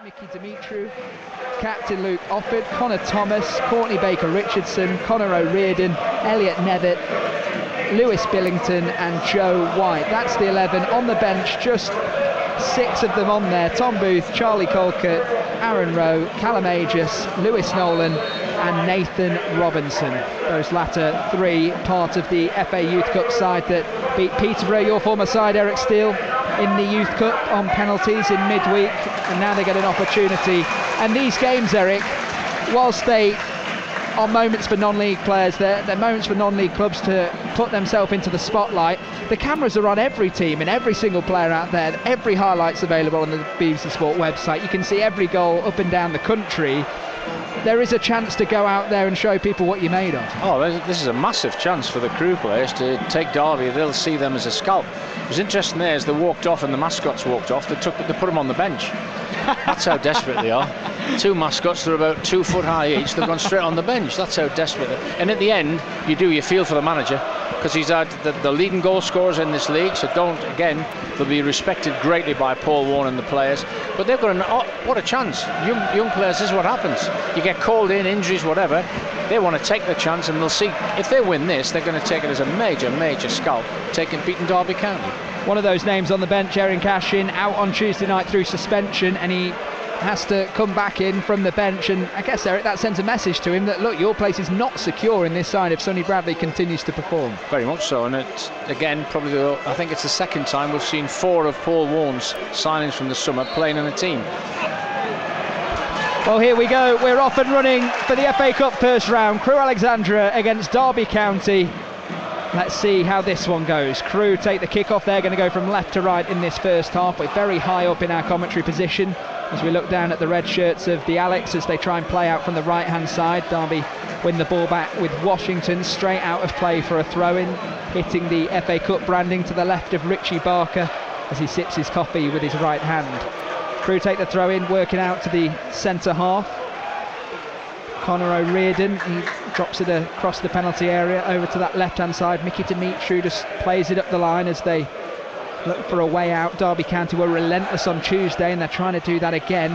Mickey Dimitru, Captain Luke Offord, Connor Thomas, Courtney Baker-Richardson, Conor O'Riordan, Elliot Nevitt, Lewis Billington and Joe White. That's the 11 on the bench, just 6 of them on there. Tom Booth, Charlie Colquitt, Aaron Rowe, Callum Aegis, Lewis Nolan and Nathan Robinson. Those latter 3 part of the FA Youth Cup side that beat Peterborough, your former side, Eric Steele, in the Youth Cup on penalties in midweek, and now they get an opportunity. And these games, Eric, whilst they are moments for non-league players, they're moments for non-league clubs to put themselves into the spotlight. The cameras are on every team and every single player out there. Every highlight's available on the BBC Sport website. You can see every goal up and down the country. There is a chance to go out there and show people what you're made of. Oh, this is a massive chance for the Crewe players to take Derby. They'll see them as a scalp. It was interesting there as they walked off and the mascots walked off, they put them on the bench. That's how desperate they are. 2 mascots, they're about 2 foot high each, they've gone straight on the bench. That's how desperate they are. And at the end, you feel for the manager, because he's had the leading goal scorers in this league, so they'll be respected greatly by Paul Warne and the players. But they've got what a chance. Young players, this is what happens. You get called in, injuries, whatever. They want to take the chance, and they'll see if they win this, they're going to take it as a major scalp, beating Derby County. One of those names on the bench, Erin Cashin, out on Tuesday night through suspension, and he has to come back in from the bench. And I guess, Eric, that sends a message to him that, look, your place is not secure in this side if Sonny Bradley continues to perform. Very much so, and it's, again, I think it's the second time we've seen 4 of Paul Warne's signings from the summer playing in the team. Well, here we go, we're off and running for the FA Cup first round. Crewe Alexandra against Derby County. Let's see how this one goes. Crewe take the kick-off. They're going to go from left to right in this first half. We're very high up in our commentary position as we look down at the red shirts of the Alex as they try and play out from the right-hand side. Derby win the ball back with Washington straight out of play for a throw-in, hitting the FA Cup branding to the left of Richie Barker as he sips his coffee with his right hand. Crewe take the throw-in, working out to the centre half. Conor O'Riordan, he drops it across the penalty area over to that left-hand side. Mickey Dimitru just plays it up the line as they look for a way out. Derby County were relentless on Tuesday, and they're trying to do that again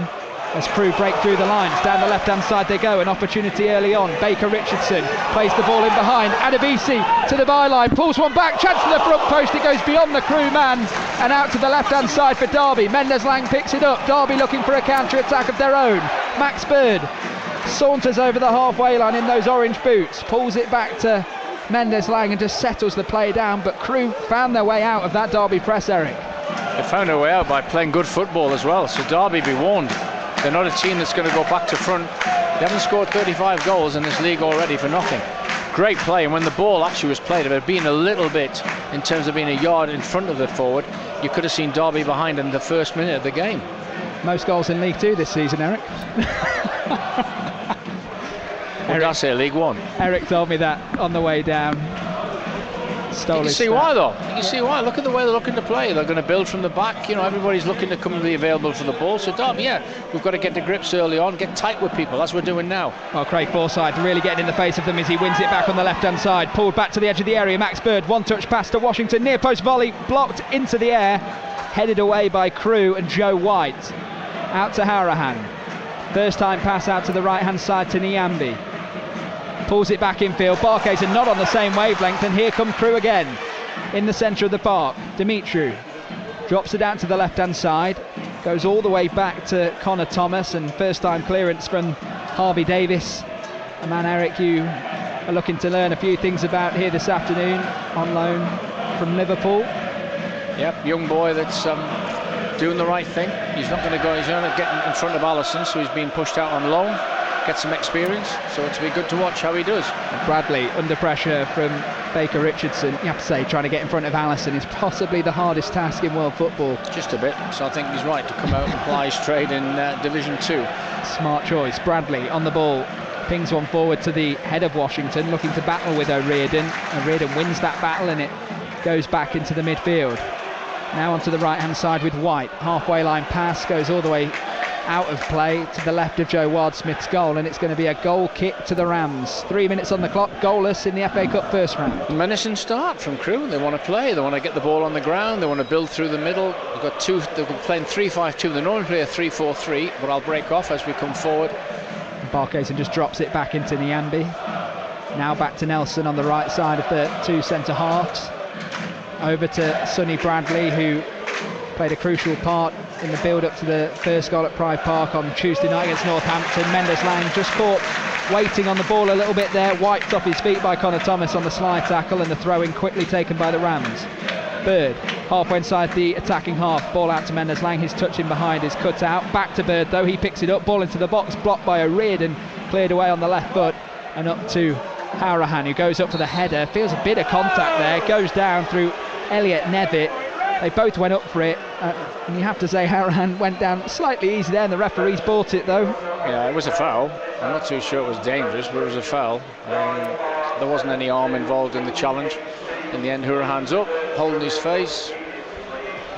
as Crewe break through the lines. Down the left-hand side they go, an opportunity early on. Baker-Richardson plays the ball in behind. Adebisi to the byline, pulls one back, chance to the front post. It goes beyond the Crewe man and out to the left-hand side for Derby. Mendes-Lang picks it up. Derby looking for a counter-attack of their own. Max Bird saunters over the halfway line in those orange boots, pulls it back to Mendes-Lang and just settles the play down. But Crewe found their way out of that Derby press, Eric. They found their way out by playing good football as well, so Derby be warned. They're not a team that's going to go back to front. They haven't scored 35 goals in this league already for nothing. Great play, and when the ball actually was played, if it had been a little bit in terms of being a yard in front of the forward, you could have seen Derby behind in the first minute of the game. Most goals in League 2 this season, Eric. What did I say, League 1? Eric told me that on the way down. You can see why, though. You can see why. Look at the way they're looking to play. They're going to build from the back. Everybody's looking to come and be available for the ball. So Derby, we've got to get the grips early on, get tight with people. That's what we're doing now. Well, Craig Forsyth really getting in the face of them as he wins it back on the left-hand side. Pulled back to the edge of the area. Max Bird, one-touch pass to Washington. Near post volley, blocked into the air. Headed away by Crewe and Joe White. Out to Harahan. First time pass out to the right-hand side to Nyambi. Pulls it back infield. Barkes are not on the same wavelength, and here come Crewe again in the centre of the park. Dimitru drops it out to the left-hand side, goes all the way back to Connor Thomas, and first-time clearance from Harvey Davis, a man, Eric, you are looking to learn a few things about here this afternoon on loan from Liverpool. Yep, young boy that's doing the right thing. He's not going to go, he's going to get in front of Allison, so he's being pushed out on loan. Get some experience, so it'll be good to watch how he does. And Bradley under pressure from Baker-Richardson. You have to say, trying to get in front of Allison is possibly the hardest task in world football. Just a bit, so I think he's right to come out and ply his trade in Division 2. Smart choice. Bradley on the ball, pings one forward to the head of Washington, looking to battle with O'Riordan. O'Riordan wins that battle and it goes back into the midfield. Now onto the right-hand side with White. Halfway line pass, goes all the way out of play to the left of Joe Wildsmith's goal, and it's going to be a goal kick to the Rams. 3 minutes on the clock, goalless in the FA Cup first round. Menacing start from Crewe. They want to play, they want to get the ball on the ground, they want to build through the middle. They're playing 3-5-2. They normally play a 3-4-3, but I'll break off as we come forward. Barkhuizen just drops it back into Nyambi. Now back to Nelson on the right side of the two centre halves. Over to Sonny Bradley, who played a crucial part in the build-up to the first goal at Pride Park on Tuesday night against Northampton. Mendes Lang just caught waiting on the ball a little bit there, wiped off his feet by Connor Thomas on the slide tackle, and the throw-in quickly taken by the Rams. Bird halfway inside the attacking half, ball out to Mendes Lang, his touch in behind is cut out. Back to Bird though, he picks it up, ball into the box, blocked by O'Riordan, cleared away on the left foot, and up to Hourahan, who goes up for the header, feels a bit of contact there, goes down through Elliot Nevitt. They both went up for it, and you have to say Hourahan went down slightly easy there, and the referees bought it though. Yeah, it was a foul. I'm not too sure it was dangerous, but it was a foul. There wasn't any arm involved in the challenge. In the end, Hourahan's up, holding his face.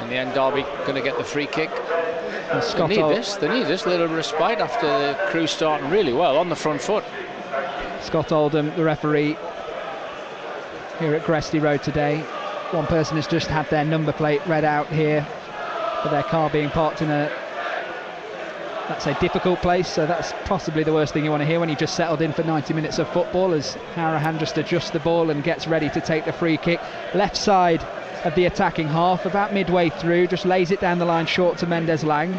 In the end, Derby going to get the free kick. They need this little respite after the Crewe starting really well on the front foot. Scott Oldham, the referee here at Gresty Road today. One person has just had their number plate read out here for their car being parked in that's a difficult place, so that's possibly the worst thing you want to hear when you just settled in for 90 minutes of football, as Hourahan just adjusts the ball and gets ready to take the free kick. Left side of the attacking half, about midway through, just lays it down the line short to Mendes Lang.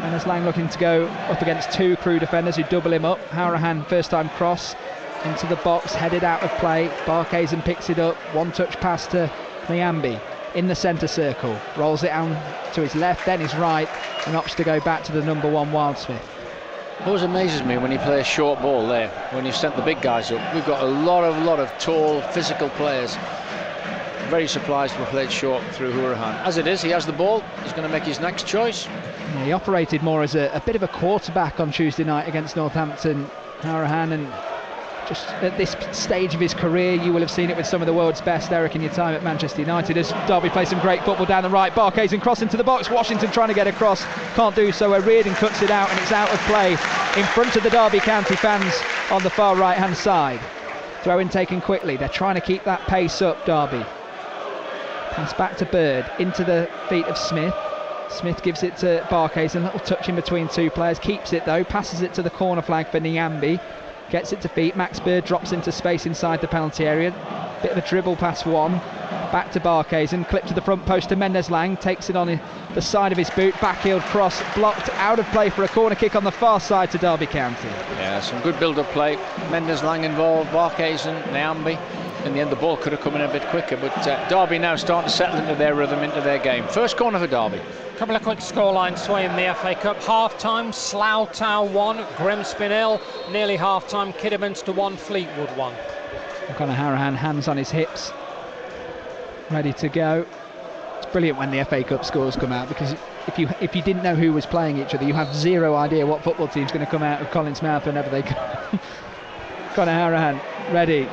Mendes Lang looking to go up against two Crewe defenders who double him up. Hourahan first time cross into the box, headed out of play. Barkhuizen picks it up, one touch pass to Nyambi in the centre circle, rolls it on to his left, then his right, and opts to go back to the number one Wildsmith. Always amazes me when you play a short ball there, when you've sent the big guys up. We've got a lot of tall, physical players. Very surprised we played short through Hourahan. As it is, he has the ball, he's going to make his next choice. Yeah, he operated more as a bit of a quarterback on Tuesday night against Northampton, Hourahan, and just at this stage of his career, you will have seen it with some of the world's best. Eric, in your time at Manchester United, as Derby plays some great football down the right. Barkhuizen cross into the box, Washington trying to get across, can't do so. O'Riordan cuts it out and it's out of play in front of the Derby County fans on the far right hand side. Throw in taken quickly, they're trying to keep that pace up, Derby. Pass back to Bird, into the feet of Smith. Smith gives it to Barkhuizen, a little touch in between two players, keeps it though, passes it to the corner flag for Nyambi. Gets it to feet, Max Bird drops into space inside the penalty area. Bit of a dribble past one. Back to Barkhuizen, clip to the front post to Mendes Lang, takes it on the side of his boot, backheel cross, blocked out of play for a corner kick on the far side to Derby County. Yeah, some good build-up play. Mendes Lang involved, Barkhuizen, Nyambi. In the end, the ball could have come in a bit quicker, but Derby now starting to settle into their rhythm, into their game. First corner for Derby. A couple of quick scorelines for you in the FA Cup. Half-time, Slough Town 1, Grimsby 0. Nearly half-time, Kidderminster 1, Fleetwood 1. Conor Hourahan, hands on his hips, ready to go. It's brilliant when the FA Cup scores come out, because if you didn't know who was playing each other, you have zero idea what football team's going to come out of Collins Mouth whenever they come. Conor Hourahan, ready.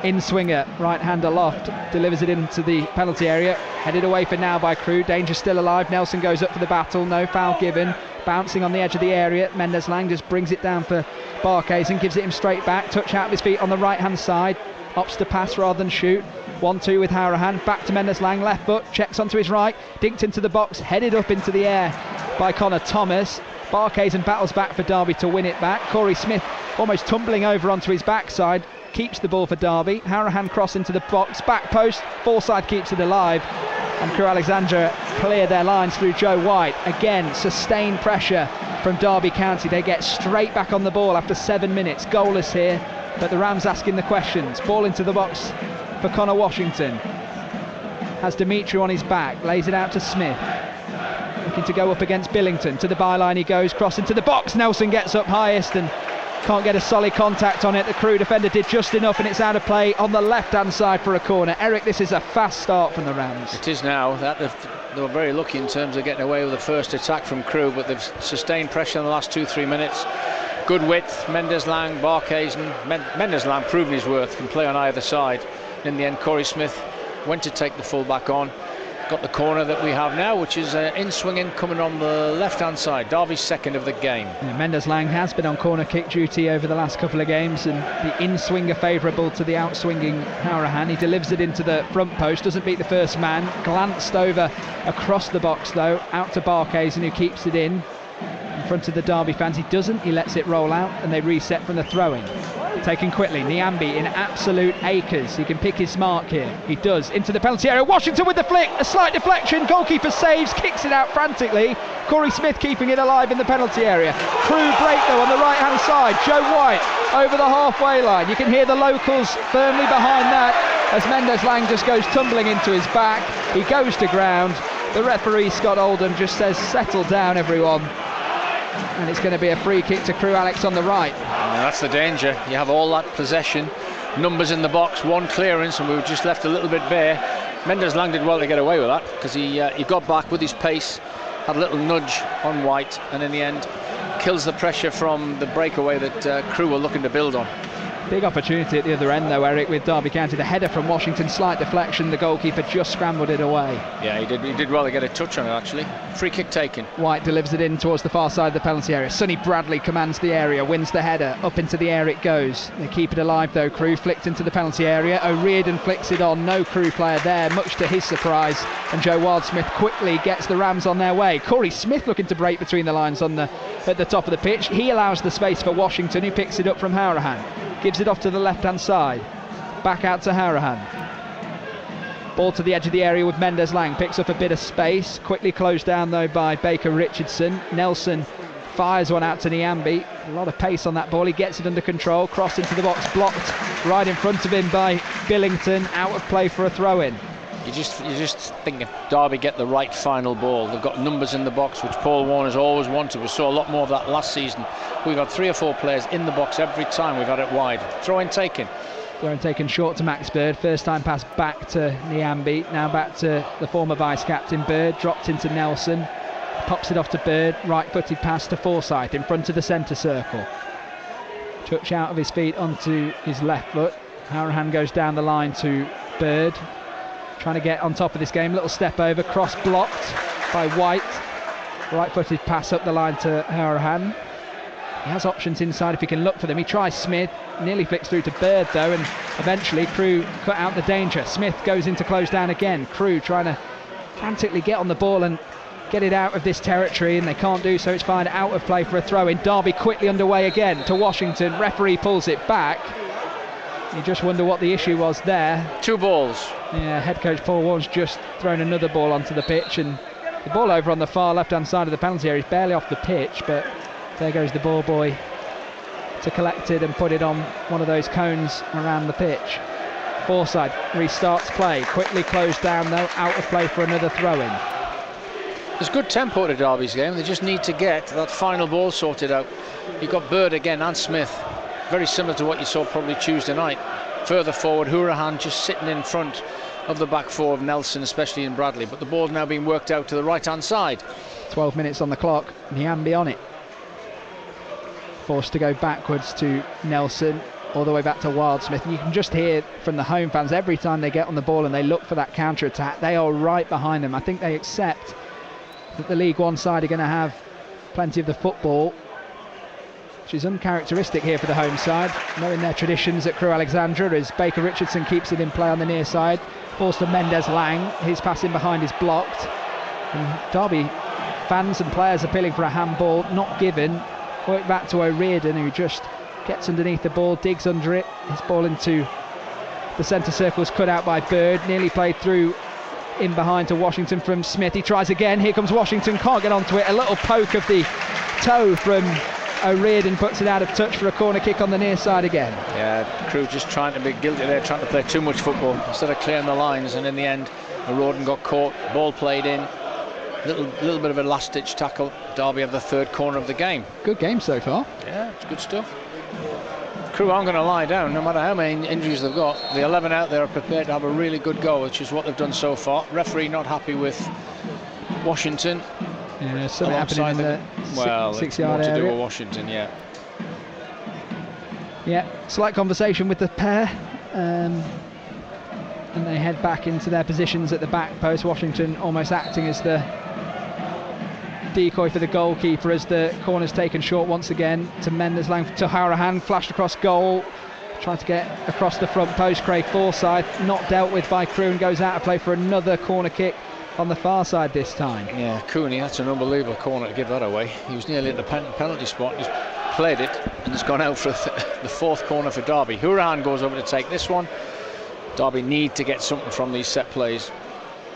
In swinger, right hand aloft, delivers it into the penalty area, headed away for now by Crewe. Danger still alive, Nelson goes up for the battle, no foul given, bouncing on the edge of the area. Mendes Lang just brings it down for Barkhuizen, gives it him straight back, touch out of his feet on the right hand side, opts to pass rather than shoot. 1-2 with Hourahan, back to Mendes Lang, left foot, checks onto his right, dinked into the box, headed up into the air by Connor Thomas. Barkhuizen battles back for Derby to win it back. Corey Smith almost tumbling over onto his backside, keeps the ball for Derby. Hourahan cross into the box, back post, Fallside keeps it alive, and Crewe Alexandra clear their lines through Joe White. Again, sustained pressure from Derby County. They get straight back on the ball after 7 minutes, goalless here, but the Rams asking the questions. Ball into the box for Connor Washington, has Dimitri on his back, lays it out to Smith, looking to go up against Billington. To the byline he goes, cross into the box, Nelson gets up highest and can't get a solid contact on it. The Crewe defender did just enough, and it's out of play on the left hand side for a corner. Eric, this is a fast start from the Rams. It is now. They were very lucky in terms of getting away with the first attack from Crewe, but they've sustained pressure in the last 2-3 minutes. Good width, Mendes Lang, Barkhuizen. Mendes Lang proving his worth, can play on either side. In the end, Corey Smith went to take the full back on. got the corner that we have now, which is in swinging coming on the left-hand side. Derby's second of the game. Yeah, Mendes-Lang has been on corner kick duty over the last couple of games, and the in-swinger favourable to the out-swinging Hourahan. He delivers it into the front post, doesn't beat the first man, glanced over across the box though, out to Barkhuizen, who keeps it in front of the Derby fans. He doesn't, he lets it roll out, and they reset from the throw-in. Taken quickly, Nyambe in absolute acres. He can pick his mark here. He does, into the penalty area. Washington with the flick, a slight deflection. Goalkeeper saves, kicks it out frantically. Corey Smith keeping it alive in the penalty area. Crewe break though on the right hand side. Joe White over the halfway line. You can hear the locals firmly behind that as Mendes-Lang just goes tumbling into his back. He goes to ground. The referee Scott Oldham just says, settle down everyone. And it's going to be a free kick to Crewe, Alex, on the right. And that's the danger. You have all that possession, numbers in the box, one clearance, and we were just left a little bit bare. Mendes-Lang did well to get away with that, because he got back with his pace, had a little nudge on White, and in the end kills the pressure from the breakaway that Crewe were looking to build on. Big opportunity at the other end though, Eric, with Derby County. The header from Washington, slight deflection, the goalkeeper just scrambled it away. Yeah, he did well to get a touch on it actually. Free kick taken. White delivers it in towards the far side of the penalty area. Sonny Bradley commands the area, wins the header, up into the air it goes. They keep it alive though, Crewe flicked into the penalty area. O'Riordan flicks it on, no Crewe player there, much to his surprise, and Joe Wildsmith quickly gets the Rams on their way. Corey Smith looking to break between the lines at the top of the pitch. He allows the space for Washington, who picks it up from Hourahan. Gives it off to the left-hand side. Back out to Hourahan. Ball to the edge of the area with Mendes-Lang. Picks up a bit of space. Quickly closed down, though, by Baker Richardson. Nelson fires one out to Nyambe. A lot of pace on that ball. He gets it under control. Cross into the box. Blocked right in front of him by Billington. Out of play for a throw-in. You just think if Derby get the right final ball, they've got numbers in the box, which Paul Warner's always wanted. We saw a lot more of that last season. We've got 3 or 4 players in the box every time we've had it wide. Throw-in taken. Throw-in taken short to Max Bird. First time pass back to Nyambe. Now back to the former vice-captain. Bird dropped into Nelson. Pops it off to Bird. Right-footed pass to Forsyth in front of the centre circle. Touch out of his feet onto his left foot. Hourahan goes down the line to Bird. Trying to get on top of this game. Little step over, cross blocked by White. Right-footed pass up the line to Hourahan. He has options inside if he can look for them. He tries Smith, nearly flicks through to Bird though, and eventually Crewe cut out the danger. Smith goes into close down again. Crewe trying to frantically get on the ball and get it out of this territory, and they can't do so. It's fine, out of play for a throw-in. Derby quickly underway again to Washington. Referee pulls it back. You just wonder what the issue was there. 2 balls. Yeah, head coach Paul Warren's just thrown another ball onto the pitch, and the ball over on the far left-hand side of the penalty area is barely off the pitch, but there goes the ball boy to collect it and put it on one of those cones around the pitch. Forsyth restarts play, quickly closed down though, out of play for another throw-in. There's good tempo to Derby's game. They just need to get that final ball sorted out. You've got Bird again and Smith. Very similar to what you saw probably Tuesday night. Further forward, Hourahan just sitting in front of the back 4 of Nelson, especially in Bradley. But the ball's now being worked out to the right-hand side. 12 minutes on the clock. Nyambe on it. Forced to go backwards to Nelson, all the way back to Wildsmith. And you can just hear from the home fans every time they get on the ball and they look for that counter-attack. They are right behind them. I think they accept that the League One side are going to have plenty of the football, which is uncharacteristic here for the home side, knowing their traditions at Crewe Alexandra, as Baker Richardson keeps it in play on the near side. Falls to Mendes-Lang, his pass in behind is blocked. And Derby fans and players appealing for a handball, not given. Work back to O'Riordan, who just gets underneath the ball, digs under it. His ball into the centre circle is cut out by Bird, nearly played through in behind to Washington from Smith. He tries again, here comes Washington, can't get onto it. A little poke of the toe from O'Riordan puts it out of touch for a corner kick on the near side again. Yeah, Crewe just trying to be guilty there, trying to play too much football instead of clearing the lines, and in the end O'Riordan got caught, ball played in, little bit of a last ditch tackle. Derby have the 3rd corner of the game. Good game so far. Yeah, it's good stuff. Crewe aren't going to lie down no matter how many injuries they've got. The 11 out there are prepared to have a really good go, which is what they've done so far. Referee not happy with Washington. Yeah, something happening in the 6-yard area. More to do with Washington, yeah. Yeah, slight conversation with the pair. and they head back into their positions at the back post. Washington almost acting as the decoy for the goalkeeper as the corner's taken short once again to Mendes-Lang, to Hourahan, flashed across goal, trying to get across the front post. Craig Forsyth not dealt with by Crewe and goes out of play for another corner kick on the far side this time. Yeah, Cooney, that's an unbelievable corner to give that away. He was nearly at the penalty spot. He's played it and it's gone out for the fourth corner for Derby. Hourahan goes over to take this one. Derby need to get something from these set plays.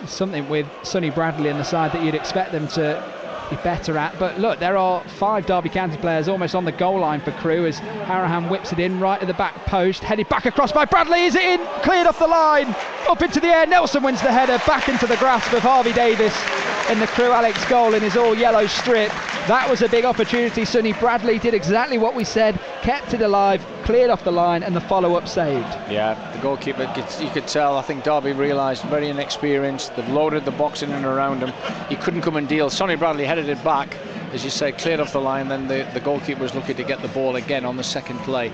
Something with Sonny Bradley in the side that you'd expect them to be better at, but look, there are 5 Derby County players almost on the goal line for Crewe as Hourahan whips it in right at the back post, headed back across by Bradley. Is it in? Cleared off the line, up into the air. Nelson wins the header back into the grasp of Harvey Davis in the Crewe Alex goal in his all yellow strip. That was a big opportunity. Sonny Bradley did exactly what we said, kept it alive, cleared off the line, and the follow-up saved. Yeah, the goalkeeper, you could tell, I think Derby realised, very inexperienced. They've loaded the box in and around him. He couldn't come and deal. Sonny Bradley headed it back, as you say, cleared off the line. Then the goalkeeper was looking to get the ball again on the second play.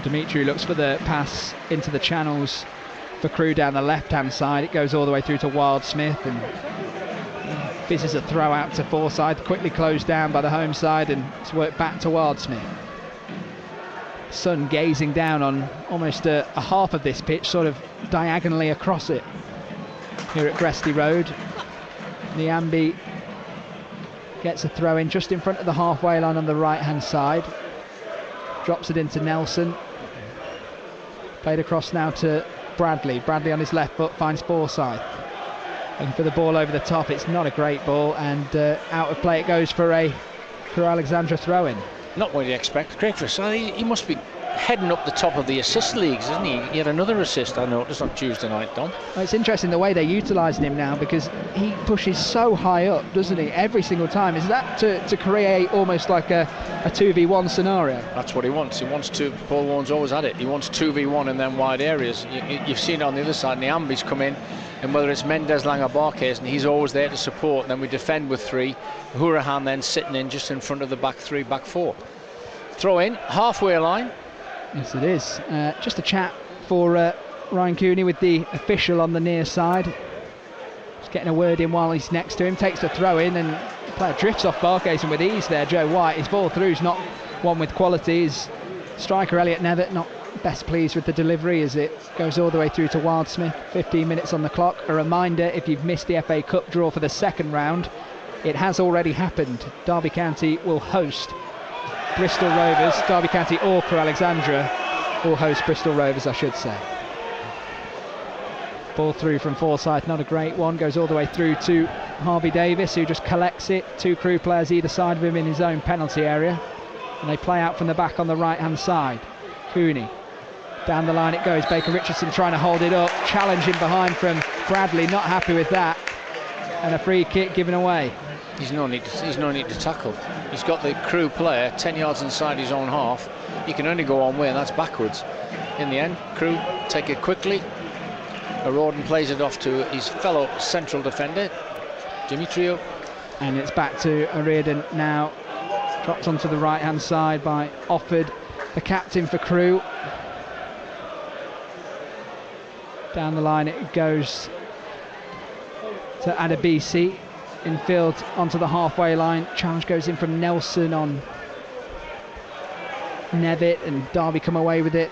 Dimitri looks for the pass into the channels for Crewe down the left-hand side. It goes all the way through to Wildsmith, and this is a throw out to Forsyth, quickly closed down by the home side, and it's worked back to Wildsmith. Sun gazing down on almost a half of this pitch, sort of diagonally across it here at Gresty Road. Niambi gets a throw in just in front of the halfway line on the right hand side, drops it into Nelson, played across now to Bradley on his left foot finds Forsyth, looking for the ball over the top. It's not a great ball, and out of play it goes for a Alexandra throw-in. Not what you expect. Craig Forsyth, he must be heading up the top of the assist leagues, isn't he? He had another assist, I noticed, on Tuesday night, Don. Well, it's interesting the way they're utilising him now, because he pushes so high up, doesn't he, every single time. Is that to create almost like a 2v1 scenario? That's what he wants. He wants to. Paul Warren's always had it. He wants 2v1 in them wide areas. You've seen it on the other side. Niambi's come in, and whether it's Mendes-Lang or Barkes, and he's always there to support. And then we defend with 3. Hourahan then sitting in just in front of the back 3, back 4. Throw in, halfway line. Yes, it is. Just a chat for Ryan Cooney with the official on the near side. Just getting a word in while he's next to him. Takes the throw in, and the player drifts off Barkes and with ease there. Joe White, his ball through's not one with quality. His striker Elliot Nevitt not best pleased with the delivery as it goes all the way through to Wildsmith. 15 minutes on the clock. A reminder, if you've missed the FA Cup draw for the second round, it has already happened. Derby County will host Bristol Rovers. Derby County or Crewe Alexandra will host Bristol Rovers, I should say. Ball through from Forsyth, not a great one. Goes all the way through to Harvey Davis, who just collects it. 2 Crewe players either side of him in his own penalty area. And they play out from the back on the right-hand side. Cooney. Down the line it goes. Baker Richardson trying to hold it up. Challenging behind from Bradley, not happy with that. And a free kick given away. He's no need to tackle. He's got the Crewe player 10 yards inside his own half. He can only go one way, and that's backwards. In the end, Crewe take it quickly. O'Riordan plays it off to his fellow central defender, Dimitrio. And it's back to O'Riordan now. Dropped onto the right-hand side by Offord, the captain for Crewe. Down the line it goes to Adebisi. Infield onto the halfway line. Challenge goes in from Nelson on Nevitt, and Derby come away with it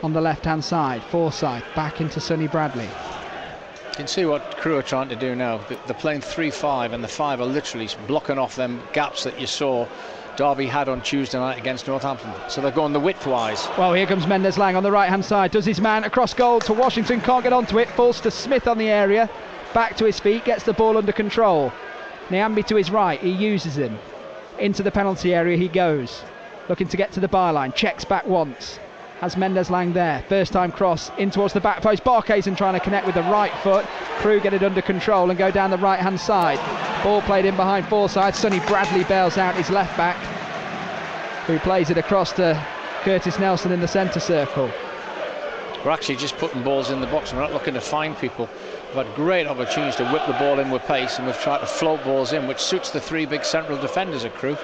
on the left-hand side. Forsyth back into Sonny Bradley. You can see what Crewe are trying to do now. They're playing 3-5, and the 5 are literally blocking off them gaps that you saw Derby had on Tuesday night against Northampton. So they're going the width-wise. Well, here comes Mendes-Lang on the right-hand side. Does his man across goal to Washington. Can't get onto it. Falls to Smith on the area. Back to his feet, gets the ball under control. Niambi to his right, he uses him. Into the penalty area he goes. Looking to get to the byline, checks back once. Has Mendes-Lang there. First time cross in towards the back post. Barkesen trying to connect with the right foot. Crewe get it under control and go down the right hand side. Ball played in behind Forsyth. Sonny Bradley bails out his left back, who plays it across to Curtis Nelson in the centre circle. We're actually just putting balls in the box. We're not looking to find people. We've had great opportunities to whip the ball in with pace, and we've tried to float balls in, which suits the 3 big central defenders at Crewe.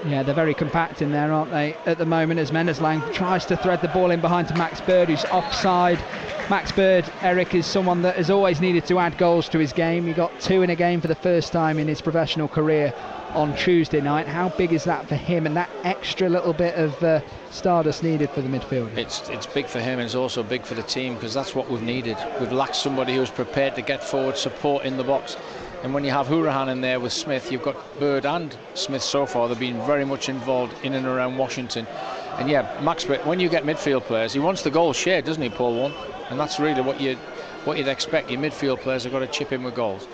Yeah, they're very compact in there, aren't they, at the moment, as Mendes-Lang tries to thread the ball in behind to Max Bird, who's offside. Max Bird, Eric, is someone that has always needed to add goals to his game. He got 2 in a game for the first time in his professional career on Tuesday night. How big is that for him, and that extra little bit of stardust needed for the midfield? It's big for him, and it's also big for the team, because that's what we've needed. We've lacked somebody who's prepared to get forward, support in the box. And when you have Hourihane in there with Smith, you've got Bird and Smith so far. They've been very much involved in and around Washington. And yeah, Max Bird, when you get midfield players, he wants the goal shared, doesn't he, Paul Warne? And that's really what you'd expect. Your midfield players have got to chip in with goals.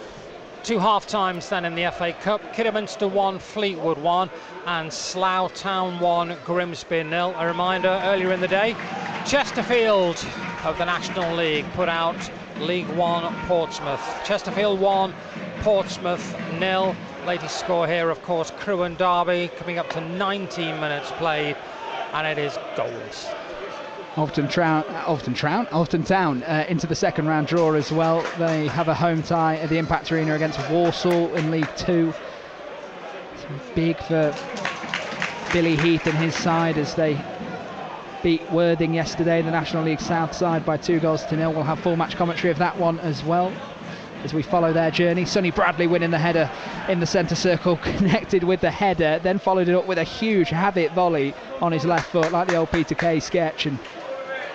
2 half-times then in the FA Cup. Kidderminster 1, Fleetwood 1, and Slough Town 1, Grimsby 0. A reminder, earlier in the day, Chesterfield of the National League put out League 1 Portsmouth. Chesterfield 1, Portsmouth 0. Latest score here, of course, Crewe and Derby, coming up to 19 minutes played, and it is goals. Alton Town into the second round draw as well. They have a home tie at the Impact Arena against Walsall in League 2. It's big for Billy Heath and his side as they beat Worthing yesterday in the National League South side by 2-0. We'll have full match commentary of that one as well as we follow their journey. Sonny Bradley winning the header in the centre circle, connected with the header, then followed it up with a huge Habit volley on his left foot, like the old Peter Kay sketch, and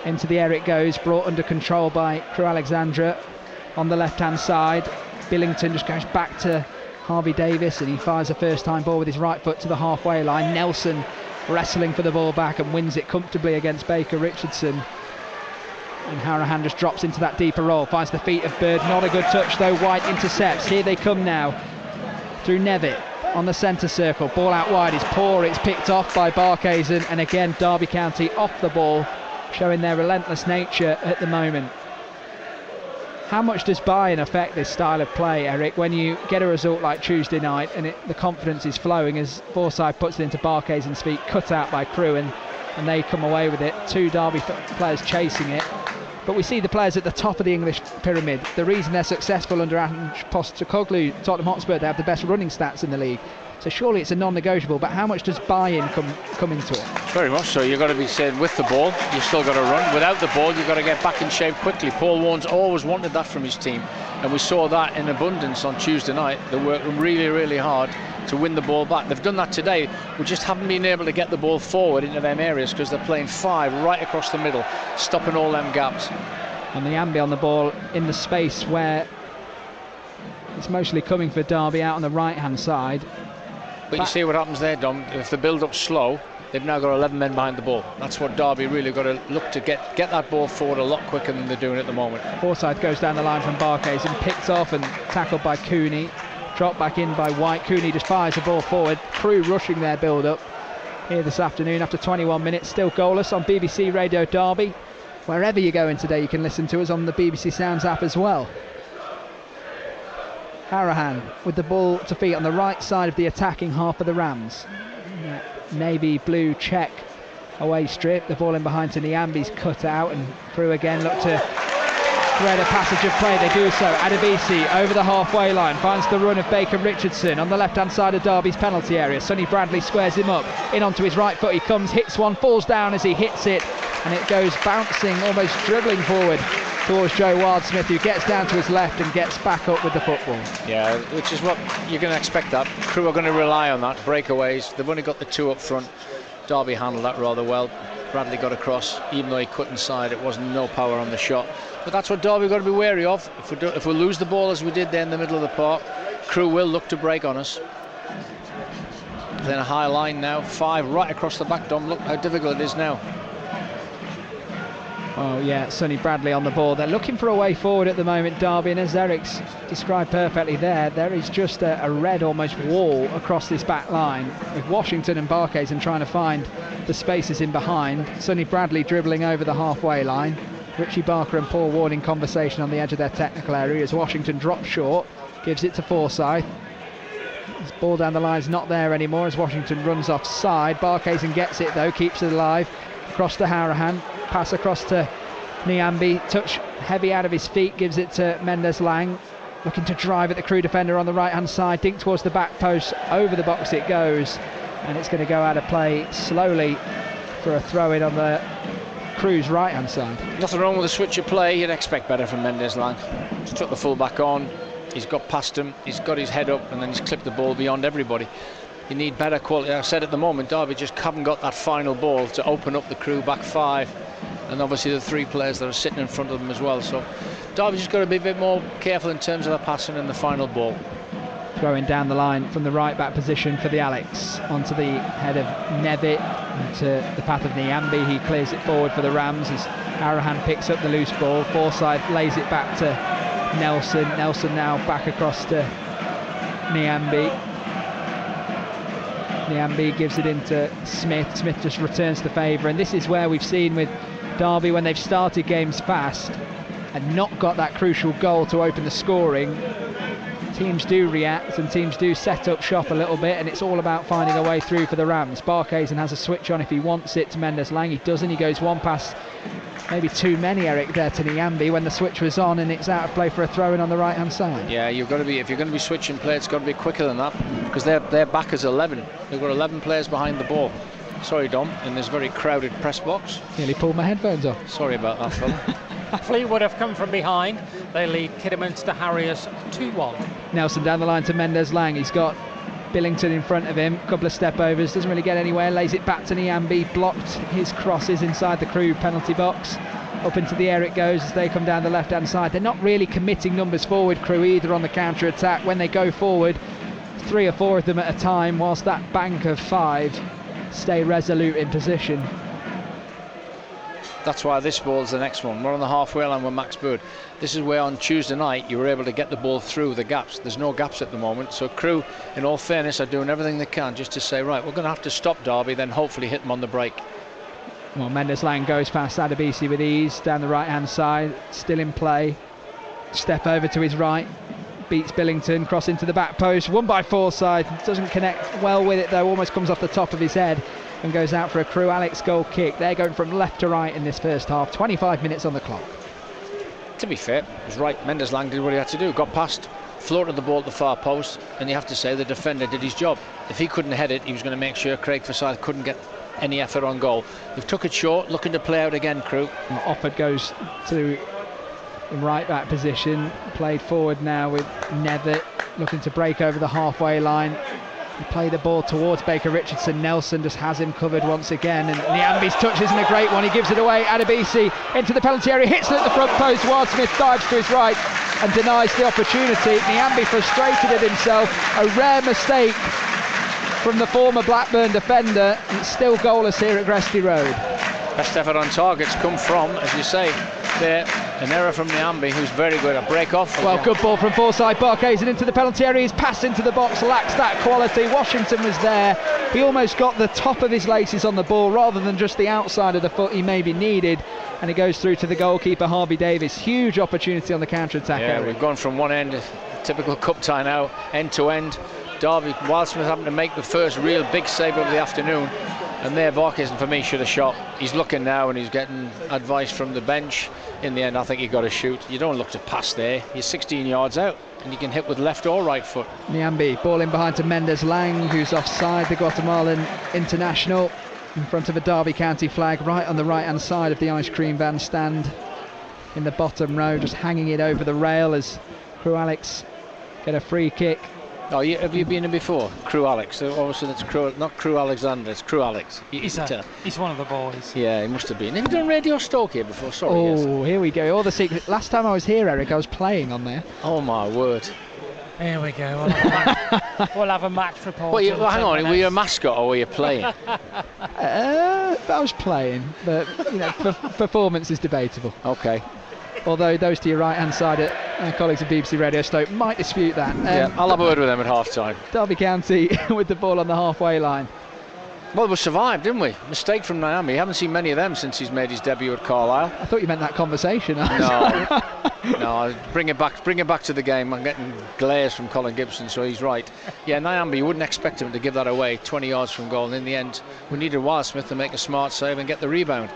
into the air it goes, brought under control by Crewe Alexandra on the left-hand side. Billington just goes back to Harvey Davis, and he fires a first-time ball with his right foot to the halfway line. Nelson wrestling for the ball back and wins it comfortably against Baker Richardson. And Hourihane just drops into that deeper role, finds the feet of Bird. Not a good touch though. White intercepts. Here they come now through Nevitt on the centre circle. Ball out wide is poor. It's picked off by Barkhazen, and again Derby County off the ball, showing their relentless nature at the moment. How much does buy-in affect this style of play, Eric, when you get a result like Tuesday night and the confidence is flowing as Forsyth puts it into Barkhazen's feet, cut out by Crewe, and they come away with it. 2 Derby players chasing it. But we see the players at the top of the English pyramid. The reason they're successful under Ange Postecoglou, Tottenham Hotspur, they have the best running stats in the league. So surely it's a non-negotiable, but how much does buy-in come into it? Very much so. You've got to be saying with the ball, you've still got to run. Without the ball, you've got to get back in shape quickly. Paul Warne's always wanted that from his team, and we saw that in abundance on Tuesday night. They worked really, really hard to win the ball back. They've done that today. We just haven't been able to get the ball forward into them areas because they're playing 5 right across the middle, stopping all them gaps. And the Ambi on the ball in the space where it's mostly coming for Derby out on the right-hand side. But you see what happens there, Dom. If the build-up's slow, they've now got 11 men behind the ball. That's what Derby really got to look to get that ball forward a lot quicker than they're doing at the moment. Forsyth goes down the line from Barkhazen, picked off and tackled by Cooney. Dropped back in by White. Cooney just fires the ball forward. Crewe rushing their build-up here this afternoon after 21 minutes. Still goalless on BBC Radio Derby. Wherever you're going today, you can listen to us on the BBC Sounds app as well. Hourihane with the ball to feet on the right side of the attacking half of the Rams. Navy blue check away strip. The ball in behind to Niambi's cut out, and Crewe again look to thread a passage of play. They do so. Adebisi over the halfway line finds the run of Baker Richardson on the left-hand side of Derby's penalty area. Sonny Bradley squares him up. In onto his right foot he comes, hits one, falls down as he hits it, and it goes bouncing, almost dribbling forward towards Joe Wildsmith, who gets down to his left and gets back up with the football. Yeah, which is what you're going to expect. That Crewe are going to rely on that, breakaways. They've only got the 2 up front. Derby handled that rather well. Bradley got across, even though he cut inside, it wasn't no power on the shot. But that's what Derby got to be wary of. If we lose the ball as we did there in the middle of the park, Crewe will look to break on us. Then a high line now, 5 right across the back, Dom. Look how difficult it is now. Oh yeah, Sonny Bradley on the ball. They're looking for a way forward at the moment, Derby, and as Eric's described perfectly there is just a red almost wall across this back line, with Washington and Barkhazen trying to find the spaces in behind. Sonny Bradley dribbling over the halfway line. Richie Barker and Paul Ward in conversation on the edge of their technical area as Washington drops short, gives it to Forsyth. His ball down the line's not there anymore as Washington runs offside. Barkhazen gets it though, keeps it alive. Across to Hourihane, pass across to Niambi, touch heavy out of his feet, gives it to Mendes-Lang, looking to drive at the Crewe defender on the right hand side, dink towards the back post, over the box it goes, and it's going to go out of play slowly for a throw-in on the Crewe's right-hand side. Nothing wrong with a switch of play. You'd expect better from Mendes-Lang. He's took the full-back on, he's got past him, he's got his head up, and then he's clipped the ball beyond everybody. You need better quality. I said at the moment, Derby just haven't got that final ball to open up the Crewe back five, and obviously the three players that are sitting in front of them as well. So Derby just got to be a bit more careful in terms of the passing and the final ball. Throwing down the line from the right back position for the Alex, onto the head of Nevitt, into the path of Nyambi. He clears it forward for the Rams as Arahan picks up the loose ball. Forsyth lays it back to Nelson. Nelson now back across to Nyambi. Nyambi gives it into Smith. Smith just returns the favour, and this is where we've seen with Derby, when they've started games fast and not got that crucial goal to open the scoring, teams do react and teams do set up shop a little bit, and it's all about finding a way through for the Rams. Barkhuizen has a switch on if he wants it to Mendes-Lang. He doesn't. He goes one pass, maybe too many, Eric, there to Nyambi when the switch was on, and it's out of play for a throw-in on the right-hand side. Yeah, you've got to be, if you're going to be switching play, it's got to be quicker than that, because their back is 11. They've got 11 players behind the ball. Sorry, Dom, in this very crowded press box. Nearly pulled my headphones off. Sorry about that, fella. Fleetwood have come from behind. They lead Kidderminster Harriers 2-1. Nelson down the line to Mendes-Lang. He's got Billington in front of him. A couple of step overs, doesn't really get anywhere. Lays it back to Nyambi. Blocked his crosses inside the Crewe penalty box. Up into the air it goes as they come down the left hand side. They're not really committing numbers forward, Crewe, either on the counter attack. When they go forward, 3 or 4 of them at a time, whilst that bank of 5 stay resolute in position. That's why this ball's the next one. We're on the halfway line with Max Bird. This is where on Tuesday night you were able to get the ball through the gaps. There's no gaps at the moment, so Crewe, in all fairness, are doing everything they can just to say, right, we're going to have to stop Derby, then hopefully hit them on the break. Well, Mendes-Lang goes past Adebisi with ease down the right hand side, still in play. Step over to his right, beats Billington, cross into the back post, won by Forsyth. Doesn't connect well with it though, almost comes off the top of his head and goes out for a Crewe Alex goal kick. They're going from left to right in this first half. 25 minutes on the clock. To be fair, it was right. Mendes-Lang did what he had to do. Got past, floated the ball at the far post, and you have to say the defender did his job. If he couldn't head it, he was going to make sure Craig Forsyth couldn't get any effort on goal. They've took it short, looking to play out again, Crewe. Offord goes to in right back position, played forward now with Nevitt, looking to break over the halfway line. They play the ball towards Baker Richardson. Nelson just has him covered once again, and Nyambi's touch isn't a great one. He gives it away. Adebisi into the penalty area, hits it at the front post. Wildsmith dives to his right and denies the opportunity. Nyambi frustrated at himself. A rare mistake from the former Blackburn defender. It's still goalless here at Gresty Road. Best effort on targets come from, as you say, there, an error from Nyambi, who's very good at break off. Well, good ball from Forsyth. Barkhuizen into the penalty area. His pass into the box lacks that quality. Washington was there. He almost got the top of his laces on the ball rather than just the outside of the foot he maybe needed. And it goes through to the goalkeeper, Harvey Davis. Huge opportunity on the counter-attack. Yeah, we've gone from one end, typical cup tie now, end to end. Derby, Wildsmith having to make the first real big save of the afternoon, and there Barkhuizen for me should have shot. He's looking now and he's getting advice from the bench. In the end, I think you've got to shoot. You don't look to pass there. You're 16 yards out and you can hit with left or right foot. Nyambi ball in behind to Mendes-Lang, who's offside, the Guatemalan international, in front of a Derby County flag right on the right hand side of the ice cream van stand in the bottom row, just hanging it over the rail as Crewe Alex get a free kick. Oh, have you been in before? Crewe Alex. Obviously, it's Crewe, not Crewe Alexandra. It's Crewe Alex. He's one of the boys. Yeah, he must have been. Have you done Radio Stoke here before? Sorry. Oh, yes. Here we go. All the secrets. Last time I was here, Eric, I was playing on there. Oh my word. Here we go. We'll have a match report. Well, hang on. Were you a mascot or were you playing? I was playing, but performance is debatable. Okay. Although those to your right hand side, our colleagues at BBC Radio Stoke might dispute that. Yeah, I'll have a word with them at half time. Derby County with the ball on the halfway line. Well, we survived, didn't we? Mistake from Nyambi. Haven't seen many of them since he's made his debut at Carlisle. I thought you meant that conversation. No, bring it back to the game. I'm getting glares from Colin Gibson, so he's right. Yeah, Nyambi, you wouldn't expect him to give that away 20 yards from goal, and in the end we needed Wildsmith to make a smart save and get the rebound.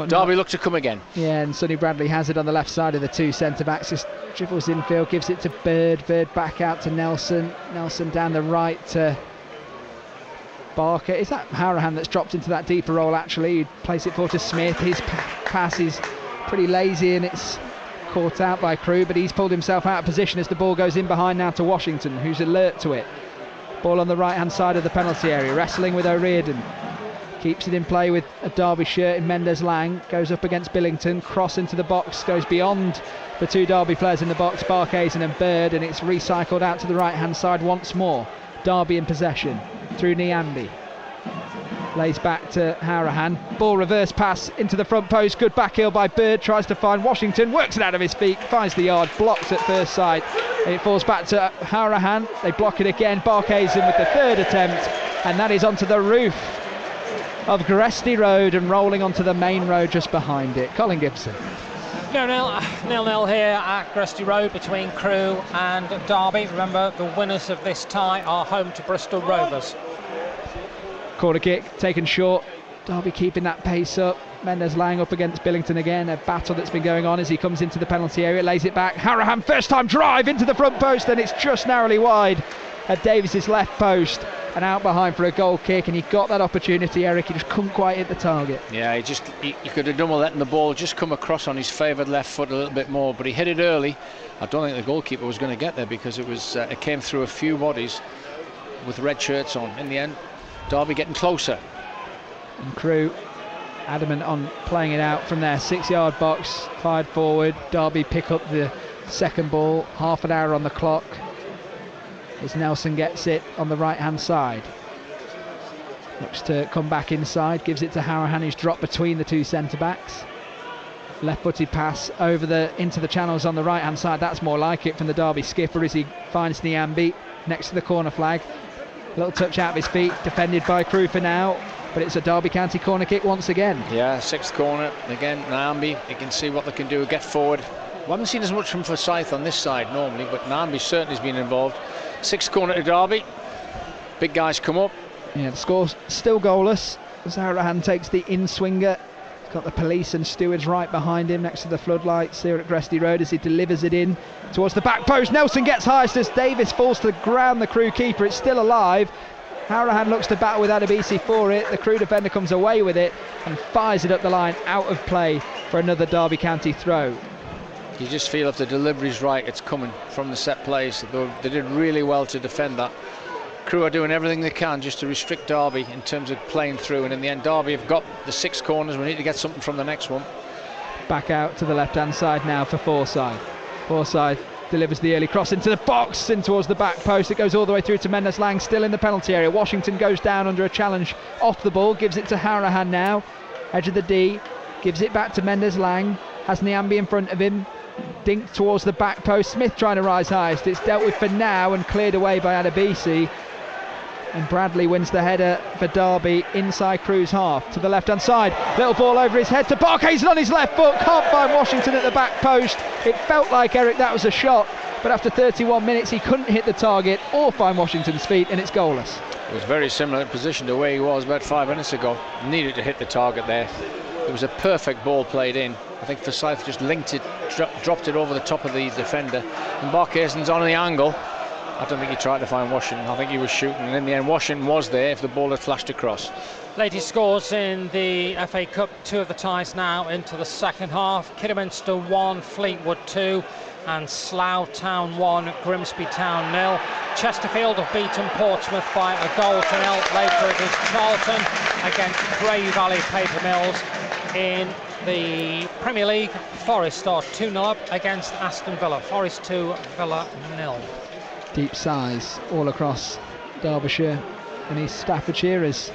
Derby look to come again. Yeah, and Sonny Bradley has it on the left side of the two centre-backs. Just dribbles infield, gives it to Bird. Bird back out to Nelson. Nelson down the right to Barker, is that Hourahan that's dropped into that deeper role actually? He plays it forward to Smith. His pass is pretty lazy and it's caught out by Crewe, but he's pulled himself out of position as the ball goes in behind now to Washington, who's alert to it. Ball on the right hand side of the penalty area, wrestling with O'Riordan. Keeps it in play with a Derby shirt in Mendes-Lang, goes up against Billington, cross into the box, goes beyond the two Derby players in the box, Barkhuizen and Bird, and it's recycled out to the right hand side once more. Derby in possession through Niambi. Lays back to Hourahan. Ball reverse pass into the front post. Good back heel by Bird. Tries to find Washington. Works it out of his feet. Finds the yard. Blocks at first sight. And it falls back to Hourahan. They block it again. Barkhuizen with the third attempt. And that is onto the roof of Gresty Road and rolling onto the main road just behind it. Colin Gibson. 0-0 here at Gresty Road between Crewe and Derby. Remember, the winners of this tie are home to Bristol Rovers. Corner kick taken short. Derby keeping that pace up. Mendes-Lang up against Billington again. A battle that's been going on as he comes into the penalty area. Lays it back. Hourahan first time drive into the front post, and it's just narrowly wide at Davies's left post and out behind for a goal kick, and he got that opportunity, Eric. He just couldn't quite hit the target. Yeah, he could have done with letting the ball just come across on his favoured left foot a little bit more, but he hit it early. I don't think the goalkeeper was going to get there because it came through a few bodies with red shirts on. In the end, Derby getting closer. And Crewe adamant on playing it out from their 6-yard box, fired forward. Derby pick up the second ball, half an hour on the clock as Nelson gets it on the right hand side. Looks to come back inside, gives it to Hourahan, who's dropped between the two centre backs. Left footed pass into the channels on the right hand side. That's more like it from the Derby skipper as he finds Niambi next to the corner flag. Little touch out of his feet, defended by Crewe for now, but it's a Derby County corner kick once again. Yeah, sixth corner again. Niambi, you can see what they can do, get forward. We haven't seen as much from Forsyth on this side normally, but Niambi certainly has been involved. Sixth corner to Derby. Big guys come up. Yeah, the score's still goalless as Hourahan takes the in-swinger. He's got the police and stewards right behind him next to the floodlights here at Gresty Road as he delivers it in towards the back post. Nelson gets highest as Davies falls to the ground. The Crewe keeper, it's still alive. Hourahan looks to battle with Adebisi for it. The Crewe defender comes away with it and fires it up the line, out of play for another Derby County throw. You just feel if the delivery's right, it's coming from the set plays. They did really well to defend that. Crewe are doing everything they can just to restrict Derby in terms of playing through, and in the end Derby have got the 6 corners. We need to get something from the next one. Back out to the left hand side now for Forsyth. Forsyth delivers the early cross into the box, in towards the back post. It goes all the way through to Mendes-Lang, still in the penalty area. Washington goes down under a challenge off the ball, gives it to Hourahan now, edge of the D, gives it back to Mendes-Lang, has Niambi in front of him, dinked towards the back post. Smith trying to rise highest. It's dealt with for now and cleared away by Adebisi. And Bradley wins the header for Derby inside Crewe's half to the left hand side. Little ball over his head to Barkhuizen on his left foot. Can't find Washington at the back post. It felt like, Eric, that was a shot, but after 31 minutes he couldn't hit the target or find Washington's feet, and it's goalless. It was very similar position to where he was about 5 minutes ago. Needed to hit the target there. It was a perfect ball played in. I think Forsyth just linked it, dropped it over the top of the defender, and Barkhuizen's on the angle. I don't think he tried to find Washington. I think he was shooting, and in the end Washington was there if the ball had flashed across. Latest scores in the FA Cup, 2 of the ties now into the second half. Kidderminster 1, Fleetwood 2, and Slough Town 1, Grimsby Town 0. Chesterfield have beaten Portsmouth by a goal to 0. Later it is Charlton against Grey Valley Paper Mills. In the Premier League, Forest are 2-0 up against Aston Villa. Forest 2, Villa 0. Deep sighs all across Derbyshire and East Staffordshire as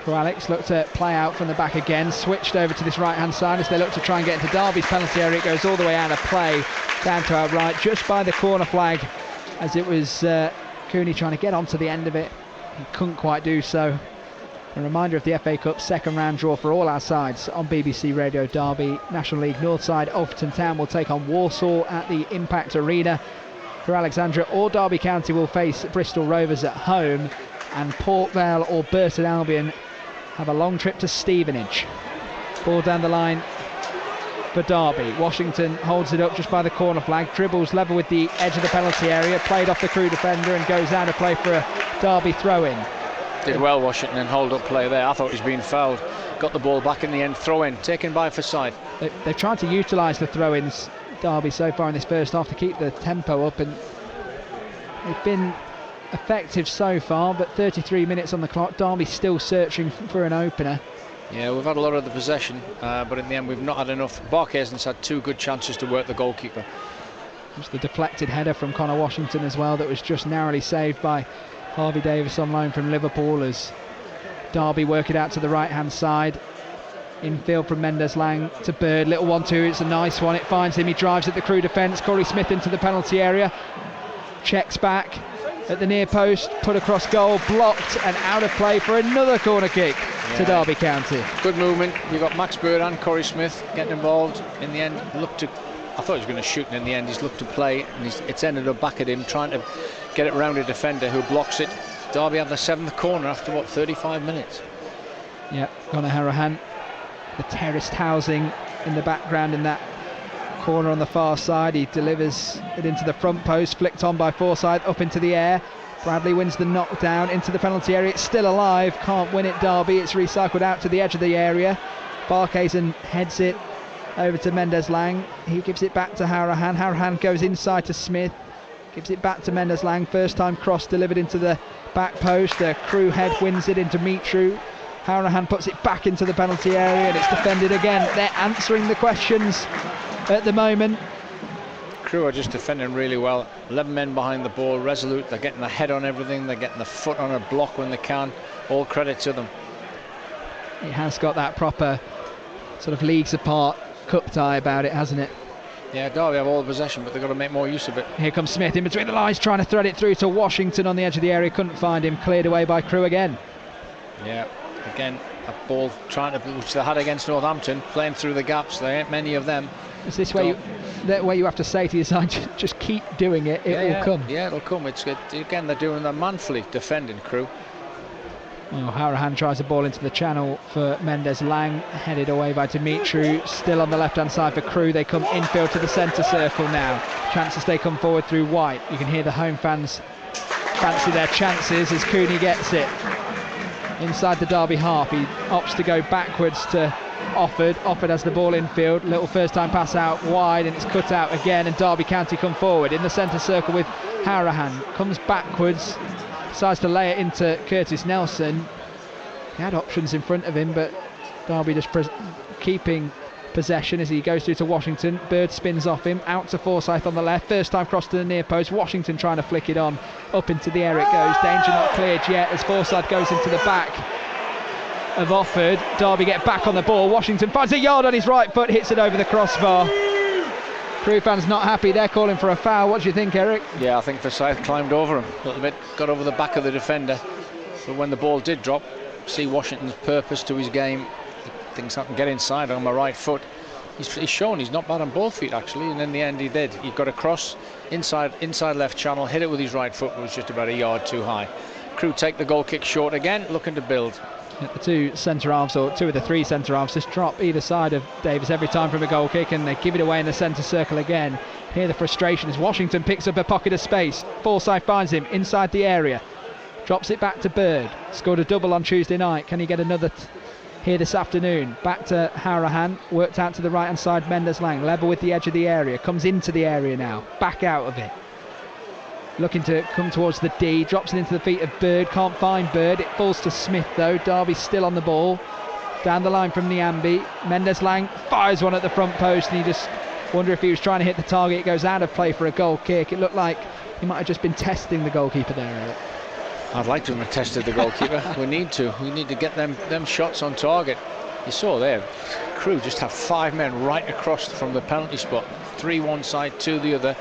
Alex looked to play out from the back again, switched over to this right hand side as they look to try and get into Derby's penalty area. It goes all the way out of play down to our right, just by the corner flag, as it was Cooney trying to get onto the end of it. He couldn't quite do so. A reminder of the FA Cup second round draw for all our sides on BBC Radio Derby. National League Northside, Alfreton Town will take on Walsall at the Impact Arena. For Alexandra or Derby County will face Bristol Rovers at home, and Port Vale or Burton Albion have a long trip to Stevenage. Ball down the line for Derby. Washington holds it up just by the corner flag, dribbles level with the edge of the penalty area, played off the Crewe defender and goes out of play for a Derby throw-in. Did well, Washington, and hold up play there. I thought he was being fouled. Got the ball back in the end, throw-in, taken by Forsyth. They've tried to utilise the throw-ins, Derby, so far in this first half to keep the tempo up, and they've been effective so far, but 33 minutes on the clock. Derby still searching for an opener. Yeah, we've had a lot of the possession, but in the end we've not had enough. Barkhuizen's had 2 good chances to work the goalkeeper. Just the deflected header from Connor Washington as well that was just narrowly saved by Harvey Davis on loan from Liverpool, as Derby work it out to the right hand side. Infield from Mendes-Lang to Bird, little 1-2, it's a nice one, it finds him, he drives at the Crewe defence. Corey Smith into the penalty area, checks back at the near post, put across goal, blocked and out of play for another corner kick to Derby County. Good movement. You've got Max Bird and Corey Smith getting involved. In the end, I thought he was going to shoot, and in the end he's looked to play, and it's ended up back at him, trying to get it round a defender who blocks it. Derby have the 7th corner after, 35 minutes? Yeah, Conor Harahan, the terraced housing in the background in that corner on the far side. He delivers it into the front post, flicked on by Forsyth, up into the air. Bradley wins the knockdown into the penalty area. It's still alive, can't win it, Derby. It's recycled out to the edge of the area. Barkhuizen heads it over to Mendes-Lang. He gives it back to Harahan. Harahan goes inside to Smith, gives it back to Mendes-Lang. First time cross delivered into the back post. The Crewe head wins it into Mitru. Harahan puts it back into the penalty area and it's defended again. They're answering the questions at the moment. Crewe are just defending really well. 11 men behind the ball, resolute. They're getting the head on everything. They're getting the foot on a block when they can. All credit to them. It has got that proper sort of leagues apart cup tie about it, hasn't it? Yeah, Derby have all the possession, but they've got to make more use of it. Here comes Smith in between the lines, trying to thread it through to Washington on the edge of the area. Couldn't find him. Cleared away by Crewe again. Yeah, again, a ball which they had against Northampton, playing through the gaps. There ain't many of them. Is this where you have to say to your side, just keep doing it, it will come? Yeah, it'll come. It's good. Again, they're doing the manfully defending, Crewe. Well, Harahan tries the ball into the channel for Mendes-Lang, headed away by Dimitru. Still on the left-hand side for Crewe. They come infield to the centre circle now. Chances they come forward through White. You can hear the home fans fancy their chances as Cooney gets it inside the Derby half. He opts to go backwards to Offord. Offord has the ball infield. Little first-time pass out wide, and it's cut out again. And Derby County come forward in the centre circle with Harahan. Comes backwards. Decides to lay it into Curtis Nelson. He had options in front of him, but Derby just keeping possession as he goes through to Washington. Bird spins off him, out to Forsyth on the left. First time cross to the near post. Washington trying to flick it on. Up into the air it goes. Danger not cleared yet as Forsyth goes into the back of Offord. Derby get back on the ball. Washington finds a yard on his right foot, hits it over the crossbar. Crewe fans not happy, they're calling for a foul. What do you think, Eric? Yeah, I think Forsyth climbed over him a little bit, got over the back of the defender, but when the ball did drop, see Washington's purpose to his game. Things can get inside on my right foot. He's shown he's not bad on both feet actually, and in the end he did. He got across inside left channel, hit it with his right foot, but was just about a yard too high. Crewe take the goal kick short again, looking to build. The two centre halves, or two of the three centre halves, just drop either side of Davis every time from a goal kick, and they give it away in the centre circle again. Here the frustration as Washington picks up a pocket of space. Forsyth finds him inside the area, drops it back to Bird. Scored a double on Tuesday night. Can he get another here this afternoon? Back to Harahan, worked out to the right hand side. Mendes-Lang level with the edge of the area, comes into the area now, back out of it, looking to come towards the D, drops it into the feet of Bird, can't find Bird, it falls to Smith though. Derby's still on the ball, down the line from Niambi. Mendes-Lang fires one at the front post, and you just wonder if he was trying to hit the target. It goes out of play for a goal kick. It looked like he might have just been testing the goalkeeper there, Eric. I'd like to have tested the goalkeeper. We need to get them shots on target. You saw there, Crewe just have 5 men right across from the penalty spot, 3 one side, 2 the other.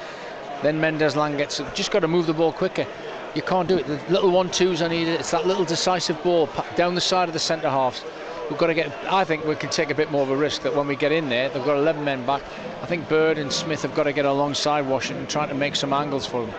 Then Mendes-Lang gets it. Just got to move the ball quicker. You can't do it. The little 1-2s are needed. It's that little decisive ball down the side of the centre halves. We've got to get. I think we can take a bit more of a risk that when we get in there, they've got 11 men back. I think Bird and Smith have got to get alongside Washington, trying to make some angles for them.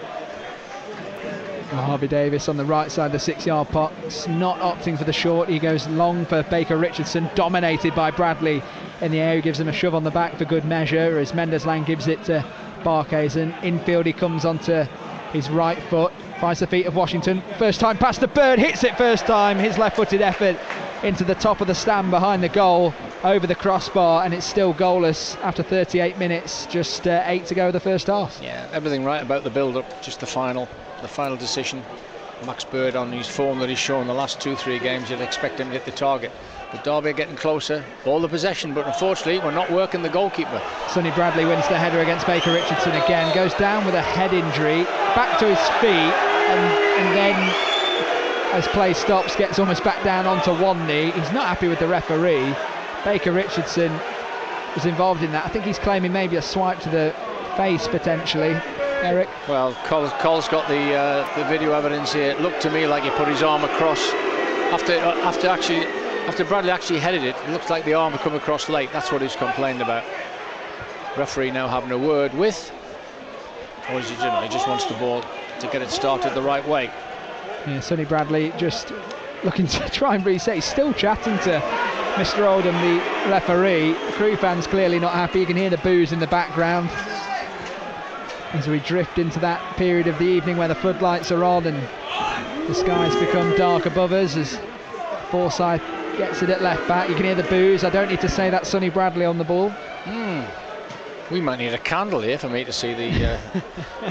Harvey Davis on the right side of the 6-yard box, not opting for the short. He goes long for Baker Richardson, dominated by Bradley in the air. He gives him a shove on the back for good measure as Mendes-Lang gives it to Barkhuizen. Infield, he comes onto his right foot, finds the feet of Washington. First time past the Bird, hits it first time. His left-footed effort into the top of the stand behind the goal, over the crossbar, and it's still goalless after 38 minutes. Just 8 to go of the first half. Yeah, everything right about the build-up, just the final decision. Max Bird, on his form that he's shown the last 2-3 games, you'd expect him to hit the target. But Derby are getting closer, all the possession, but unfortunately we're not working the goalkeeper. Sonny Bradley wins the header against Baker Richardson again, goes down with a head injury, back to his feet, and then as play stops gets almost back down onto one knee. He's not happy with the referee. Baker Richardson was involved in that. I think he's claiming maybe a swipe to the face potentially. Eric? Well, Cole's got the video evidence here. It looked to me like he put his arm across after Bradley actually headed it. It looks like the arm had come across late. That's what he's complained about. Referee now having a word with, or is he just wants the ball to get it started the right way. Yeah, Sonny Bradley just looking to try and reset. He's still chatting to Mr. Oldham, the referee. Crewe fans clearly not happy. You can hear the boos in the background as we drift into that period of the evening where the floodlights are on and the skies become dark above us as Forsyth gets it at left back. You can hear the boos. I don't need to say that. Sonny Bradley on the ball. We might need a candle here for me to see the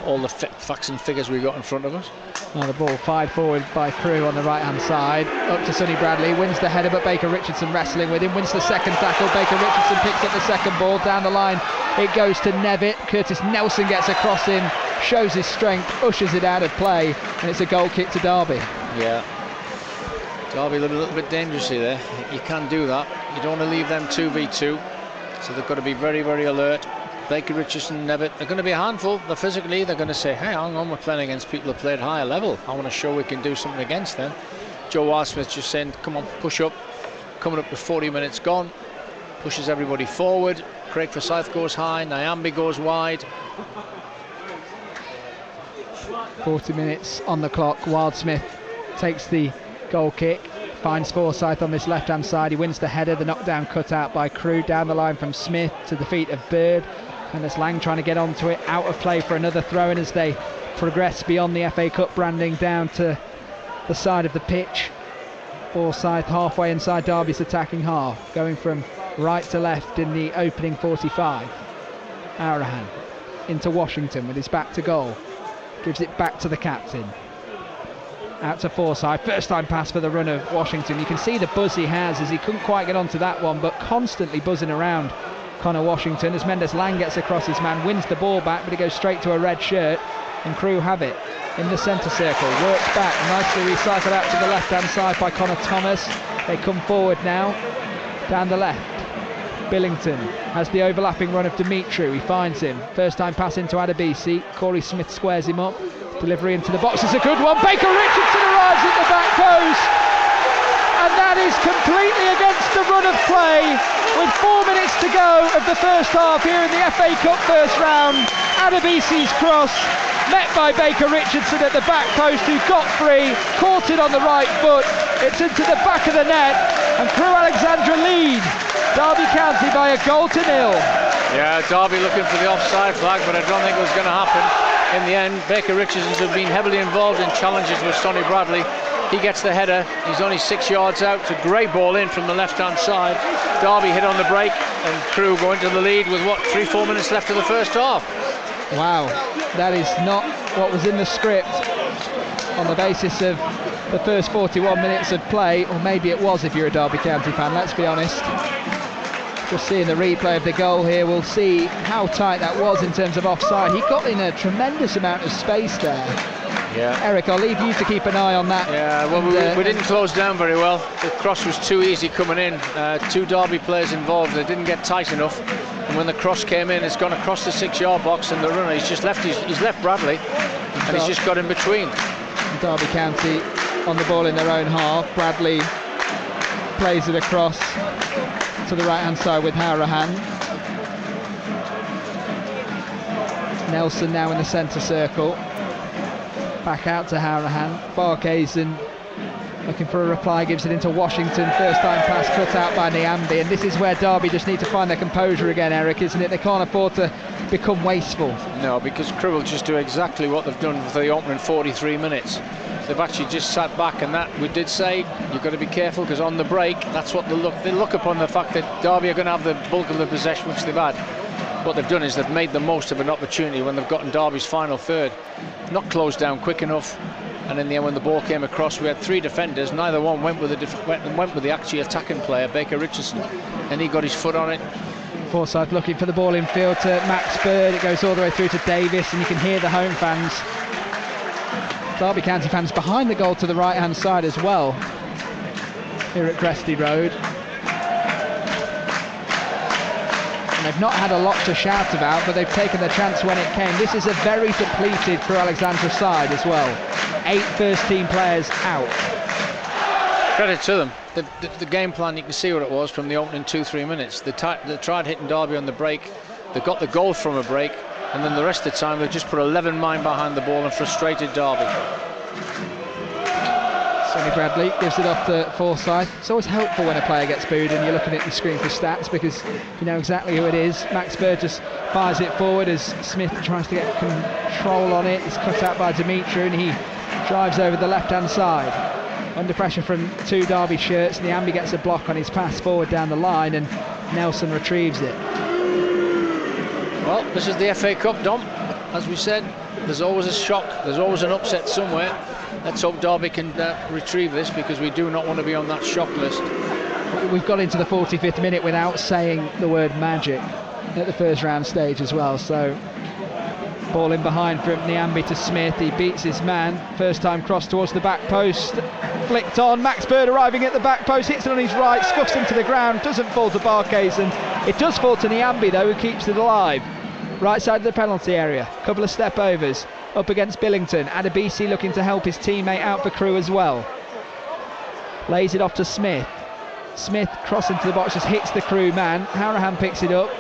all the facts and figures we've got in front of us. Well, the ball fired forward by Crewe on the right hand side, up to Sonny Bradley, wins the header, but Baker Richardson wrestling with him, wins the second tackle. Baker Richardson picks up the second ball, down the line it goes to Nevitt. Curtis Nelson gets across him, shows his strength, ushers it out of play, and it's a goal kick to Derby. Yeah, Derby a little bit dangerously there. You can do that. You don't want to leave them 2v2, so they've got to be very, very alert. Baker Richardson, Nevitt, they're going to be a handful. They're physically, they're going to say, hey, hang on, we're playing against people who played higher level. I want to show we can do something against them. Joe Wildsmith just saying, come on, push up. Coming up with 40 minutes gone. Pushes everybody forward. Craig Forsyth goes high. Nyambi goes wide. 40 minutes on the clock. Wildsmith takes the goal kick. Finds Forsyth on this left-hand side. He wins the header. The knockdown cut out by Crewe. Down the line from Smith to the feet of Bird. And there's Lang trying to get onto it. Out of play for another throw-in as they progress beyond the FA Cup branding down to the side of the pitch. Forsyth halfway inside Derby's attacking half. Going from right to left in the opening 45. Arahan into Washington with his back to goal. Gives it back to the captain. Out to Forsyth, first time pass for the run of Washington. You can see the buzz he has as he couldn't quite get onto that one, but constantly buzzing around Connor Washington as Mendes-Lang gets across his man, wins the ball back, but it goes straight to a red shirt, and Crewe have it in the centre circle. Works back, nicely recycled out to the left-hand side by Connor Thomas. They come forward now, down the left. Billington has the overlapping run of Dimitru. He finds him. First time pass into Adebisi. Corey Smith squares him up. Delivery into the box is a good one. Baker Richardson arrives at the back post, and that is completely against the run of play with 4 minutes to go of the first half here in the FA Cup first round. Adebisi's cross met by Baker Richardson at the back post, who got free, caught it on the right foot. It's into the back of the net, and Crewe Alexandra lead Derby County by 1-0. Yeah, Derby looking for the offside flag, but I don't think it was going to happen. In the end, Baker Richardson has been heavily involved in challenges with Sonny Bradley. He gets the header. He's only 6 yards out. It's a great ball in from the left-hand side. Derby hit on the break, and Crewe go into the lead with, 3-4 minutes left of the first half. Wow, that is not what was in the script on the basis of the first 41 minutes of play, or maybe it was if you're a Derby County fan, let's be honest. Just seeing the replay of the goal here, we'll see how tight that was in terms of offside. He got in a tremendous amount of space there. Yeah. Eric, I'll leave you to keep an eye on that. Yeah, well, we didn't close down very well. The cross was too easy coming in. 2 Derby players involved. They didn't get tight enough. And when the cross came in, it's gone across the 6-yard box, and the runner, he's left Bradley, and he's just got in between. Derby County on the ball in their own half. Bradley plays it across to the right hand side with Harahan. Nelson now in the centre circle. Back out to Hourahan. Barkhazen looking for a reply, gives it into Washington. First time pass cut out by Niambi, and this is where Derby just need to find their composure again, Eric, isn't it? They can't afford to become wasteful. No, because Crewe will just do exactly what they've done for the opening 43 minutes. They've actually just sat back, and that we did say you've got to be careful, because on the break, that's what they look upon the fact that Derby are going to have the bulk of the possession which they've had. What they've done is they've made the most of an opportunity when they've gotten Derby's final third, not closed down quick enough. And in the end, when the ball came across, we had 3 defenders. Neither one went with the actually attacking player, Baker Richardson, and he got his foot on it. Forsyth looking for the ball in field to Max Bird. It goes all the way through to Davis, and you can hear the home fans, Derby County fans, behind the goal to the right-hand side as well, here at Gresty Road. And they've not had a lot to shout about, but they've taken their chance when it came. This is a very depleted Crewe Alexandra side as well. 8 first-team players out. Credit to them. The game plan, you can see what it was from the opening 2-3 minutes. They tried hitting Derby on the break. They got the goal from a break, and then the rest of the time they just put 11 men behind the ball and frustrated Derby. Sonny Bradley gives it off to Forsyth. It's always helpful when a player gets booed and you're looking at your screen for stats, because you know exactly who it is. Max Bird just fires it forward as Smith tries to get control on it. It's cut out by Dimitri, and he drives over the left-hand side. Under pressure from 2 Derby shirts, Niambi gets a block on his pass forward down the line, and Nelson retrieves it. Well, this is the FA Cup, Dom. As we said, there's always a shock, there's always an upset somewhere. Let's hope Derby can retrieve this, because we do not want to be on that shock list. We've got into the 45th minute without saying the word magic at the first round stage as well, so ball in behind from Niambi to Smith. He beats his man. First time cross towards the back post. Flicked on. Max Bird arriving at the back post. Hits it on his right. Scuffs him to the ground. Doesn't fall to Barkhazen. It does fall to Niambi though, who keeps it alive. Right side of the penalty area. Couple of step overs. Up against Billington. Adebisi looking to help his teammate out for Crewe as well. Lays it off to Smith. Smith crossing to the box. Just hits the Crewe man. Hourahan picks it up.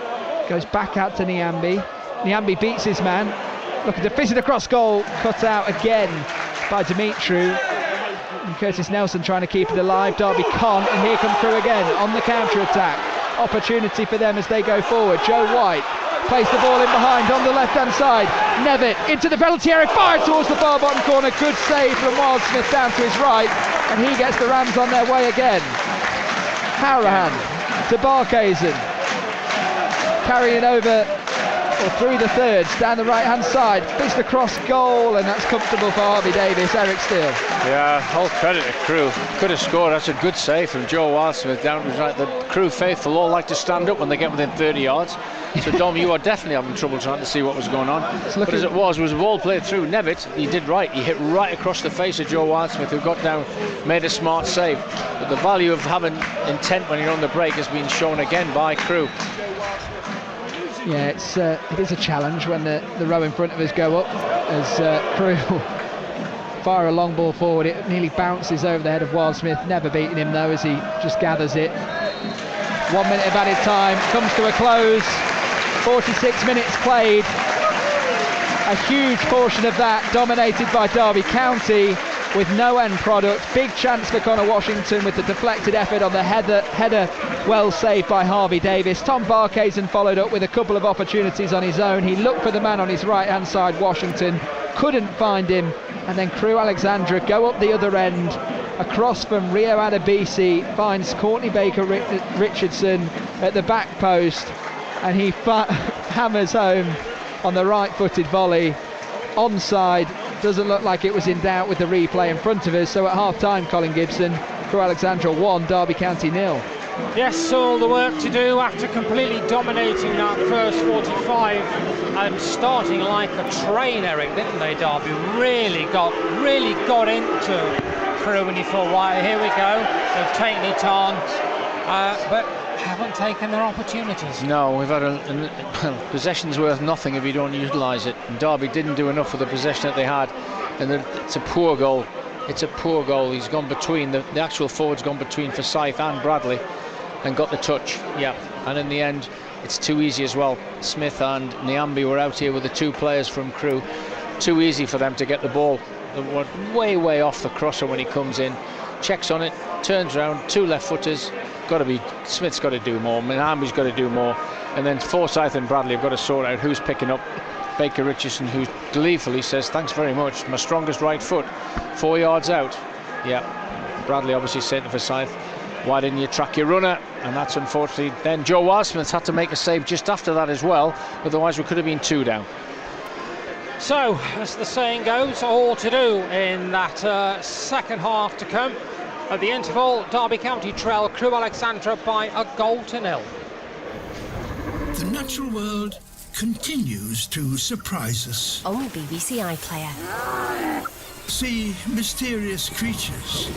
Goes back out to Niambi. Niambi beats his man, looking to fizz it across goal, cut out again by Dimitri. And Curtis Nelson trying to keep it alive. Derby can't, and here come Crewe again on the counter-attack. Opportunity for them as they go forward. Joe White plays the ball in behind on the left-hand side. Nevitt into the penalty area, fired towards the far bottom corner. Good save from Wildsmith down to his right, and he gets the Rams on their way again. Hourahan to Barkhazen, carrying over or through the thirds, down the right hand side, fizzed across goal, and that's comfortable for Harvey Davis. Eric Steele. Yeah, all credit to Crewe. Could have scored. That's a good save from Joe Wildsmith down to his right. The Crewe faithful all like to stand up when they get within 30 yards. So Dom, you are definitely having trouble trying to see what was going on. But as it was a ball played through. Nevitt, he did right. He hit right across the face of Joe Wildsmith, who got down, made a smart save. But the value of having intent when you're on the break has been shown again by Crewe. Yeah, it is a challenge when the row in front of us go up, as Crewe fire a long ball forward. It nearly bounces over the head of Wildsmith, never beating him though, as he just gathers it. 1 minute of added time comes to a close. 46 minutes played. A huge portion of that dominated by Derby County, with no end product. Big chance for Connor Washington with the deflected effort on the header well saved by Harvey Davis. Tom Barkhazen followed up with a couple of opportunities on his own. He looked for the man on his right hand side, Washington, couldn't find him, and then Crewe Alexandra go up the other end. Across from Rio Adebisi, finds Courtney Baker Richardson at the back post, and he hammers home on the right-footed volley. Onside. Doesn't look like it was in doubt with the replay in front of us. So at half-time, Colin Gibson, Crewe Alexandra 1, Derby County 0. Yes, all the work to do after completely dominating that first 45 and starting like a train, Eric, didn't they, Derby? Really got into Crewe, and you thought, right, here we go. They've taken it on, but haven't taken their opportunities. No, we've had possession's worth nothing if you don't utilise it. And Derby didn't do enough with the possession that they had, and it's a poor goal. It's a poor goal. He's gone between the actual forward's gone between Forsyth and Bradley, and got the touch. Yeah, and in the end, it's too easy as well. Smith and Niambi were out here with the 2 players from Crewe. Too easy for them to get the ball way off the crosser when he comes in, checks on it, turns around, 2 left-footers. Smith's got to do more, Minami's got to do more, and then Forsyth and Bradley have got to sort out who's picking up Baker Richardson, who gleefully says, thanks very much, my strongest right foot, 4 yards out. Yeah, Bradley obviously saying to Forsyth, why didn't you track your runner? And that's unfortunately, then Joe Wildsmith's had to make a save just after that as well, otherwise we could have been 2 down. So, as the saying goes, all to do in that second half to come. At the interval, Derby County trail Crewe Alexandra by a 1-0. The natural world continues to surprise us. On BBC iPlayer. See mysterious creatures.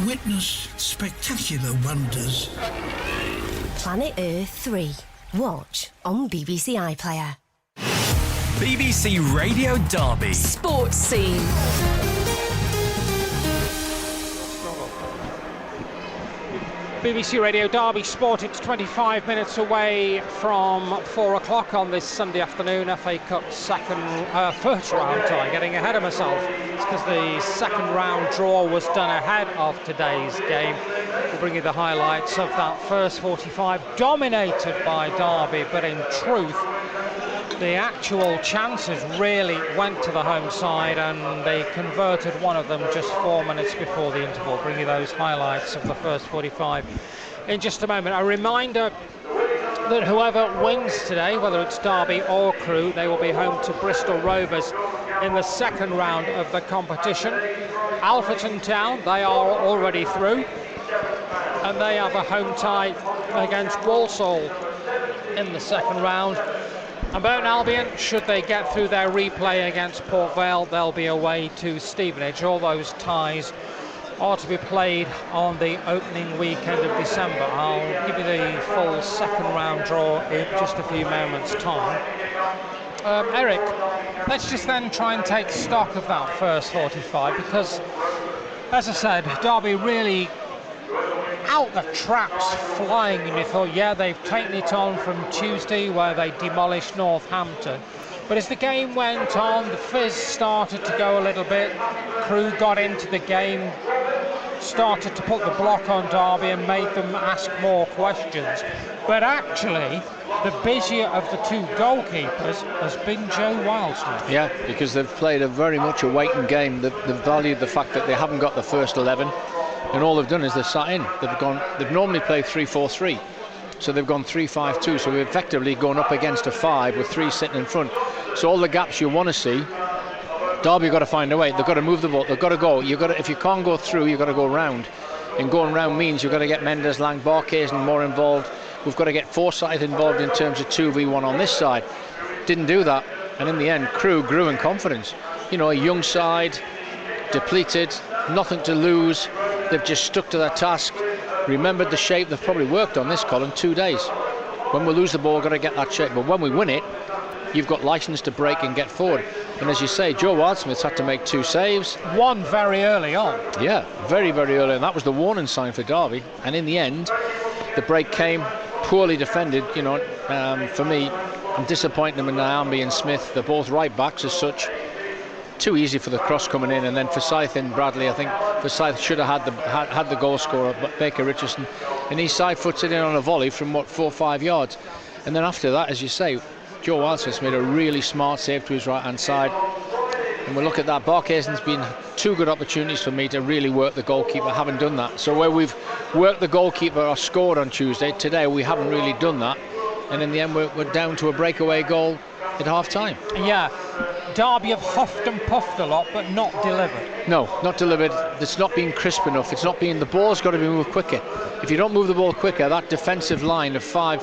Witness spectacular wonders. Planet Earth 3. Watch on BBC iPlayer. BBC Radio Derby. Sports scene. BBC Radio Derby Sport. It's 25 minutes away from 4 o'clock on this Sunday afternoon. FA Cup first round tie. Getting ahead of myself. It's because the second round draw was done ahead of today's game. We'll bring you the highlights of that first 45, dominated by Derby, but in truth, the actual chances really went to the home side, and they converted one of them just 4 minutes before the interval. Bring you those highlights of the first 45 in just a moment. A reminder that whoever wins today, whether it's Derby or Crewe, they will be home to Bristol Rovers in the second round of the competition. Alfreton Town, they are already through, and they have a home tie against Walsall in the second round. And Burton Albion, should they get through their replay against Port Vale, they'll be away to Stevenage. All those ties are to be played on the opening weekend of December. I'll give you the full second round draw in just a few moments' time. Eric, let's just then try and take stock of that first 45, because, as I said, Derby really out the traps flying, and you thought, yeah, they've taken it on from Tuesday where they demolished Northampton. But as the game went on, the fizz started to go a little bit. Crewe got into the game, started to put the block on Derby and made them ask more questions. But actually, the busier of the two goalkeepers has been Joe Wildsmith. Yeah, because they've played a very much a waiting game. They've valued the fact that they haven't got the first 11. And all they've done is they've sat in. They've normally played 3-4-3, so they've gone 3-5-2. So we've effectively gone up against a 5 with 3 sitting in front. So all the gaps you want to see, Derby have got to find a way. They've got to move the ball. They've got to go. If you can't go through, you've got to go round. And going round means you've got to get Mendes, Lang, Barkhuizen more involved. We've got to get Forsyth involved in terms of 2v1 on this side. Didn't do that, and in the end, Crewe grew in confidence. You know, a young side, depleted, nothing to lose. They've just stuck to their task, remembered the shape. They've probably worked on this, Colin, 2 days. When we lose the ball, we've got to get that shape. But when we win it, you've got license to break and get forward. And as you say, Joe Wildsmith's had to make 2 saves. One very early on. Yeah, very, very early. And that was the warning sign for Derby. And in the end, the break came poorly defended. You know, for me, I'm disappointed in Naambi and Smith. They're both right backs as such. Too easy for the cross coming in, and then Forsyth and Bradley. I think Forsyth should have had the goal scorer, but Baker Richardson, and he side foots it in on a volley from 4 or 5 yards. And then after that, as you say, Joe Wildsmith made a really smart save to his right hand side. And we'll look at that. Barkhuizen's been 2 good opportunities for me to really work the goalkeeper. Haven't done that. So where we've worked the goalkeeper or scored on Tuesday, today we haven't really done that. And in the end, we're down to a breakaway goal at half time. Yeah, Derby have huffed and puffed a lot, but not delivered. No, not delivered. It's not been crisp enough. It's not been. The ball's got to be moved quicker. If you don't move the ball quicker, that defensive line of 5,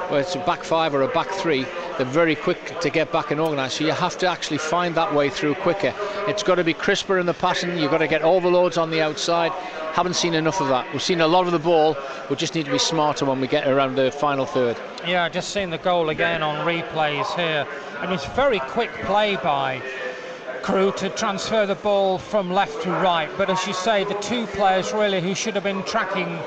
whether it's a back 5 or a back 3, they're very quick to get back and organise. So you have to actually find that way through quicker. It's got to be crisper in the passing. You've got to get overloads on the outside. Haven't seen enough of that. We've seen a lot of the ball. We just need to be smarter when we get around the final third. Yeah, just seen the goal again on replays here. And it's very quick play by Crewe to transfer the ball from left to right. But as you say, the 2 players really who should have been tracking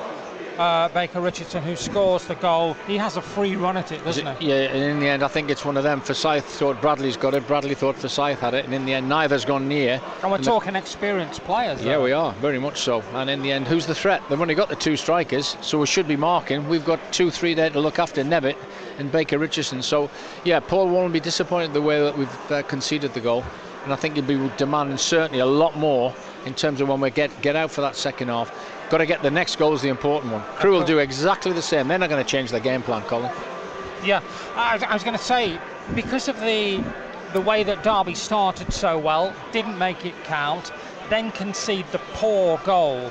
Baker Richardson, who scores the goal. He has a free run at it, doesn't he? Yeah, and in the end, I think it's one of them. Forsyth thought Bradley's got it, Bradley thought Forsyth had it, and in the end, neither's gone near. And we're talking experienced players. Yeah, we are, very much so. And in the end, who's the threat? They've only got the two strikers, so we should be marking. We've got 2-3 there to look after, Nevitt and Baker Richardson. So, yeah, Paul won't be disappointed the way that we've conceded the goal. And I think he'll be demanding certainly a lot more in terms of when we get out for that second half. Got to get the next goal is the important one. Crewe will do exactly the same. They're not going to change their game plan, Colin. Yeah, I was going to say, because of the way that Derby started so well, didn't make it count, then concede the poor goal.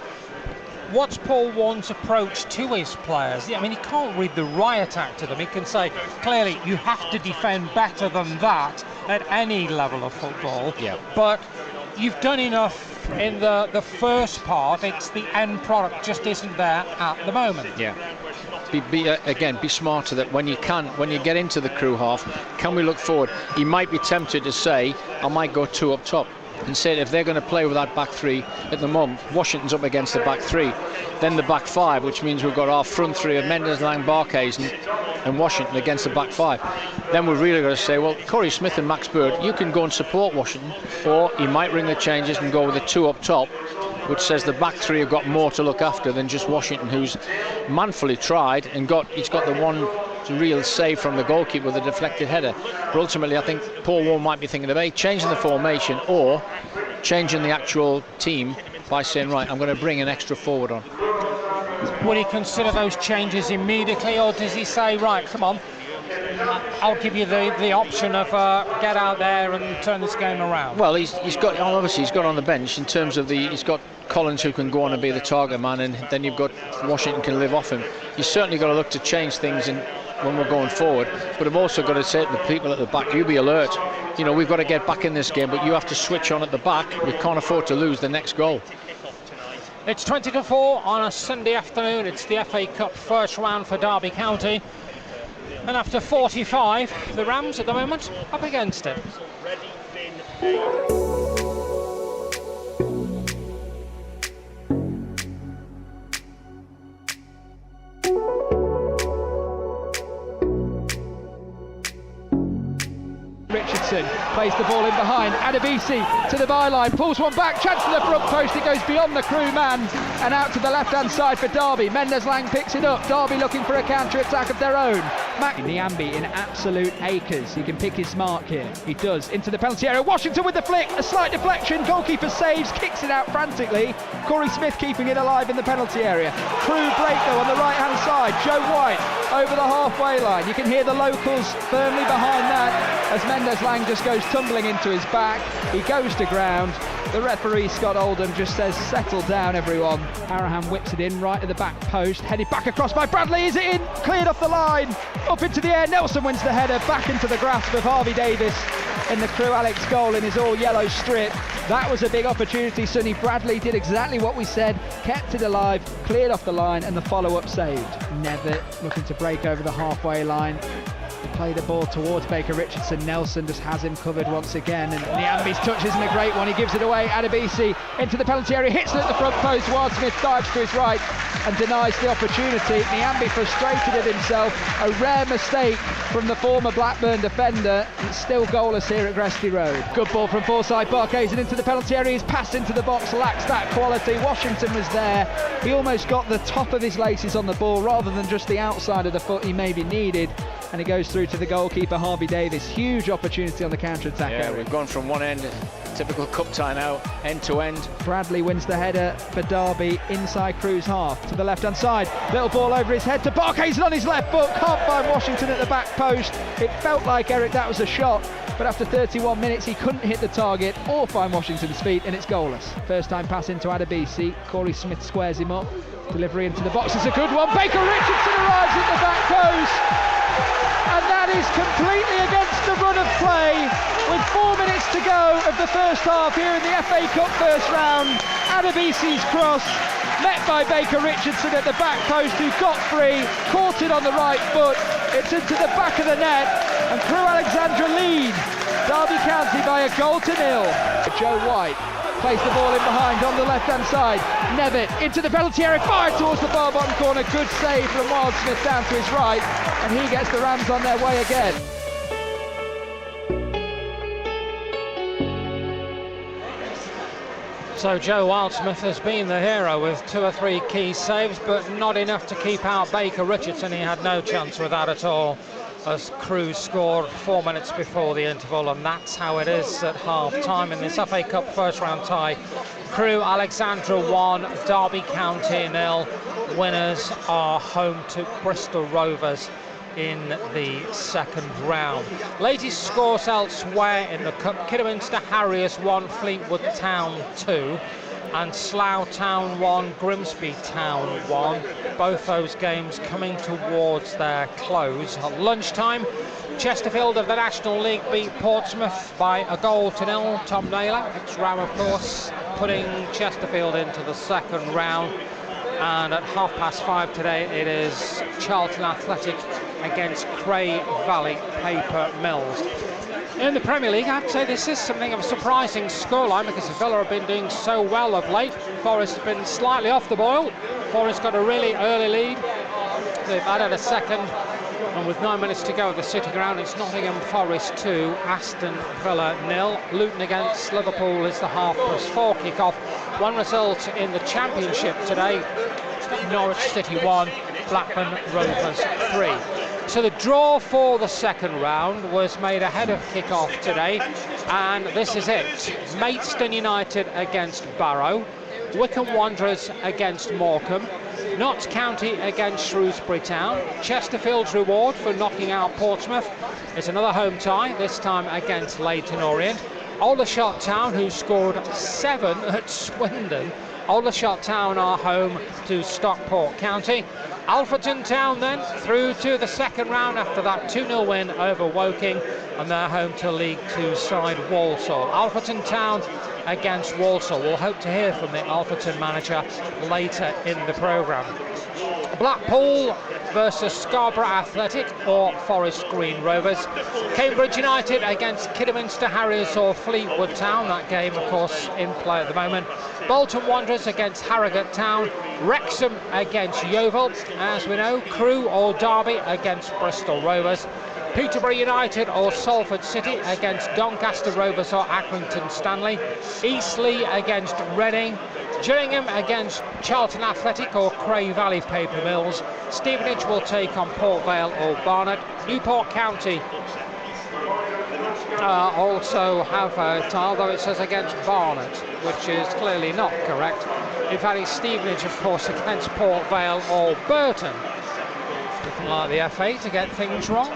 What's Paul Warne's approach to his players? I mean, he can't read the riot act to them. He can say, clearly, you have to defend better than that at any level of football. Yeah. But you've done enough in the first part. It's the end product just isn't there at the moment. Yeah. Be smarter that when you get into the Crewe half, can we look forward? He might be tempted to say, I might go two up top, and say if they're going to play with that back three at the moment, Washington's up against the back three, then the back five, which means we've got our front three of Mendes, Lang, Barkhuizen and Washington against the back five. Then we're really going to say, well, Corey Smith and Max Bird, you can go and support Washington, or he might ring the changes and go with the two up top, which says the back three have got more to look after than just Washington, who's manfully tried and he's got the one real save from the goalkeeper with a deflected header. But ultimately, I think Paul Warne might be thinking of changing the formation or changing the actual team by saying, right, I'm going to bring an extra forward on. Would he consider those changes immediately, or does he say, right, come on, I'll give you the option of get out there and turn this game around? Well, he's got on the bench in terms of he's got Collins who can go on and be the target man, and then you've got Washington can live off him. You've certainly got to look to change things when we're going forward, but I've also got to say to the people at the back, you be alert. We've got to get back in this game, but you have to switch on at the back. We can't afford to lose the next goal. It's 20-4 on a Sunday afternoon. It's the FA Cup first round for Derby County, and after 45, the Rams at the moment up against it. Richardson plays the ball in behind. Adebisi to the byline, pulls one back, chance to the front post. It goes beyond the Crewe man and out to the left-hand side for Derby. Mendes Lang picks it up. Derby looking for a counter-attack of their own. Niambi in absolute acres. He can pick his mark here. He does. Into the penalty area. Washington with the flick. A slight deflection. Goalkeeper saves, kicks it out frantically. Corey Smith keeping it alive in the penalty area. Crewe break though on the right-hand side. Joe White over the halfway line. You can hear the locals firmly behind that as Mendes Lang just goes tumbling into his back. He goes to ground. The referee, Scott Oldham, just says, settle down, everyone. Arahan whips it in right at the back post. Headed back across by Bradley. Is it in? Cleared off the line. Up into the air. Nelson wins the header. Back into the grasp of Harvey Davis in the Crewe Alex goal in his all-yellow strip. That was a big opportunity. Sonny Bradley did exactly what we said. Kept it alive. Cleared off the line and the follow-up saved. Nevitt looking to break over the halfway line. Play the ball towards Baker Richardson. Nelson just has him covered once again, and Niambi's touch isn't a great one. He gives it away. Adebisi into the penalty area, hits it at the front post. Wildsmith dives to his right and denies the opportunity. Niambi frustrated at himself. A rare mistake from the former Blackburn defender. It's still goalless here at Gresty Road. Good ball from Forsyth. Barkhuizen into the penalty area. He's passed into the box, lacks that quality. Washington was there. He almost got the top of his laces on the ball rather than just the outside of the foot he maybe needed. And he goes through to the goalkeeper, Harvey Davis. Huge opportunity on the counter-attack area. We've gone from one end, typical cup tie now, end to end. Bradley wins the header for Derby inside Crewe's half to the left-hand side. Little ball over his head to Barkhuizen on his left foot. Can't find Washington at the back post. It felt like, Eric, that was a shot, but after 31 minutes he couldn't hit the target or find Washington's feet, and it's goalless. First time pass into Adebisi. Corey Smith squares him up. Delivery into the box is a good one. Baker Richardson arrives at the back post. And that is completely against the run of play with 4 minutes to go of the first half here in the FA Cup first round. Adebisi's cross met by Baker Richardson at the back post, who got free, caught it on the right foot. It's into the back of the net, and Crewe Alexandra lead Derby County by a goal to nil. Joe White plays the ball in behind on the left-hand side. Nevitt into the penalty area, fired towards the far bottom corner. Good save from Wildsmith down to his right, and he gets the Rams on their way again. So Joe Wildsmith has been the hero with 2 or 3 key saves, but not enough to keep out Baker Richardson. He had no chance with that at all, as Crewe scored 4 minutes before the interval, and that's how it is at half-time in this FA Cup first-round tie. Crewe Alexandra 1, Derby County 0. Winners are home to Bristol Rovers in the second round. Latest scores elsewhere in the Cup: Kidderminster Harriers 1, Fleetwood Town 2, and Slough Town 1, Grimsby Town 1. Both those games coming towards their close. At lunchtime, Chesterfield of the National League beat Portsmouth by 1-0. Tom Naylor, ex-Ram of course, putting Chesterfield into the second round. And at 5:30 today, it is Charlton Athletic against Crewe Valley Paper Mills. In the Premier League, I'd say this is something of a surprising scoreline, because Villa have been doing so well of late. Forest have been slightly off the boil. Forest got a really early lead. They've added a second, and with 9 minutes to go at the City Ground, it's Nottingham Forest 2, Aston Villa 0. Luton against Liverpool is the 4:30 kick-off. One result in the Championship today: Norwich City 1, Blackburn Rovers 3. So the draw for the second round was made ahead of kick-off today, and this is it. Maidstone United against Barrow, Wycombe Wanderers against Morecambe, Notts County against Shrewsbury Town. Chesterfield's reward for knocking out Portsmouth is another home tie, this time against Leyton Orient. Aldershot Town, who scored 7 at Swindon. Aldershot Town are home to Stockport County. Alfreton Town then through to the second round after that 2-0 win over Woking, and they're home to League 2 side Walsall. Alfreton Town against Walsall. We'll hope to hear from the Alfreton manager later in the programme. Blackpool versus Scarborough Athletic or Forest Green Rovers. Cambridge United against Kidderminster Harriers or Fleetwood Town. That game, of course, in play at the moment. Bolton Wanderers against Harrogate Town. Wrexham against Yeovil. As we know, Crewe or Derby against Bristol Rovers. Peterborough United or Salford City against Doncaster Rovers or Accrington Stanley. Eastleigh against Reading. Gillingham against Charlton Athletic or Crewe Valley Paper Mills. Stevenage will take on Port Vale or Barnet. Newport County also have a tie, although it says against Barnet, which is clearly not correct. In fact, it's Stevenage, of course, against Port Vale or Burton. Looking like the FA to get things wrong.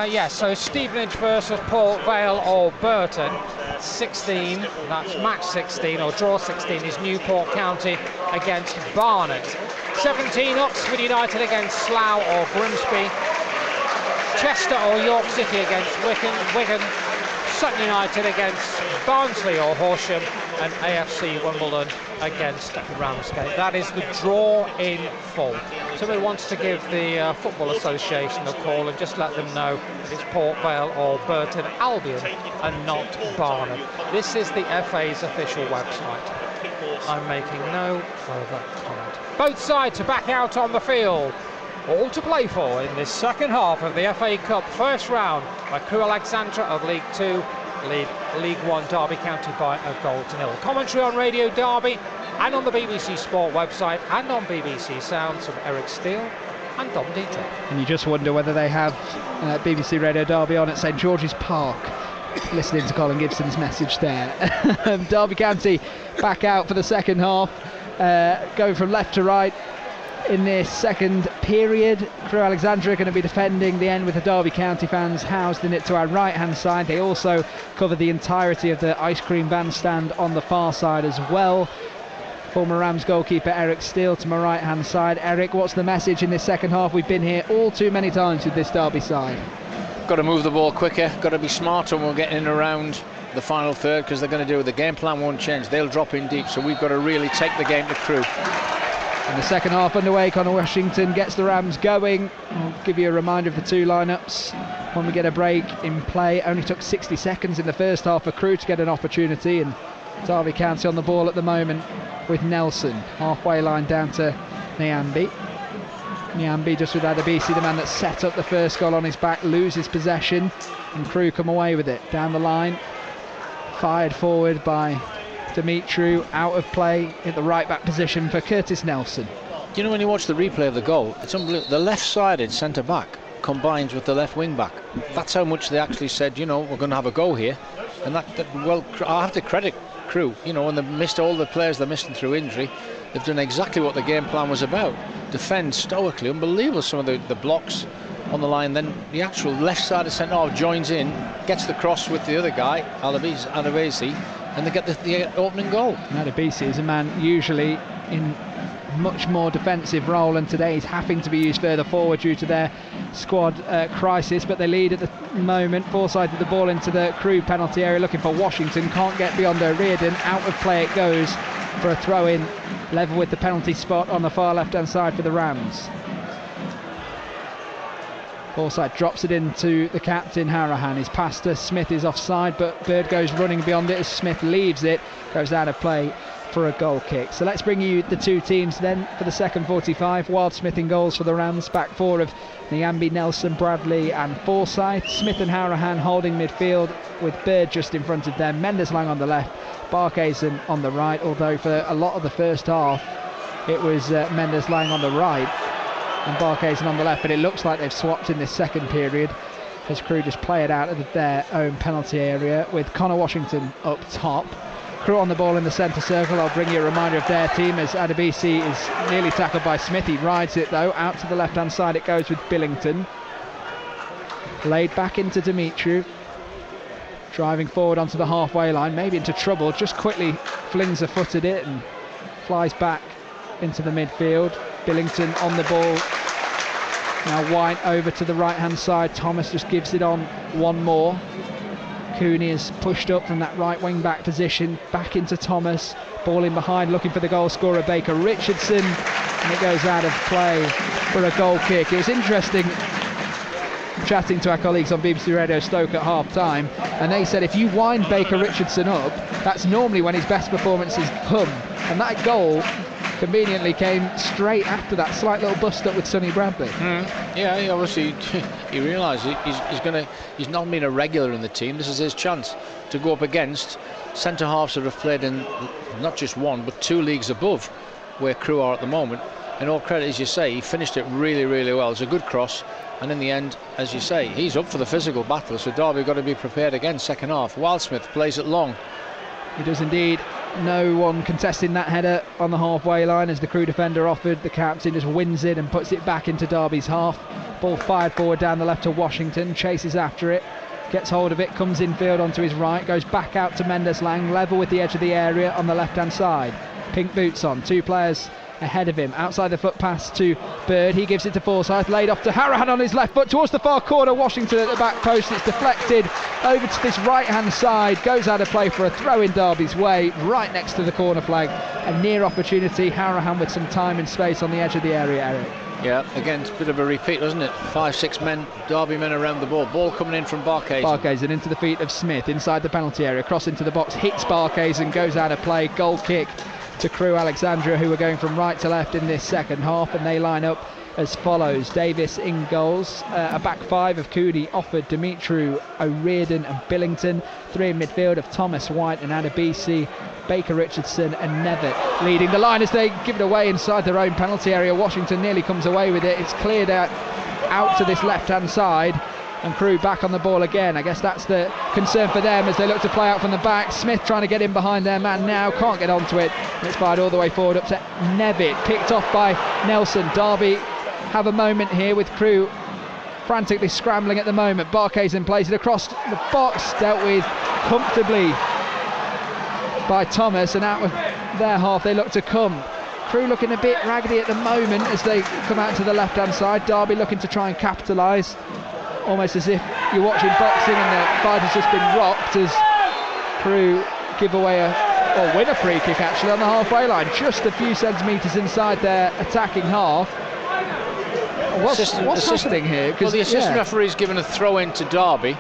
Yes, so Stevenage versus Port Vale or Burton. 16, that's match 16 or draw 16, is Newport County against Barnet. 17, Oxford United against Slough or Grimsby. Chester or York City against Wigan. Sutton United against Barnsley or Horsham, and AFC Wimbledon against Ramsgate. That is the draw in full. Somebody wants to give the Football Association a call and just let them know that it's Port Vale or Burton Albion and not Barnet. This is the FA's official website. I'm making no further comment. Both sides are back out on the field. All to play for in this second half of the FA Cup first round, by Crewe Alexandra of League 2 lead League 1 Derby County by 1-0. Commentary on Radio Derby and on the BBC Sport website and on BBC Sounds from Eric Steele and Dom Dietrich. And you just wonder whether they have BBC Radio Derby on at St George's Park. Listening to Colin Gibson's message there. Derby County back out for the second half, going from left to right. In this second period, Crewe Alexandra are going to be defending the end with the Derby County fans housed in it to our right hand side. They also cover the entirety of the ice cream van stand on the far side as well. Former Rams goalkeeper Eric Steele to my right hand side. Eric, what's the message in this second half? We've been here all too many times with this Derby side. Got to move the ball quicker, got to be smarter when we're getting in around the final third, because they're going to do it. The game plan won't change. They'll drop in deep, so we've got to really take the game to Crewe. And the second half underway, Connor Washington gets the Rams going. I'll give you a reminder of the two lineups when we get a break in play. Only took 60 seconds in the first half for Crewe to get an opportunity, and Derby County on the ball at the moment with Nelson. Halfway line down to Nyambi. Nyambi just with Adebisi, the man that set up the first goal, on his back, loses possession, and Crewe come away with it. Down the line, fired forward by Dimitru, out of play at the right back position for Curtis Nelson. You know, when you watch the replay of the goal, it's unbelievable. The left-sided centre-back combines with the left wing-back. That's how much they actually said, you know, we're going to have a go here. And well, I have to credit Crewe. You know, when they missed all the players they missed through injury, they've done exactly what the game plan was about. Defend stoically, unbelievable, some of the blocks on the line. Then the actual left-sided centre-half joins in, gets the cross with the other guy, Adebisi, and they get the opening goal. Adebisi is a man usually in much more defensive role, and today he's having to be used further forward due to their squad crisis, but they lead at the moment. Forsyth with the ball into the Crewe penalty area looking for Washington, can't get beyond O'Riordan, out of play it goes for a throw in, level with the penalty spot on the far left hand side for the Rams. Forsyth drops it into the captain Harahan. His pass to Smith is offside, but Bird goes running beyond it as Smith leaves it, goes out of play for a goal kick. So let's bring you the two teams then for the second 45. Wildsmith in goals for the Rams, back four of Nyambi, Nelson, Bradley and Forsyth. Smith and Harahan holding midfield with Bird just in front of them. Mendes-Lang on the left, Barkhuizen on the right, although for a lot of the first half it was Mendes-Lang on the right and Barkhuizen on the left, but it looks like they've swapped in this second period as Crewe just play it out of their own penalty area with Connor Washington up top. Crewe on the ball in the centre circle. I'll bring you a reminder of their team as Adebisi is nearly tackled by Smith. He rides it though, out to the left hand side it goes with Billington. Laid back into Dimitru, driving forward onto the halfway line, maybe into trouble, just quickly flings a foot at it and flies back into the midfield. Billington on the ball, now White over to the right hand side. Thomas just gives it on one more. Cooney is pushed up from that right wing back position, back into Thomas, ball in behind looking for the goal scorer Baker Richardson, and it goes out of play for a goal kick. It was interesting chatting to our colleagues on BBC Radio Stoke at half time, and they said if you wind Baker Richardson up, that's normally when his best performances come, and that goal conveniently came straight after that slight little bust up with Sonny Bradley. Yeah, he obviously he realised he's not been a regular in the team. This is his chance to go up against centre halves that have played in not just one but two leagues above where Crewe are at the moment. And all credit, as you say, he finished it really, really well. It's a good cross, and in the end, as you say, he's up for the physical battle, so Derby have got to be prepared again second half. Wildsmith plays it long. He does indeed. No one contesting that header on the halfway line as the Crewe defender offered. The captain just wins it and puts it back into Derby's half. Ball fired forward down the left to Washington, chases after it, gets hold of it, comes infield onto his right, goes back out to Mendes-Lang, level with the edge of the area on the left hand side. Pink boots on, two players ahead of him, outside the foot pass to Bird, he gives it to Forsyth, laid off to Harahan on his left foot towards the far corner. Washington at the back post, it's deflected over to this right hand side, goes out of play for a throw in Derby's way, right next to the corner flag. A near opportunity, Harahan with some time and space on the edge of the area, Eric. Yeah, again, it's a bit of a repeat, wasn't it? 5-6 men, Derby men around the ball coming in from Barkhuizen into the feet of Smith, inside the penalty area, cross into the box, hits Barkhuizen, goes out of play. Goal kick to Crewe Alexandra, who are going from right to left in this second half, and they line up as follows. Davis in goals, a back five of Cooney, Offord, Dimitru, O'Riordan and Billington, three in midfield of Thomas, White and Adebisi, Baker Richardson and Nevitt leading the line as they give it away inside their own penalty area. Washington nearly comes away with it. It's cleared out to this left hand side, and Crewe back on the ball again. I guess that's the concern for them as they look to play out from the back. Smith trying to get in behind their man now, can't get onto it, and it's fired all the way forward up to Nevitt, picked off by Nelson. Derby have a moment here with Crewe frantically scrambling at the moment. Barkhuizen plays it across the box, dealt with comfortably by Thomas, and out of their half they look to come. Crewe looking a bit raggedy at the moment as they come out to the left hand side. Derby looking to try and capitalise, almost as if you're watching boxing and the fight has just been rocked as Crewe give away or win a free kick actually on the halfway line, just a few centimetres inside their attacking half. What's happening here? Well, the assistant referee's given a throw in to Derby,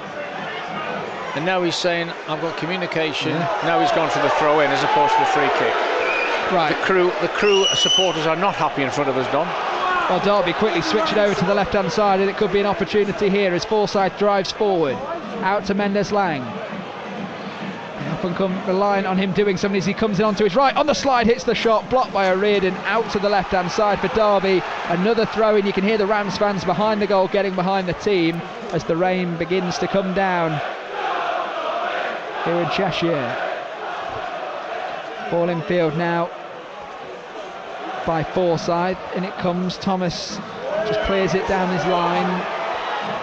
and now he's saying, I've got communication. Now he's gone for the throw-in as opposed to the free kick. Right. The Crewe supporters are not happy in front of us, Don. Well, Derby quickly switching over to the left-hand side, and it could be an opportunity here as Forsyth drives forward. Out to Mendes-Lang. Up and come, relying on him doing something as he comes in onto his right. On the slide, hits the shot, blocked by O'Riordan. Out to the left-hand side for Derby. Another throw-in. You can hear the Rams fans behind the goal getting behind the team as the rain begins to come down here in Cheshire. Ball in field now by Forsyth, and it comes. Thomas just clears it down his line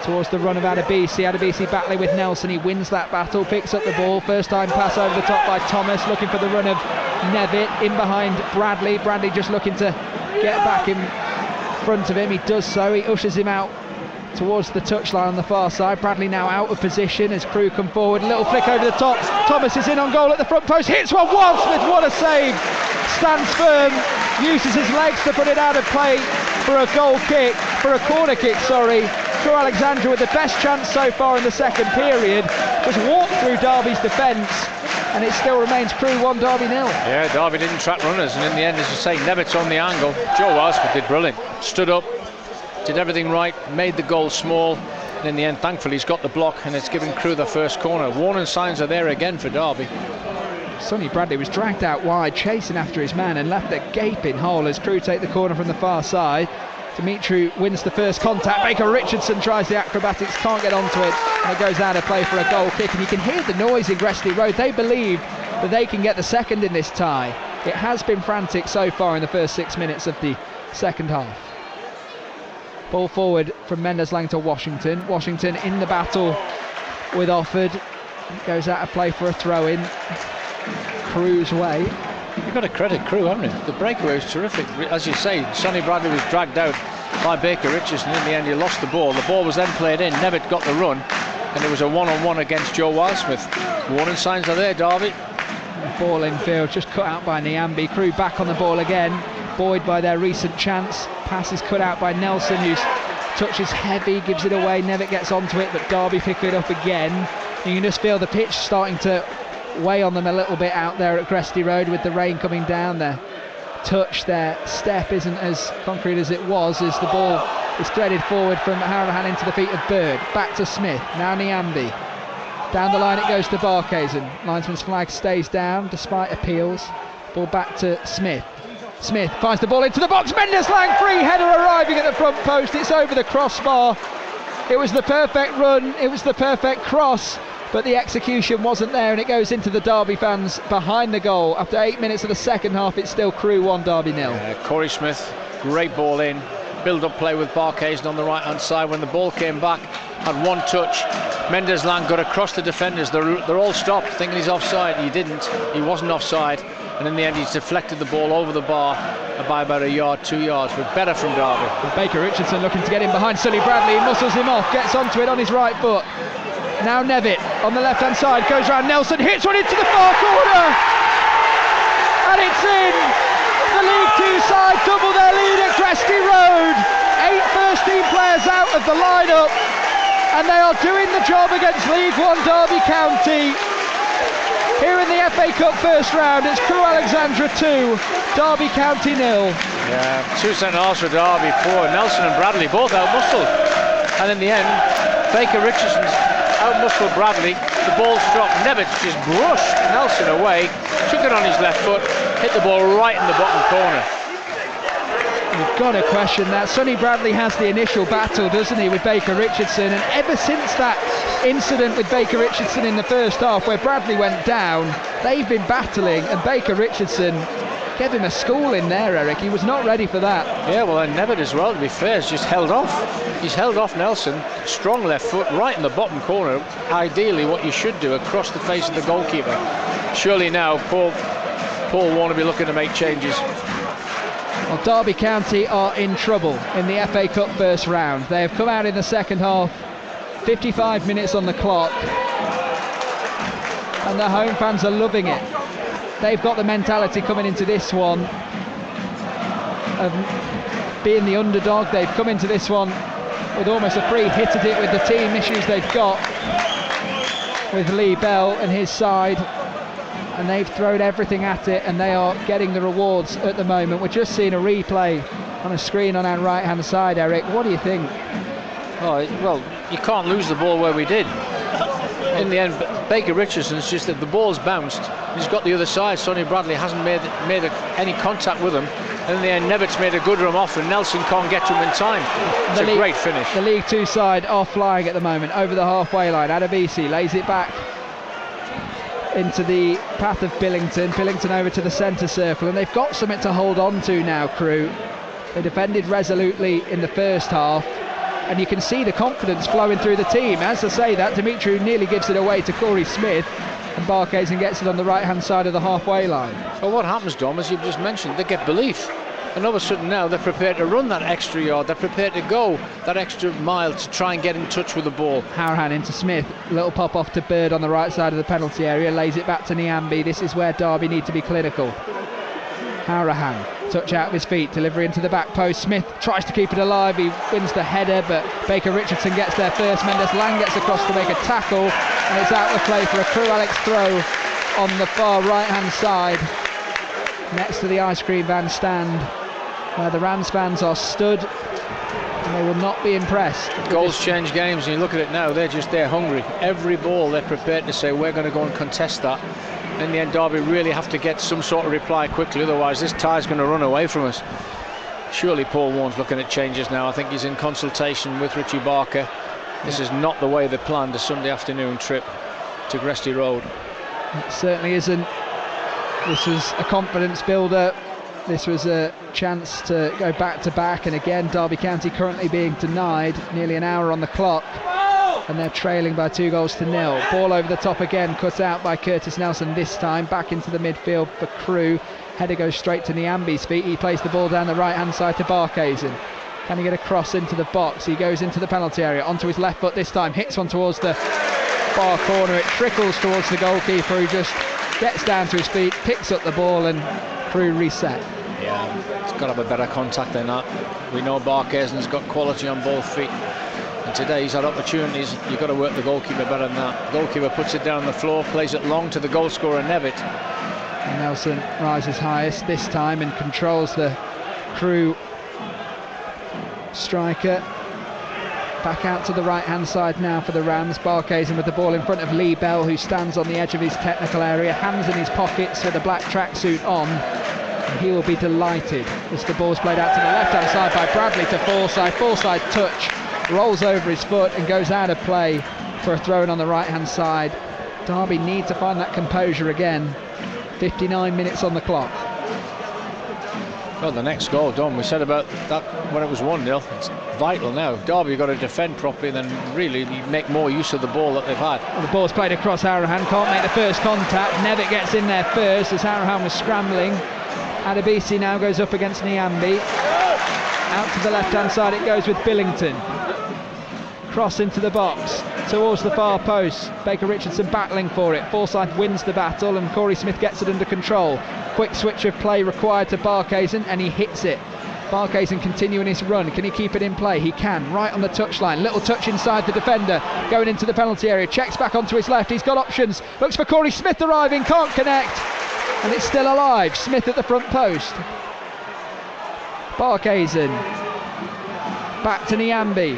towards the run of Adebisi. Adebisi battling with Nelson. He wins that battle, picks up the ball. First time pass over the top by Thomas, looking for the run of Nevitt. In behind Bradley. Bradley just looking to get back in front of him. He does so. He ushers him out towards the touchline on the far side. Bradley now out of position as Crewe come forward. A little flick over the top. Thomas is in on goal at the front post. Hits one. Wildsmith, what a save. Stands firm. Uses his legs to put it out of play for a goal kick. For a corner kick, sorry. Crewe Alexandra with the best chance so far in the second period. Was walked through Derby's defence, and it still remains Crewe 1, Derby 0. Yeah, Derby didn't track runners, and in the end, as you say, Nevitt's on the angle. Joe Wildsmith did brilliant. Stood up, did everything right, made the goal small, and in the end, thankfully, he's got the block, and it's giving Crewe the first corner. Warning signs are there again for Derby. Sonny Bradley was dragged out wide, chasing after his man, and left a gaping hole as Crewe take the corner from the far side. Dimitri wins the first contact. Baker Richardson tries the acrobatics, can't get onto it, and it goes out of play for a goal kick. And you can hear the noise in Gresty Road. They believe that they can get the second in this tie. It has been frantic so far in the first 6 minutes of the second half. Ball forward from Mendes-Lang to Washington. Washington in the battle with Offord. It goes out of play for a throw-in. Crewe's way. You've got to credit Crewe, haven't you? The breakaway was terrific. As you say, Sonny Bradley was dragged out by Baker Richardson. In the end, he lost the ball. The ball was then played in. Nevitt got the run, and it was a one-on-one against Joe Wildsmith. Warning signs are there, Derby. Ball in field, just cut out by Nyambi. Crewe back on the ball again, buoyed by their recent chance. Pass is cut out by Nelson, whose touch is heavy, gives it away. Nevitt gets onto it, but Derby pick it up again. You can just feel the pitch starting to weigh on them a little bit out there at Gresty Road with the rain coming down. Their touch, their step isn't as concrete as it was as the ball is threaded forward from Harahan into the feet of Bird. Back to Smith, now Nyambi. Down the line it goes to Barkhazen. Linesman's flag stays down despite appeals. Ball back to Smith. Smith finds the ball into the box. Mendes-Lang, free header arriving at the front post. It's over the crossbar. It was the perfect run, it was the perfect cross, but the execution wasn't there, and it goes into the Derby fans behind the goal. After 8 minutes of the second half, it's still Crewe 1, Derby 0. Corey Smith, great ball in. Build-up play with Barkhazen on the right-hand side. When the ball came back, had one touch. Mendes-Lang got across the defenders. They're all stopped, thinking he's offside. He didn't. He wasn't offside. And in the end, he's deflected the ball over the bar by about a yard, 2 yards, but better from Derby. Baker Richardson looking to get in behind Sonny Bradley. He muscles him off, gets onto it on his right foot. Now Nevitt on the left-hand side, goes round Nelson, hits one into the far corner, and it's in. The League 2 side double their lead at Gresty Road. 8 first-team players out of the lineup, and they are doing the job against League 1 Derby County. Here in the FA Cup first round, it's Crewe Alexandra 2, Derby County 0. Yeah, 2 centre-halves for Derby, 4. Nelson and Bradley both out-muscled, and in the end, Baker Richardson out-muscled Bradley. The ball dropped. Nevitt just brushed Nelson away, took it on his left foot, hit the ball right in the bottom corner. You've got to question that. Sonny Bradley has the initial battle, doesn't he, with Baker Richardson, and ever since that incident with Baker Richardson in the first half where Bradley went down, they've been battling, and Baker Richardson gave him a school in there, Eric. He was not ready for that. Yeah, well, and Nevitt as well, to be fair, has just held off. He's held off Nelson, strong left foot, right in the bottom corner. Ideally, what you should do, across the face of the goalkeeper. Surely now, Paul Warne will be looking to make changes. Well, Derby County are in trouble in the FA Cup first round. They have come out in the second half, 55 minutes on the clock, and the home fans are loving it. They've got the mentality coming into this one of being the underdog. They've come into this one with almost a free hit at it with the team issues they've got. with Lee Bell and his side, and they've thrown everything at it, and they are getting the rewards at the moment. We're just seeing a replay on a screen on our right hand side. Eric, what do you think? Oh, well, you can't lose the ball where we did. In the end, Baker Richardson's just that the ball's bounced. He's got the other side. Sonny Bradley hasn't made any contact with him. And in the end, Nevitt's made a good run off, and Nelson can't get to him in time. It's a great finish. The League Two side are flying at the moment over the halfway line. Adebisi lays it back into the path of Billington. Billington over to the centre circle, and they've got something to hold on to now, Crewe. They defended resolutely in the first half, and you can see the confidence flowing through the team. As I say that, Dimitri nearly gives it away to Corey Smith, and Barkhuizen gets it on the right hand side of the halfway line. Well, what happens, Dom, as you've just mentioned, they get belief, and all of a sudden now they're prepared to run that extra yard, they're prepared to go that extra mile to try and get in touch with the ball. Hourhan into Smith, little pop off to Bird on the right side of the penalty area, lays it back to Niambi. This is where Derby need to be clinical. Hourhan, touch out of his feet, delivery into the back post. Smith tries to keep it alive, he wins the header, but Baker Richardson gets there first. Mendes Lang gets across to make a tackle, and it's out of play for a Crewe Alex throw on the far right hand side, next to the ice cream van stand, where the Rams fans are stood, and they will not be impressed. Goals change games, and you look at it now, they're hungry. Every ball they're prepared to say, we're going to go and contest that. In the end, Derby really have to get some sort of reply quickly, otherwise this tie's going to run away from us. Surely Paul Warne's looking at changes now. I think he's in consultation with Richie Barker. This is not the way they planned a Sunday afternoon trip to Gresty Road. It certainly isn't. This was a confidence builder. This was a chance to go back to back, and again Derby County currently being denied. Nearly an hour on the clock, and they're trailing by 2-0. Ball over the top again, cut out by Curtis Nelson this time, back into the midfield for Crewe. Header goes straight to Niambi's feet. He plays the ball down the right hand side to Barkhuizen. Can he get a cross into the box? He goes into the penalty area, onto his left foot this time, hits one towards the far corner. It trickles towards the goalkeeper, who just gets down to his feet, picks up the ball, and Crewe reset. Yeah, it's got to have a better contact than that. We know Barkhuizen's got quality on both feet, and today he's had opportunities. You've got to work the goalkeeper better than that. The goalkeeper puts it down on the floor, plays it long to the goal scorer Nevitt. And Nelson rises highest this time and controls the Crewe striker. Back out to the right hand side now for the Rams. Barkhuizen with the ball in front of Lee Bell, who stands on the edge of his technical area, hands in his pockets with a black tracksuit on, and he will be delighted as the ball's played out to the left hand side by Bradley to Forsyth touch, rolls over his foot and goes out of play for a throw in on the right hand side. Derby need to find that composure again. 59 minutes on the clock. Well, the next goal, Don, we said about that when it was 1-0. It's vital now. Derby have got to defend properly, then really make more use of the ball that they've had. Well, the ball's played across Hourhan, can't make the first contact. Nevitt gets in there first as Hourhan was scrambling. Adebisi now goes up against Niambi. Out to the left hand side it goes with Billington. Cross into the box towards the far post. Baker Richardson battling for it. Forsyth wins the battle and Corey Smith gets it under control. Quick switch of play required to Barkhuizen, and he hits it. Barkhuizen continuing his run. Can he keep it in play? He can. Right on the touchline. Little touch inside the defender. Going into the penalty area. Checks back onto his left. He's got options. Looks for Corey Smith arriving. Can't connect. And it's still alive. Smith at the front post. Barkhuizen. Back to Niambi.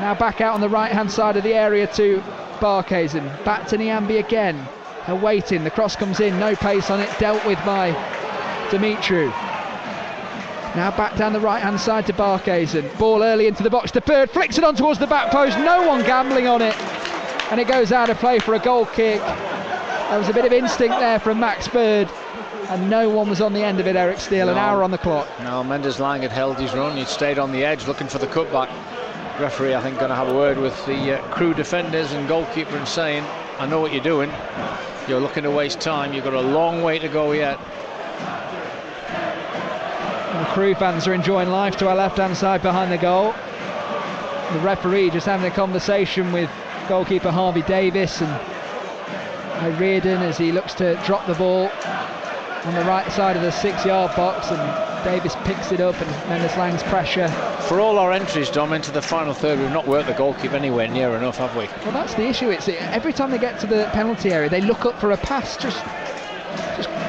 Now back out on the right hand side of the area to Barkhuizen. Back to Niambi again. They're waiting. The cross comes in. No pace on it. Dealt with by Dimitri. Now back down the right hand side to Barkhuizen. Ball early into the box to Bird. Flicks it on towards the back post. No one gambling on it. And it goes out of play for a goal kick. There was a bit of instinct there from Max Bird. And no one was on the end of it, Eric Steele. An hour on the clock. No, Mendes Lang had held his run. He'd stayed on the edge looking for the cutback. Referee, I think, going to have a word with the Crewe defenders and goalkeeper and saying, I know what you're doing. You're looking to waste time. You've got a long way to go yet. The Crewe fans are enjoying life to our left-hand side behind the goal. The referee just having a conversation with goalkeeper Harvey Davis and O'Riordan as he looks to drop the ball on the right side of the 6-yard box, and Davis picks it up and Mendes Lang's pressure. For all our entries, Dom, into the final third, we've not worked the goalkeeper anywhere near enough, have we? Well, that's the issue. It's every time they get to the penalty area, they look up for a pass. Just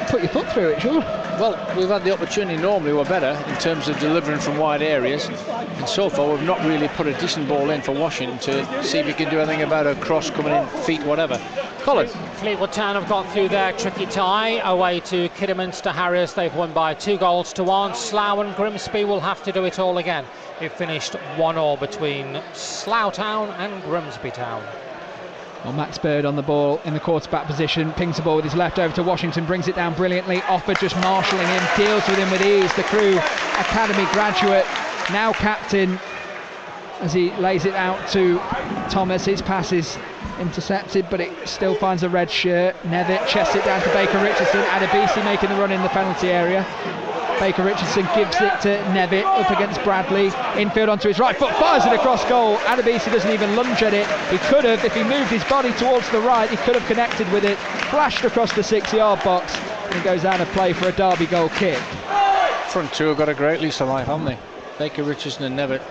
put your foot through it, sure. Well, we've had the opportunity. Normally we're better in terms of delivering from wide areas, and so far we've not really put a decent ball in for Washington to see if we can do anything about a cross coming in, feet, whatever. Colin. Fleetwood Town have gone through their tricky tie away to Kidderminster Harriers. They've won by 2-1. Slough and Grimsby will have to do it all again. It finished 1-1 between Slough Town and Grimsby Town. Well, Max Bird on the ball in the quarterback position, pings the ball with his left over to Washington, brings it down brilliantly. Offa just marshalling him, deals with him with ease. The Crewe Academy graduate, now captain, as he lays it out to Thomas. His pass is intercepted, but it still finds a red shirt. Nevitt chests it down to Baker Richardson. Adebisi making the run in the penalty area. Baker Richardson gives it to Nevitt up against Bradley. Infield onto his right foot, fires it across goal. Adebisi doesn't even lunge at it. He could have, if he moved his body towards the right, he could have connected with it. Flashed across the 6-yard box and goes out of play for a Derby goal kick. Front two have got a great lease of life, haven't they? Baker Richardson and Nevitt.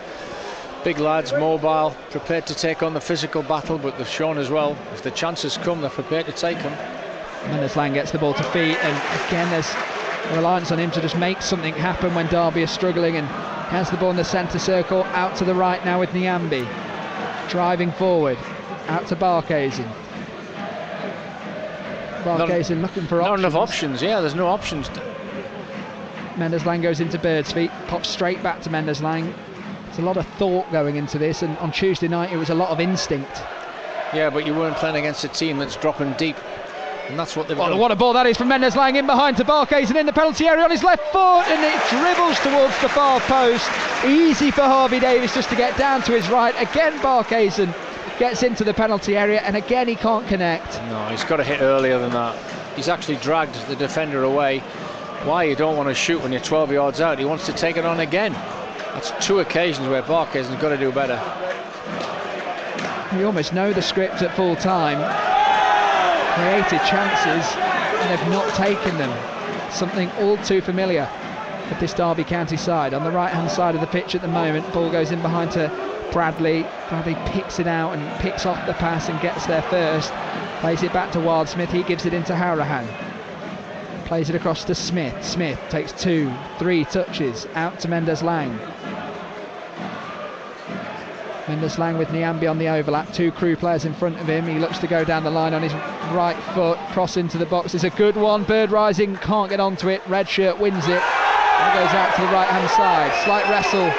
Big lads, mobile, prepared to take on the physical battle, but they've shown as well, if the chances come, they're prepared to take them. Mendes Lang gets the ball to feet, and again there's a reliance on him to just make something happen when Derby are struggling, and has the ball in the centre circle, out to the right now with Nyambi. Driving forward, out to Barkhuizen. Barkhuizen looking for options. Not enough options, yeah, there's no options. Mendes Lang goes into Bird's feet, pops straight back to Mendes Lang. There's a lot of thought going into this, and on Tuesday night it was a lot of instinct. Yeah, but you weren't playing against a team that's dropping deep, and that's what they've done. What a ball that is from Mendes Lang, in behind to Barkhuizen in the penalty area on his left foot, and it dribbles towards the far post. Easy for Harvey Davis just to get down to his right. Again Barkhuizen gets into the penalty area, and again he can't connect. No, he's got to hit earlier than that. He's actually dragged the defender away. Why you don't want to shoot when you're 12 yards out? He wants to take it on again. That's two occasions where Barkhuizen's got to do better. We almost know the script at full time. Created chances and they've not taken them. Something all too familiar with this Derby County side. On the right hand side of the pitch at the moment, ball goes in behind to Bradley. Bradley picks it out and picks off the pass and gets there first. Plays it back to Wildsmith. He gives it into Harahan. Plays it across to Smith. Smith takes 2-3 touches out to Mendes Lang. Mendes Lang with Nyambi on the overlap. Two Crewe players in front of him. He looks to go down the line on his right foot. Cross into the box. It's a good one. Bird rising, can't get onto it. Red shirt wins it. And goes out to the right hand side. Slight wrestle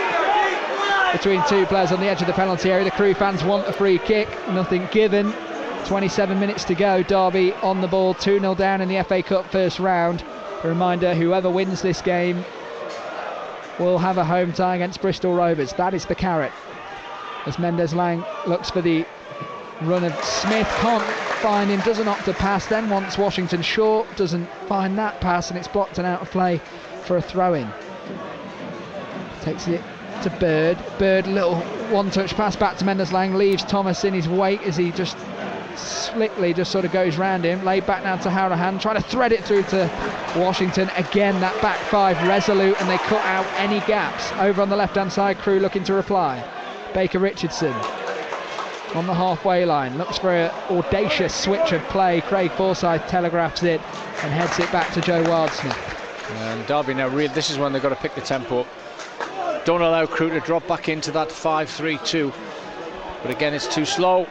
between two players on the edge of the penalty area. The Crewe fans want a free kick. Nothing given. 27 minutes to go. Derby on the ball, 2-0 down in the FA Cup first round. A reminder, whoever wins this game will have a home tie against Bristol Rovers. That is the carrot. As Mendes Lang looks for the run of Smith, can't find him, doesn't opt to pass, then wants Washington short, doesn't find that pass, and it's blocked and out of play for a throw-in. Takes it to Bird. Bird, little one-touch pass back to Mendes Lang, leaves Thomas in his wake as he just slickly just sort of goes round him. Laid back now to Harahan, trying to thread it through to Washington. Again, that back five resolute, and they cut out any gaps. Over on the left-hand side, Crewe looking to reply. Baker Richardson on the halfway line, looks for an audacious switch of play. Craig Forsyth telegraphs it and heads it back to Joe Wildsmith. And Derby now, this is when they've got to pick the tempo up. Don't allow Crewe to drop back into that 5-3-2. But again, it's too slow.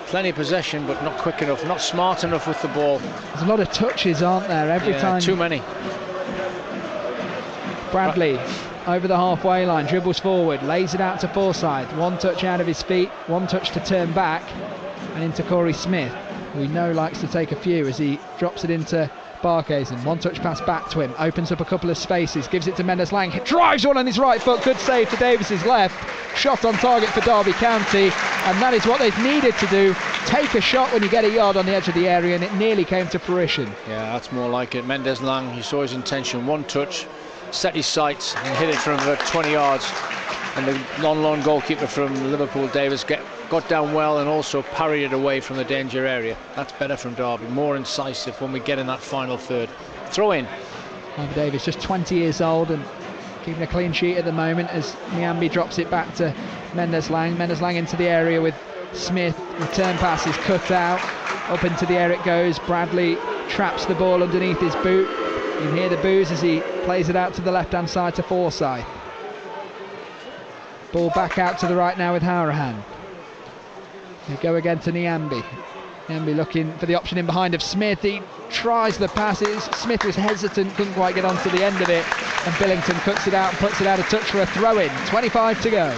Plenty of possession, but not quick enough, not smart enough with the ball. There's a lot of touches, aren't there? Every time. Too many. Bradley over the halfway line, dribbles forward, lays it out to Forsyth. One touch out of his feet, one touch to turn back, and into Corey Smith, who we know likes to take a few as he drops it into Barkhuizen. One touch pass back to him, opens up a couple of spaces, gives it to Mendes Lang, drives one on his right foot, good save to Davis's left. Shot on target for Derby County, and that is what they've needed to do. Take a shot when you get a yard on the edge of the area, and it nearly came to fruition. Yeah, that's more like it. Mendes Lang, he saw his intention, one touch, set his sights and hit it from about 20 yards, and the non-lone goalkeeper from Liverpool, Davis, got down well and also parried it away from the danger area. That's better from Derby, more incisive when we get in that final third. Throw in. Davis just 20 years old and keeping a clean sheet at the moment as Nyambe drops it back to Mendes-Lang. Mendes-Lang into the area with Smith. Return pass is cut out. Up into the air it goes. Bradley traps the ball underneath his boot. You can hear the boos as he plays it out to the left-hand side to Forsyth. Ball back out to the right now with Hourahan. They go again to Nyambe. Nyambe looking for the option in behind of Smith. He tries the passes. Smith was hesitant, couldn't quite get onto the end of it. And Billington cuts it out and puts it out of touch for a throw-in. 25 to go.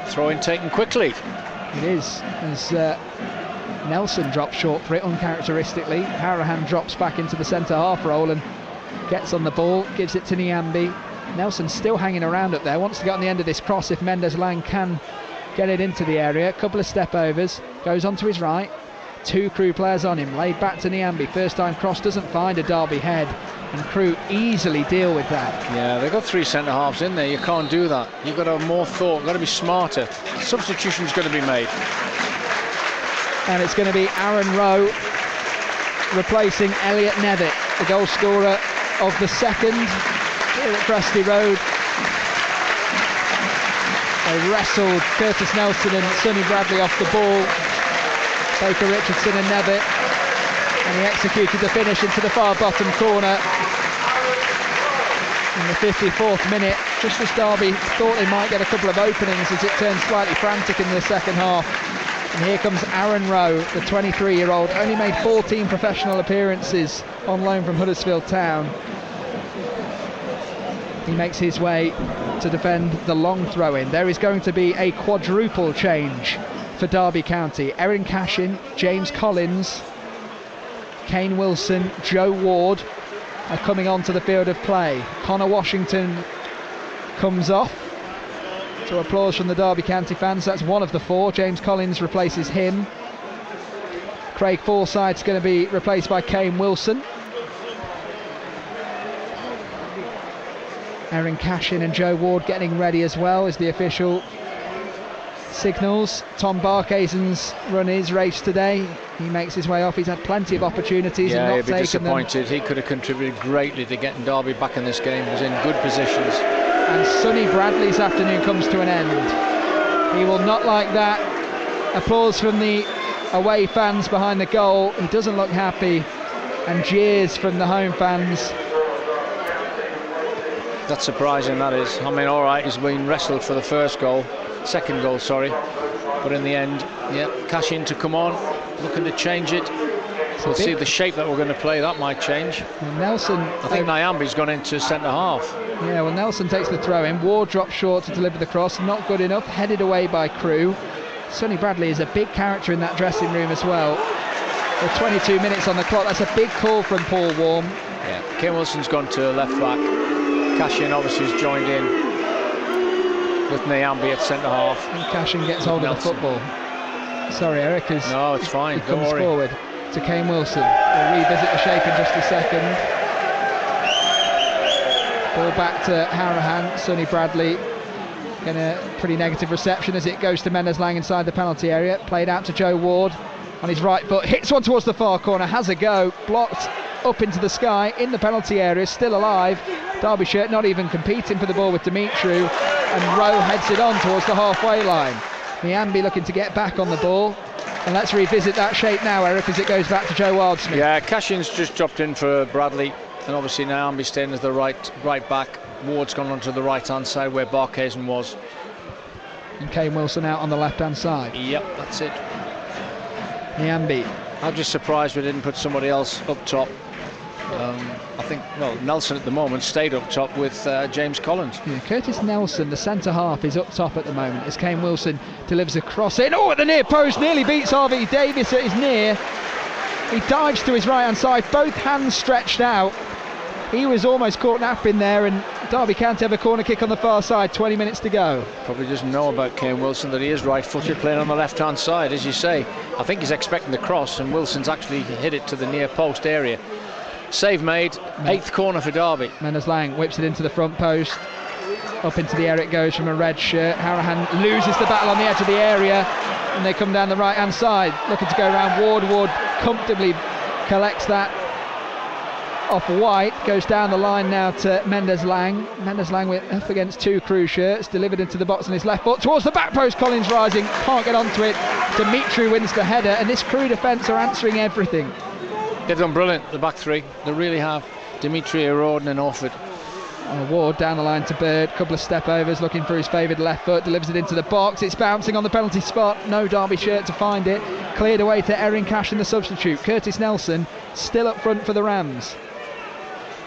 Throw-in taken quickly. It is, as Nelson drops short for it uncharacteristically. Hourahan drops back into the centre half role and gets on the ball, gives it to Nyambe. Nelson still hanging around up there, wants to get on the end of this cross if Mendes-Lang can get it into the area. A couple of step overs, goes on to his right. 2 Crewe players on him, laid back to Nyambe. First time cross, doesn't find a Derby head, and Crewe easily deal with that. Yeah, they've got 3 centre halves in there. You can't do that. You've got to have more thought, got to be smarter. Substitution's going to be made. And it's going to be Aaron Rowe replacing Elliot Nevitt, the goal scorer of the second here at Cresty Road. They wrestled Curtis Nelson and Sonny Bradley off the ball. Baker Richardson and Nevitt, and he executed the finish into the far bottom corner in the 54th minute, just as Derby thought they might get a couple of openings as it turned slightly frantic in the second half. And here comes Aaron Rowe, the 23-year-old, only made 14 professional appearances on loan from Huddersfield Town. He makes his way to defend the long throw-in. There is going to be a quadruple change for Derby County. Erin Cashin, James Collins, Kane Wilson, Joe Ward are coming onto the field of play. Connor Washington comes off. So applause from the Derby County fans. That's one of the 4. James Collins replaces him. Craig Forsyth's going to be replaced by Kane Wilson. Erin Cashin and Joe Ward getting ready as well as the official signals. Tom Barkhazen's run his race today. He makes his way off. He's had plenty of opportunities and not he'd be taken disappointed. He could have contributed greatly to getting Derby back in this game. He was in good positions. And Sonny Bradley's afternoon comes to an end. He will not like that. Applause from the away fans behind the goal. He doesn't look happy, and jeers from the home fans. That's surprising, that is. I mean, all right, he's been wrestled for the second goal, but in the end, Cashin to come on, looking to change it. We'll see the shape that we're going to play. That might change. Well, Nelson, I think Nyambe's gone into centre half. Yeah, well, Nelson takes the throw in. Ward drops short to deliver the cross. Not good enough. Headed away by Crewe. Sonny Bradley is a big character in that dressing room as well. With 22 minutes on the clock, that's a big call from Paul Warm. Yeah, Kane Wilson's gone to left back. Cashin obviously has joined in with Nyambe at centre half. And Cashin gets hold of the football. Sorry, Eric. No, it's fine. He comes forward to Kane Wilson. We'll revisit the shape in just a second. Ball back to Hourahan. Sonny Bradley getting a pretty negative reception as it goes to Mendes-Lang inside the penalty area. Played out to Joe Ward on his right foot. Hits one towards the far corner. Has a go. Blocked up into the sky in the penalty area. Still alive. Derbyshire not even competing for the ball with Dimitru. And Rowe heads it on towards the halfway line. Nyambe looking to get back on the ball. And let's revisit that shape now, Eric, as it goes back to Joe Wildsmith. Yeah, Cashin's just dropped in for Bradley, and obviously Nyambe staying as the right back. Ward's gone onto the right-hand side where Barkhazen was. And Kane Wilson out on the left-hand side. Yep, that's it. Nyambe. I'm just surprised we didn't put somebody else up top. I think, Nelson at the moment stayed up top with James Collins. Yeah, Curtis Nelson, the centre half, is up top at the moment as Kane Wilson delivers a cross in. Oh, at the near post, nearly beats Harvey Davis at his near. He dives to his right-hand side, both hands stretched out. He was almost caught napping there, and Derby County have a corner kick on the far side, 20 minutes to go. Probably doesn't know about Kane Wilson that he is right-footed, playing on the left-hand side, as you say. I think he's expecting the cross, and Wilson's actually hit it to the near post area. Save made, 8th corner for Derby. Mendes-Lang whips it into the front post. Up into the air it goes from a red shirt. Hourahan loses the battle on the edge of the area, and they come down the right-hand side, looking to go around Ward. Ward comfortably collects that off White, goes down the line now to Mendes-Lang. Mendes-Lang with up against 2 Crewe shirts, delivered into the box on his left foot towards the back post. Collins rising, can't get onto it. Dimitri wins the header, and this Crewe defence are answering everything. They've done brilliant, the back three. They really have. Dimitri, O'Rourke and Orford. Ward down the line to Bird, couple of step overs, looking for his favoured left foot, delivers it into the box. It's bouncing on the penalty spot, no Derby shirt to find it. Cleared away to Erin Cash in the substitute. Curtis Nelson still up front for the Rams.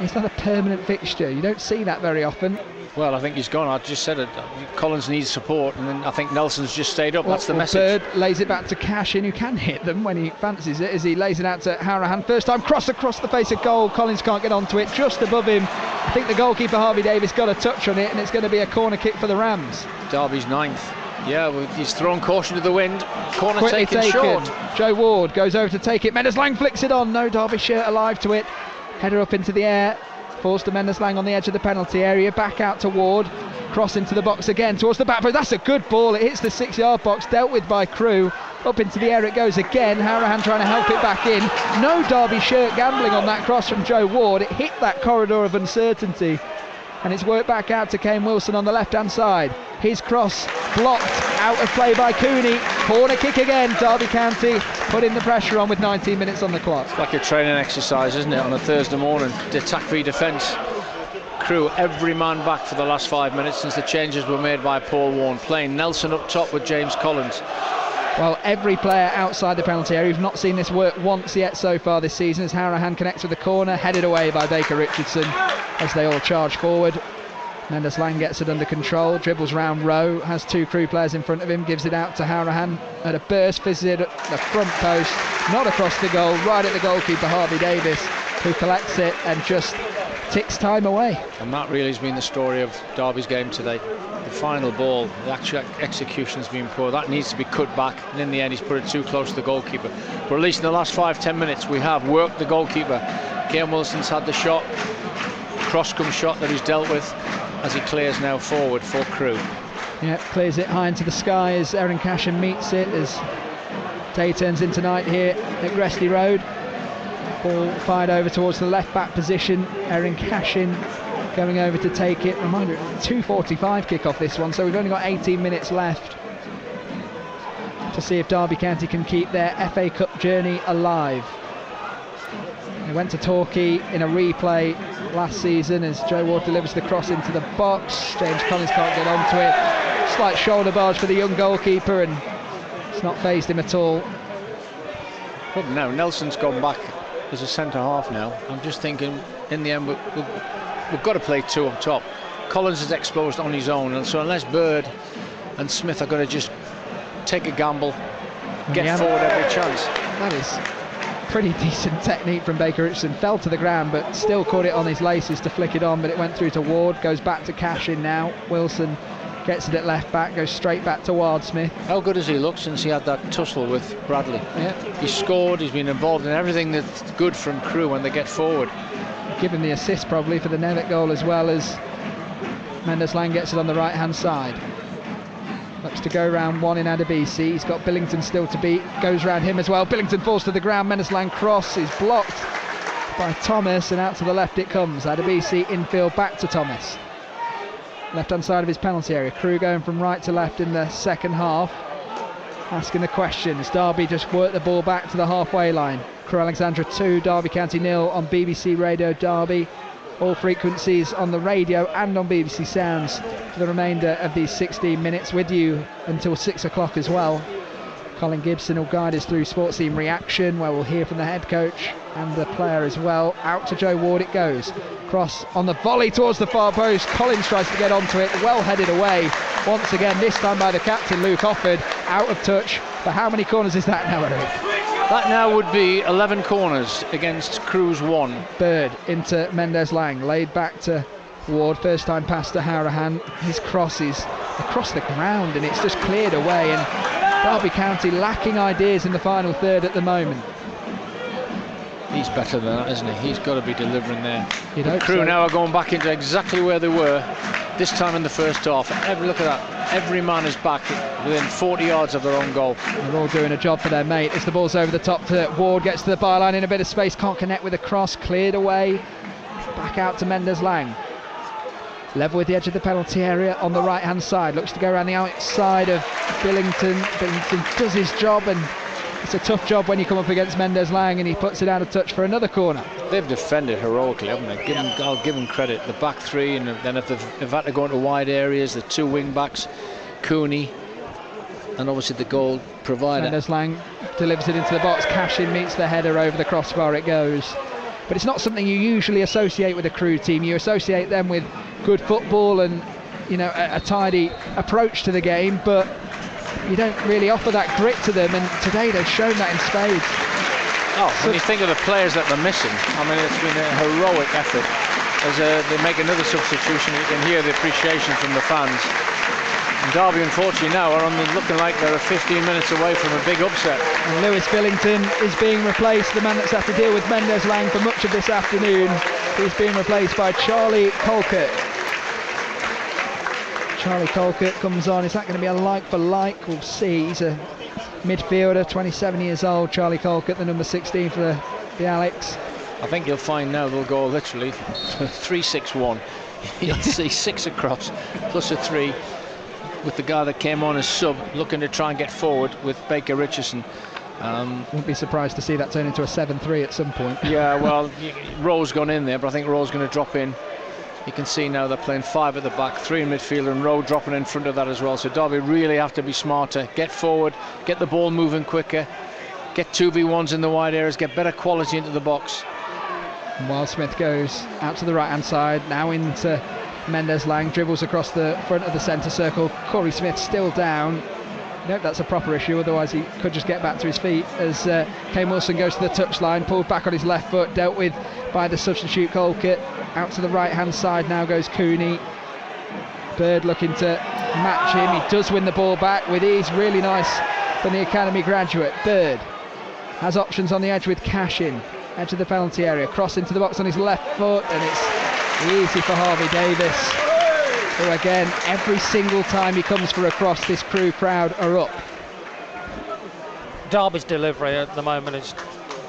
He's not a permanent fixture, you don't see that very often. Well, I think he's gone. I just said it. Collins needs support, and then I think Nelson's just stayed up. That's the message. Bird lays it back to Cash in, who can hit them when he fancies it, as he lays it out to Harahan. First time cross across the face of goal. Collins can't get onto it. Just above him, I think the goalkeeper Harvey Davis got a touch on it, and it's going to be a corner kick for the Rams. Derby's 9th. Yeah, well, he's thrown caution to the wind. Corner Quickly taken short. Joe Ward goes over to take it. Mendes-Lang flicks it on. No Derby shirt alive to it. Header up into the air. Falls to Mendes-Lang on the edge of the penalty area. Back out to Ward. Cross into the box again towards the back post. That's a good ball. It hits the 6-yard box. Dealt with by Crewe. Up into the air it goes again. Harahan trying to help it back in. No Derby shirt gambling on that cross from Joe Ward. It hit that corridor of uncertainty. And it's worked back out to Kane Wilson on the left-hand side. His cross blocked, out of play by Cooney. Corner kick again. Derby County putting the pressure on with 19 minutes on the clock. It's like a training exercise, isn't it, on a Thursday morning? The attack v defence. Crewe, every man back for the last 5 minutes since the changes were made by Paul Warne. Playing Nelson up top with James Collins. Well, every player outside the penalty area. We've not seen this work once yet so far this season, as Harahan connects with the corner, headed away by Baker Richardson as they all charge forward. Mendes-Lang gets it under control, dribbles round Rowe, has 2 Crewe players in front of him, gives it out to Harahan at a burst, fizzes it at the front post, not across the goal, right at the goalkeeper Harvey Davis, who collects it and just ticks time away. And that really has been the story of Derby's game today. The final ball, the actual execution has been poor. That needs to be cut back, and in the end he's put it too close to the goalkeeper. But at least in the last 5-10 minutes we have worked the goalkeeper. Kane Wilson's had the shot, cross-come shot that he's dealt with, as he clears now forward for Crewe. Yeah, clears it high into the sky as Erin Cashin meets it as day turns into night here at Gresty Road. Ball fired over towards the left back position. Erin Cashin going over to take it. Reminder, 2:45 kick-off this one, so we've only got 18 minutes left to see if Derby County can keep their FA Cup journey alive. They went to Torquay in a replay last season as Joe Ward delivers the cross into the box. James Collins can't get onto it. Slight shoulder barge for the young goalkeeper, and it's not fazed him at all. But no, Nelson's gone back as a centre half now. I'm just thinking, in the end, we've got to play 2 up top. Collins is exposed on his own, and so unless Bird and Smith are going to just take a gamble, get forward every chance. That is pretty decent technique from Baker Richardson. Fell to the ground but still caught it on his laces to flick it on, but it went through to Ward. Goes back to Cashin now. Wilson gets it at left back, goes straight back to Wildsmith. How good has he looked since he had that tussle with Bradley? Yeah. He's scored, he's been involved in everything that's good from Crewe when they get forward. Give him the assist probably for the Nevitt goal, as well as Mendes-Lang gets it on the right hand side. Looks to go round one in Adebisi. He's got Billington still to beat. Goes round him as well. Billington falls to the ground. Mendes-Lang cross is blocked by Thomas, and out to the left it comes. Adebisi infield back to Thomas. Left hand side of his penalty area. Crewe going from right to left in the second half. Asking the questions. Derby just work the ball back to the halfway line. Crewe Alexandra 2, Derby County 0 on BBC Radio Derby. All frequencies on the radio and on BBC Sounds for the remainder of these 16 minutes, with you until 6 o'clock as well. Colin Gibson will guide us through sports team reaction, where we'll hear from the head coach and the player as well. Out to Joe Ward it goes. Cross on the volley towards the far post. Collins tries to get onto it, well headed away once again, this time by the captain Luke Offord. Out of touch. But how many corners is that now, Eric? That now would be 11 corners against Crewe's 1. Bird into Mendes-Lang, laid back to Ward, first time pass to Harahan. His cross is across the ground and it's just cleared away, and Derby County lacking ideas in the final third at the moment. He's better than that, isn't he? He's got to be delivering there. You'd hope Crewe so. now are going back into exactly where they were This time in the first half, look at that. Every man is back within 40 yards of their own goal. They're all doing a job for their mate as the ball's over the top to Ward, gets to the byline in a bit of space, can't connect with a cross, cleared away. Back out to Mendes-Lang. Level with the edge of the penalty area on the right hand side, looks to go around the outside of Billington. Billington does his job, and it's a tough job when you come up against Mendes-Lang, and he puts it out of touch for another corner. They've defended heroically, haven't they? I'll give them credit. The back three, and then if they've had to go into wide areas, the two wing backs, Cooney, and obviously the goal provider. Mendes-Lang delivers it into the box, Cashin meets the header, over the crossbar it goes. But it's not something you usually associate with a Crewe team. You associate them with good football and, you know, a tidy approach to the game, but you don't really offer that grit to them, and today they've shown that in spades. When you think of the players that they're missing, I mean, it's been a heroic effort. As they make another substitution, you can hear the appreciation from the fans. And Derby, unfortunately, now are looking like they're 15 minutes away from a big upset. And Lewis Billington is being replaced, the man that's had to deal with Mendes-Lang for much of this afternoon. He's being replaced by Charlie Colquitt. Charlie Colquitt comes on. Is that going to be a like for like? We'll see. He's a midfielder, 27 years old. Charlie Colquitt, the number 16 for the Alex. I think you'll find now they'll go literally 3-6-1. You'll see 6 across plus a 3. With the guy that came on as sub, looking to try and get forward with Baker Richardson. Wouldn't be surprised to see that turn into a 7-3 at some point. Yeah, well, Rowe's gone in there, but I think Rowe's going to drop in. You can see now they're playing 5 at the back, 3 in midfield, and Rowe dropping in front of that as well. So Derby really have to be smarter, get forward, get the ball moving quicker, get 2v1s in the wide areas, get better quality into the box. And while Smith goes out to the right hand side, now into Mendes-Lang, dribbles across the front of the centre circle. Corey Smith still down. Nope, that's a proper issue, otherwise he could just get back to his feet as Kane Wilson goes to the touchline, pulled back on his left foot, dealt with by the substitute Colquitt. Out to the right hand side now goes Cooney. Bird looking to match him. He does win the ball back with ease, really nice from the academy graduate. Bird has options on the edge with Cashin, edge of the penalty area, cross into the box on his left foot, and it's easy for Harvey Davis, who again, every single time he comes for a cross, this Crewe crowd are up. Derby's delivery at the moment is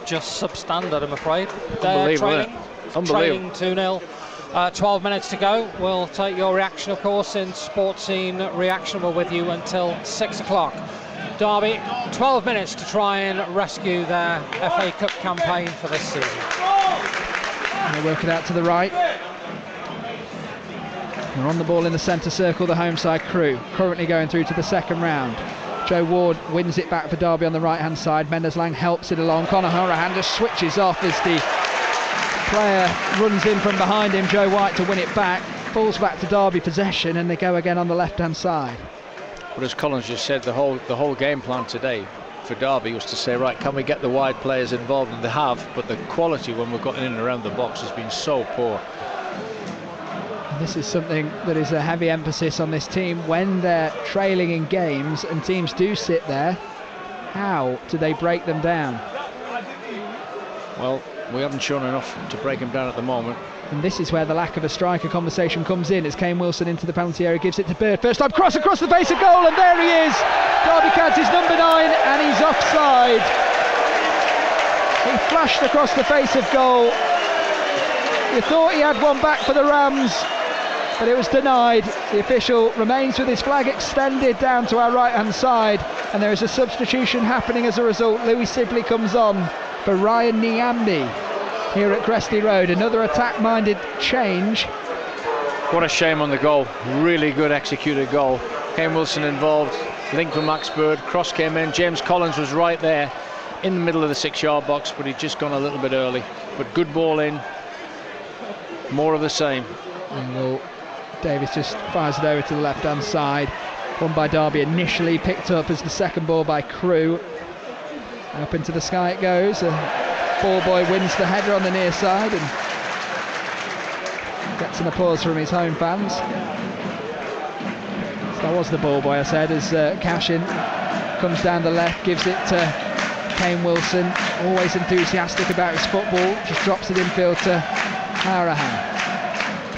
just substandard, I'm afraid. They're trailing 2-0. 12 minutes to go. We'll take your reaction, of course, in Sports Scene Reaction. We're with you until 6 o'clock. Derby, 12 minutes to try and rescue their FA Cup campaign for this season. And they work it out to the right. They're on the ball in the centre circle, the home side Crewe, currently going through to the second round. Joe Ward wins it back for Derby on the right hand side. Mendes-Lang helps it along. Conor Horahan just switches off as the player runs in from behind him, Joe White, to win it back. Falls back to Derby possession, and they go again on the left hand side. But as Collins just said, the whole game plan today for Derby was to say, right, can we get the wide players involved? And they have, but the quality when we've got in and around the box has been so poor. This is something that is a heavy emphasis on this team when they're trailing in games and teams do sit there. How do they break them down? Well, we haven't shown enough to break them down at the moment. And this is where the lack of a striker conversation comes in, as Kane Wilson into the penalty area gives it to Bird. First time cross across the face of goal, and there he is. Derby County's number 9, and he's offside. He flashed across the face of goal. You thought he had one back for the Rams, but it was denied. The official remains with his flag extended down to our right hand side, and there is a substitution happening as a result. Louis Sibley comes on for Ryan Niambi here at Crestley Road. Another attack-minded change. What a shame on the goal. Really good executed goal. Kane Wilson involved, link from Max Bird, cross came in. James Collins was right there in the middle of the 6-yard box, but he'd just gone a little bit early. But good ball in. More of the same. And Davis just fires it over to the left-hand side. Won by Derby initially, picked up as the second ball by Crewe. Up into the sky it goes. Ball boy wins the header on the near side and gets an applause from his home fans. So that was the ball boy, I said, as Cashin comes down the left, gives it to Kane Wilson, always enthusiastic about his football, just drops it infield to Horahan.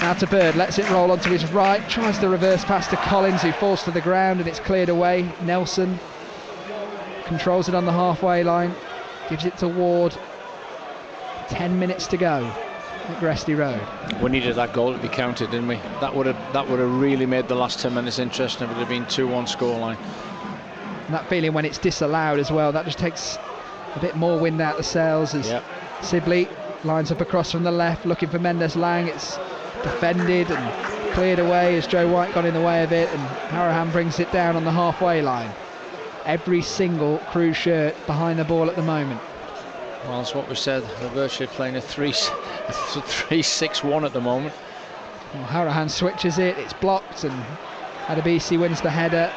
Now to Bird, lets it roll onto his right, tries the reverse pass to Collins, who falls to the ground, and it's cleared away. Nelson controls it on the halfway line, gives it to Ward. 10 minutes to go at Gresty Road. We needed that goal to be counted, didn't we? That would have really made the last 10 minutes interesting. It would have been 2-1 scoreline. And that feeling when it's disallowed as well, that just takes a bit more wind out the sails as Sibley lines up across from the left, looking for Mendes Lang. It's defended and cleared away as Joe White got in the way of it, and Harahan brings it down on the halfway line. Every single Crewe shirt behind the ball at the moment. Well, that's what we said. They're virtually playing a 3-6-1 at the moment. Well, Harahan switches it, it's blocked, and Adebisi wins the header.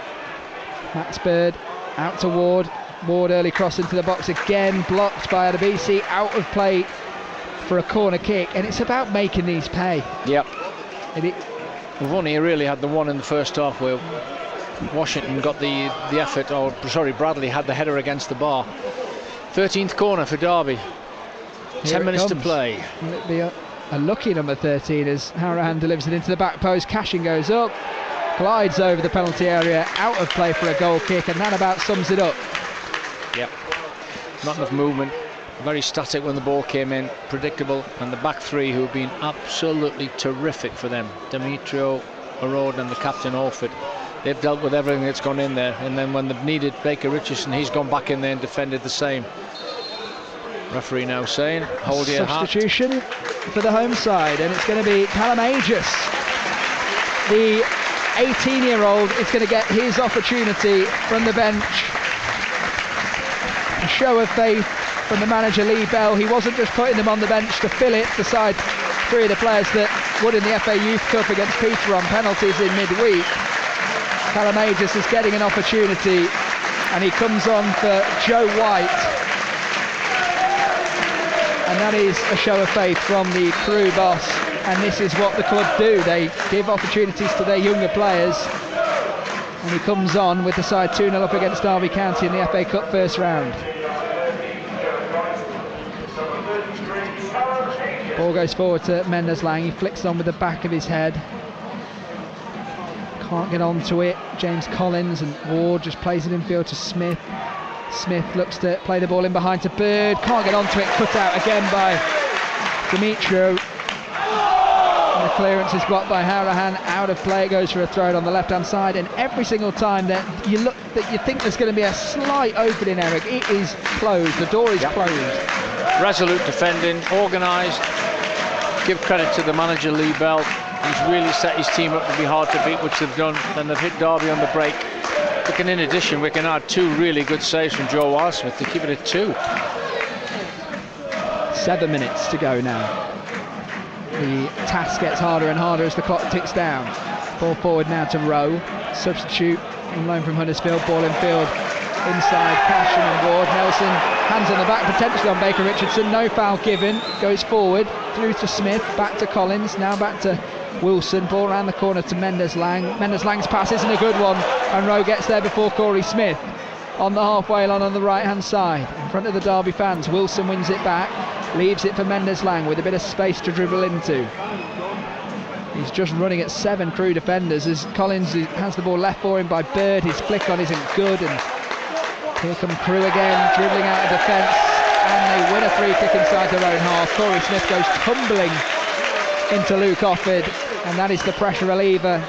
Max Bird out to Ward. Ward early cross into the box again, blocked by Adebisi, out of play for a corner kick, and it's about making these pay. Yep. We've only really had the one in the first half where Washington got the effort, or sorry, Bradley had the header against the bar. 13th corner for Derby. 10 minutes to play. Will it be a lucky number 13 as Harahan delivers it into the back post. Cashin goes up, glides over the penalty area, out of play for a goal kick, and that about sums it up. Yep. Not enough movement. Very static when the ball came in, predictable, and the back three who have been absolutely terrific for them. Demetrio, O'Rourke and the captain Orford. They've dealt with everything that's gone in there, and then when they've needed Baker Richardson, he's gone back in there and defended the same. Referee now saying, hold your hat. Substitution for the home side, and it's going to be Callum Aegis. The 18-year-old is going to get his opportunity from the bench. A show of faith from the manager Lee Bell. He wasn't just putting them on the bench to fill it beside three of the players that would in the FA Youth Cup against Peter on penalties in midweek. Callum Aegis is getting an opportunity, and he comes on for Joe White, and that is a show of faith from the Crewe boss, and this is what the club do. They give opportunities to their younger players, and he comes on with the side 2-0 up against Derby County in the FA Cup first round. Ball goes forward to Mendes Lang. He flicks on with the back of his head. Can't get onto it. James Collins, and Ward just plays it infield to Smith. Smith looks to play the ball in behind to Bird. Can't get onto it. Cut out again by Demetrio. And the clearance is blocked by Harahan. Out of play. It goes for a throw on the left-hand side. And every single time that you look, that you think there's going to be a slight opening, Eric, it is closed. The door is closed. Resolute defending, organised. Give credit to the manager Lee Bell. He's really set his team up to be hard to beat, which they've done. Then they've hit Derby on the break. In addition, we can add 2 really good saves from Joe Wildsmith to keep it at 2. 7 minutes to go now. The task gets harder and harder as the clock ticks down. Ball forward now to Rowe. Substitute on loan from Huddersfield. Ball in field. Inside, Cashin and Ward. Nelson, hands on the back, potentially on Baker Richardson. No foul given. Goes forward, through to Smith, back to Collins, now back to Wilson. Ball around the corner to Mendes Lang. Mendes Lang's pass isn't a good one, and Rowe gets there before Corey Smith. On the halfway line on the right-hand side, in front of the Derby fans. Wilson wins it back, leaves it for Mendes Lang with a bit of space to dribble into. He's just running at 7 Crewe defenders as Collins has the ball left for him by Bird. His flick on isn't good, and here come Crewe again, dribbling out of defence, and they win a free kick inside their own half. Corey Smith goes tumbling into Luke Offord, and that is the pressure reliever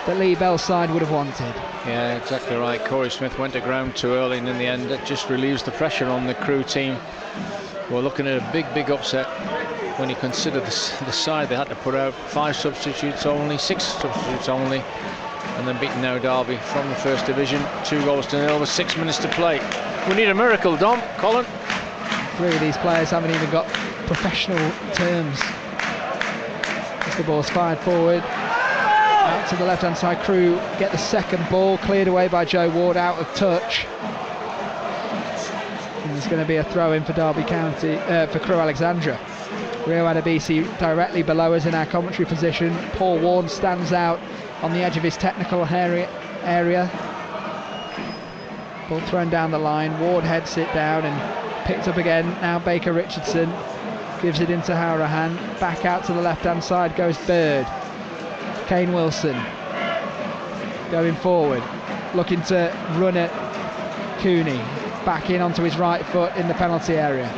that Lee Bell's side would have wanted. Yeah, exactly right. Corey Smith went to ground too early, and in the end it just relieves the pressure on the Crewe team. We're looking at a big upset when you consider the side they had to put out. 5 substitutes only, 6 substitutes only, and then beaten now Derby from the First Division, 2-0 with 6 minutes to play. We need a miracle, Dom. Colin? 3 of these players haven't even got professional terms. As the ball's fired forward, out to the left-hand side. Crewe get the second ball, cleared away by Joe Ward, out of touch. And there's going to be a throw-in for Derby County, for Crewe Alexandra. Rio Adebisi directly below us in our commentary position. Paul Warne stands out on the edge of his technical area. Ball thrown down the line. Ward heads it down and picked up again. Now Baker Richardson. gives it into Hourahan. Back out to the left-hand side goes Bird. Kane Wilson going forward, looking to run at Cooney. Back in onto his right foot in the penalty area.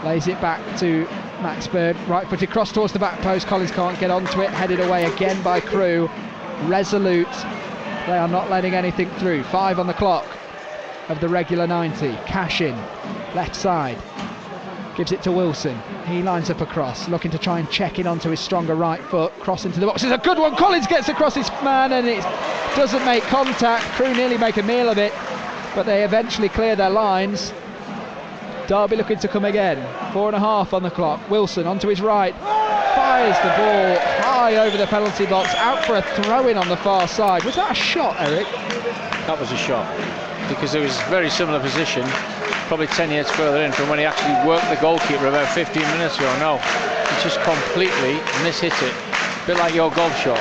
Lays it back to Max Bird. Right-footed cross towards the back post. Collins can't get onto it. Headed away again by Crewe. Resolute. They are not letting anything through. 5 on the clock of the regular 90. Cash in. Left side. Gives it to Wilson. He lines up across, looking to try and check in onto his stronger right foot. Cross into the box. It's a good one. Collins gets across his man and it doesn't make contact. Crewe nearly make a meal of it, but they eventually clear their lines. Derby looking to come again. 4.5 on the clock. Wilson onto his right. Fires the ball high over the penalty box. Out for a throw-in on the far side. Was that a shot, Eric? That was a shot, because it was a very similar position, probably 10 yards further in from when he actually worked the goalkeeper about 15 minutes ago. No, he just completely mishit it. A bit like your golf shot.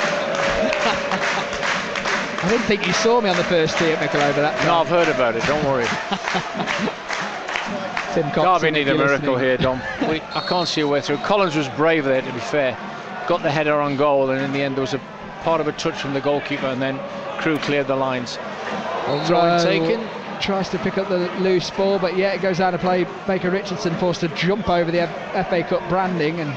I didn't think you saw me on the first tee at Mickleover that time. No, I've heard about it, don't worry. Tim Cox, Derby need a miracle here, Dom. I can't see a way through. Collins was brave there, to be fair. Got the header on goal, and in the end there was a part of a touch from the goalkeeper, and then Crewe cleared the lines. Throw taken. Tries to pick up the loose ball, but yeah, it goes out of play. Baker Richardson forced to jump over the FA Cup branding and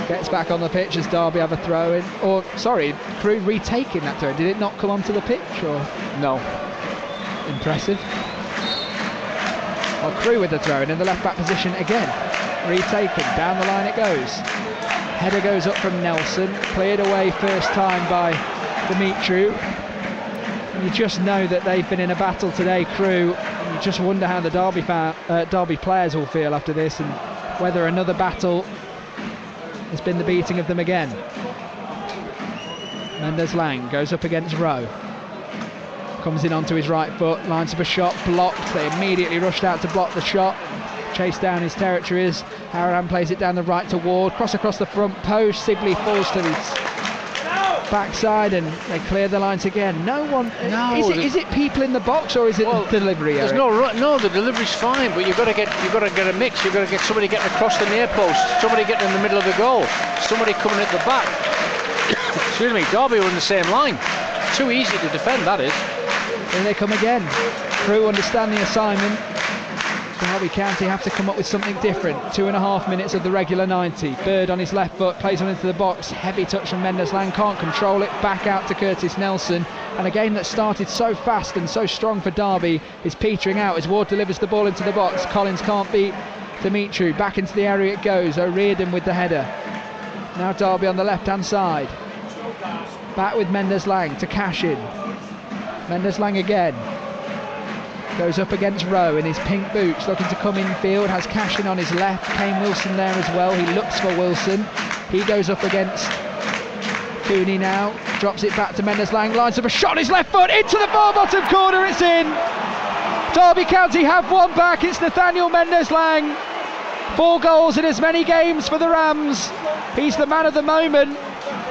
gets back on the pitch as Derby have a throw in. Or, sorry, Crewe retaking that throw. Did it not come onto the pitch? Or no. Impressive. Well, Crewe with the throw in the left back position again. Retaken. Down the line it goes. Header goes up from Nelson. Cleared away first time by Dimitru. You just know that they've been in a battle today, Crewe. You just wonder how the Derby players will feel after this, and whether another battle has been the beating of them again. Mendes-Lang goes up against Rowe. Comes in onto his right foot, lines up a shot, blocked. They immediately rushed out to block the shot. Chase down his territories. Hourahan plays it down the right to Ward. Cross across the front post. Sibley falls to his backside and they clear the lines again. No one. No, is it people in the box or is it the delivery? There's no. The delivery's fine, but you've got to get a mix. You've got to get somebody getting across the near post, somebody getting in the middle of the goal, somebody coming at the back. Excuse me. Derby were in the same line. Too easy to defend, that is. Here they come again. Crewe understand the assignment. Derby County have to come up with something different. 2.5 minutes of the regular 90. Bird on his left foot, plays on into the box. Heavy touch from Mendes-Lang, can't control it. Back out to Curtis Nelson. And a game that started so fast and so strong for Derby is petering out as Ward delivers the ball into the box. Collins can't beat Dimitru. Back into the area it goes. O'Riordan with the header. Now Derby on the left-hand side. Back with Mendes-Lang to cash in. Mendes-Lang again. Goes up against Rowe in his pink boots, looking to come infield, has Cashin on his left, Kane Wilson there as well, he looks for Wilson, he goes up against Cooney now, drops it back to Mendes-Lang, lines up a shot on his left foot, into the far bottom corner, it's in! Derby County have one back, it's Nathaniel Mendes-Lang, 4 goals in as many games for the Rams, he's the man of the moment,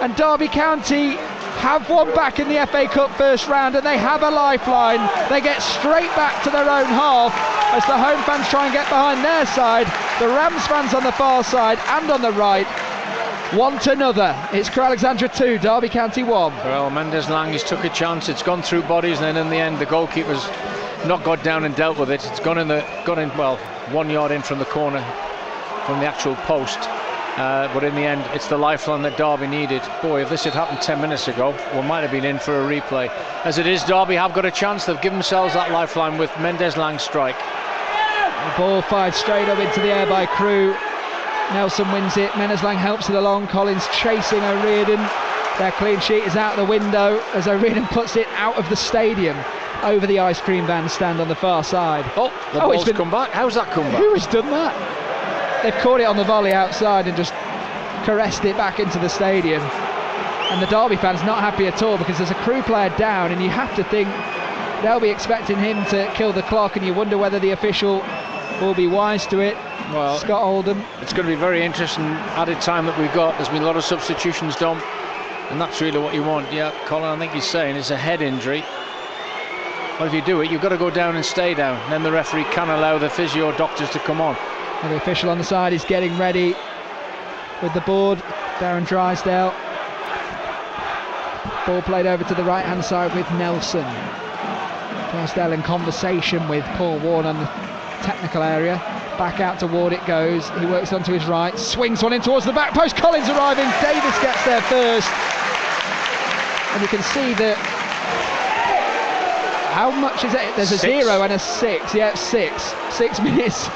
and Derby County have one back in the FA Cup first round, and they have a lifeline. They get straight back to their own half as the home fans try and get behind their side. The Rams fans on the far side and on the right want another. It's Crewe Alexandra 2, Derby County 1. Well, Mendes-Lang, he's took a chance. It's gone through bodies, and then in the end, the goalkeeper's not got down and dealt with it. It's gone in 1 yard in from the corner, from the actual post. But in the end, it's the lifeline that Derby needed. Boy, if this had happened 10 minutes ago, we might have been in for a replay. As it is, Derby have got a chance. They've given themselves that lifeline with Mendes-Lang's strike. The ball fired straight up into the air by Crewe. Nelson wins it. Mendes-Lang helps it along. Collins chasing O'Riordan. Their clean sheet is out the window as O'Riordan puts it out of the stadium over the ice cream van stand on the far side. The ball's come back. How's that come back? Who has done that? They've caught it on the volley outside and just caressed it back into the stadium. And the Derby fans not happy at all because there's a Crewe player down and you have to think they'll be expecting him to kill the clock, and you wonder whether the official will be wise to it. Well, Scott Oldham. It's going to be very interesting added time that we've got. There's been a lot of substitutions, Dom, and that's really what you want. Yeah, Colin, I think he's saying it's a head injury. Well, if you do it, you've got to go down and stay down. Then the referee can allow the physio doctors to come on. And the official on the side is getting ready with the board. Darren Drysdale. Ball played over to the right hand side with Nelson. Drysdale in conversation with Paul Ward on the technical area. Back out to Ward it goes. He works onto his right, swings one in towards the back post. Collins arriving. Davis gets there first. And you can see that. How much is it? There's a 0 and a 6. Yeah, 6. 6 minutes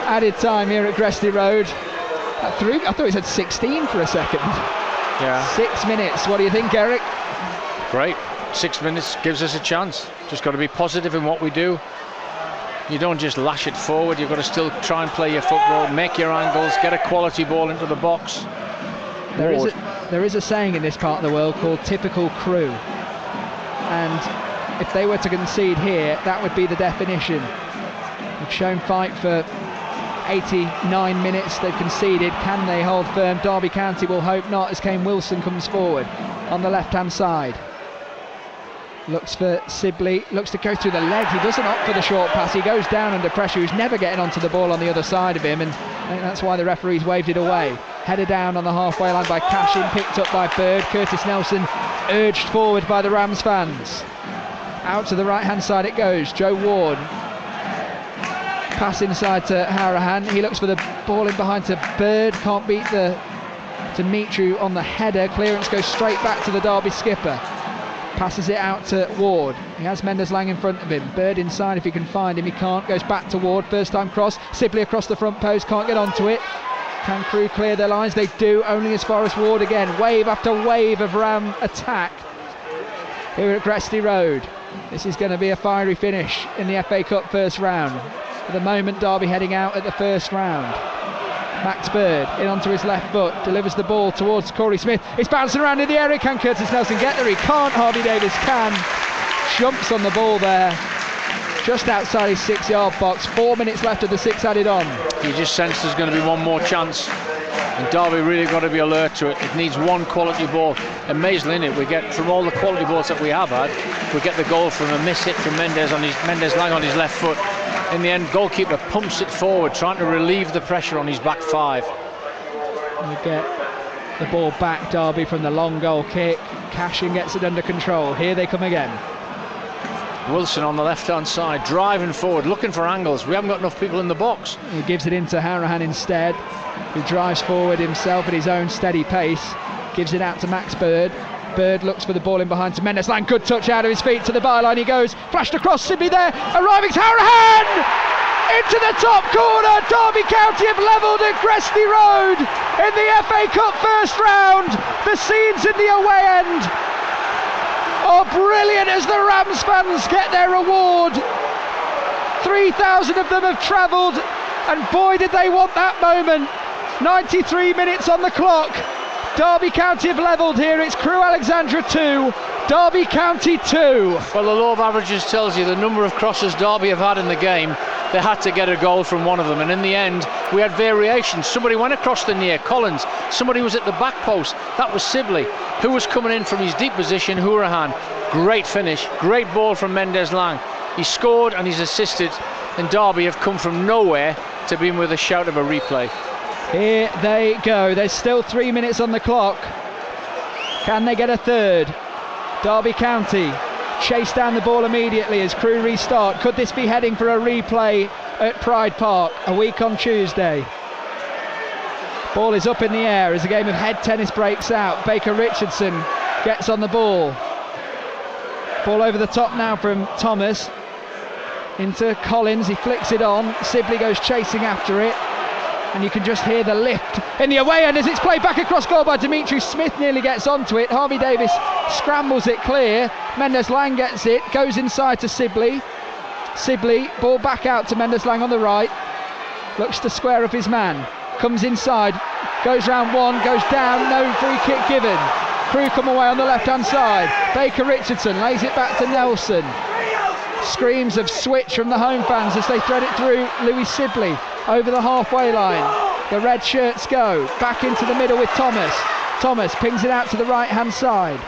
added time here at Gresty Road. I thought he said 16 for a second. Yeah. 6 minutes. What do you think, Eric? Great. 6 minutes gives us a chance. Just got to be positive in what we do. You don't just lash it forward. You've got to still try and play your football, make your angles, get a quality ball into the box. There is a saying in this part of the world called typical Crewe. And if they were to concede here, that would be the definition. They've shown fight for 89 minutes. They've conceded. Can they hold firm? Derby County will hope not, as Kane Wilson comes forward on the left-hand side. Looks for Sibley, looks to go through the leg. He doesn't opt for the short pass. He goes down under pressure. He's never getting onto the ball on the other side of him, and I think that's why the referees waved it away. Headed down on the halfway line by Cashin, picked up by Bird. Curtis Nelson urged forward by the Rams fans. Out to the right-hand side it goes. Joe Ward. Pass inside to Harahan. He looks for the ball in behind to Bird. Can't beat the Dimitri on the header. Clearance goes straight back to the Derby skipper. Passes it out to Ward. He has Mendes-Lang in front of him. Bird inside if he can find him. He can't. Goes back to Ward. First time cross. Sibley across the front post. Can't get onto it. Can Crewe clear their lines? They do, only as far as Ward again. Wave after wave of Ram attack here at Gresty Road. This is going to be a fiery finish in the FA Cup first round. At the moment, Derby heading out at the first round. Max Bird in onto his left foot, delivers the ball towards Corey Smith. It's bouncing around in the area. Can Curtis Nelson get there? He can't. Harvey Davis can. Jumps on the ball there, just outside his 6-yard box. 4 minutes left of the 6 added on. You just sense there's going to be one more chance, and Derby really got to be alert to it. It needs one quality ball. Amazingly, innit? We get from all the quality balls that we have had, we get the goal from a miss hit from Mendes-Lang on his left foot. In the end, goalkeeper pumps it forward, trying to relieve the pressure on his back 5. We get the ball back, Derby, from the long goal kick. Cashin gets it under control. Here they come again. Wilson on the left-hand side, driving forward, looking for angles. We haven't got enough people in the box. He gives it into Harahan instead, who drives forward himself at his own steady pace. Gives it out to Max Bird. Bird looks for the ball in behind to Mendes-Lang. Good touch out of his feet to the byline. He goes, flashed across, Sibley there. Arriving Harahan! Into the top corner. Derby County have levelled at Gresty Road in the FA Cup first round. The scenes in the away end are brilliant as the Rams fans get their reward. 3,000 of them have travelled, and boy did they want that moment. 93 minutes on the clock. Derby County have levelled here. It's Crewe Alexandra 2, Derby County 2. Well, the law of averages tells you the number of crosses Derby have had in the game. They had to get a goal from one of them, and in the end we had variations. Somebody went across the near, Collins. Somebody was at the back post, that was Sibley, who was coming in from his deep position, Hurahan. Great finish, great ball from Mendes-Lang. He scored and he's assisted, and Derby have come from nowhere to be with a shout of a replay. Here they go. There's still 3 minutes on the clock. Can they get a third? Derby County chase down the ball immediately as Crewe restart. Could this be heading for a replay at Pride Park a week on Tuesday? Ball is up in the air as a game of head tennis breaks out. Baker Richardson gets on the ball. Ball over the top now from Thomas into Collins. He flicks it on. Sibley goes chasing after it. And you can just hear the lift in the away end as it's played back across goal by Dimitri. Smith nearly gets onto it. Harvey Davis scrambles it clear. Mendes-Lang gets it, goes inside to Sibley. Sibley, ball back out to Mendes-Lang on the right. Looks to square up his man. Comes inside, goes round one, goes down, no free kick given. Crewe come away on the left-hand side. Baker Richardson lays it back to Nelson. Screams of switch from the home fans as they thread it through Louis Sibley over the halfway line. The red shirts go back into the middle with Thomas. Thomas pings it out to the right hand side.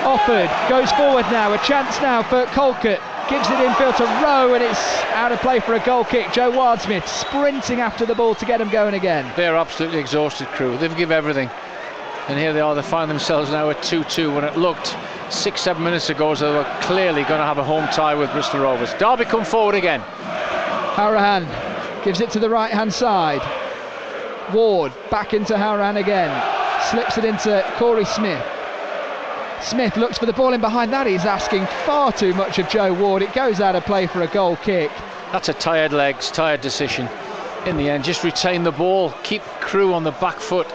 Offord goes forward now, a chance now for Colquitt. gives it infield to Rowe, and it's out of play for a goal kick. Joe Wardsmith sprinting after the ball to get them going again. They're absolutely exhausted, Crewe. They've given everything. And here they are, they find themselves now at 2-2 when it looked 6-7 minutes ago as though they were clearly going to have a home tie with Bristol Rovers. Derby come forward again. Howrahan gives it to the right hand side. Ward back into Howrahan again. Slips it into Corey Smith. Smith looks for the ball in behind. That is asking far too much of Joe Ward. It goes out of play for a goal kick. That's a tired legs, tired decision. In the end, just retain the ball, keep Crewe on the back foot.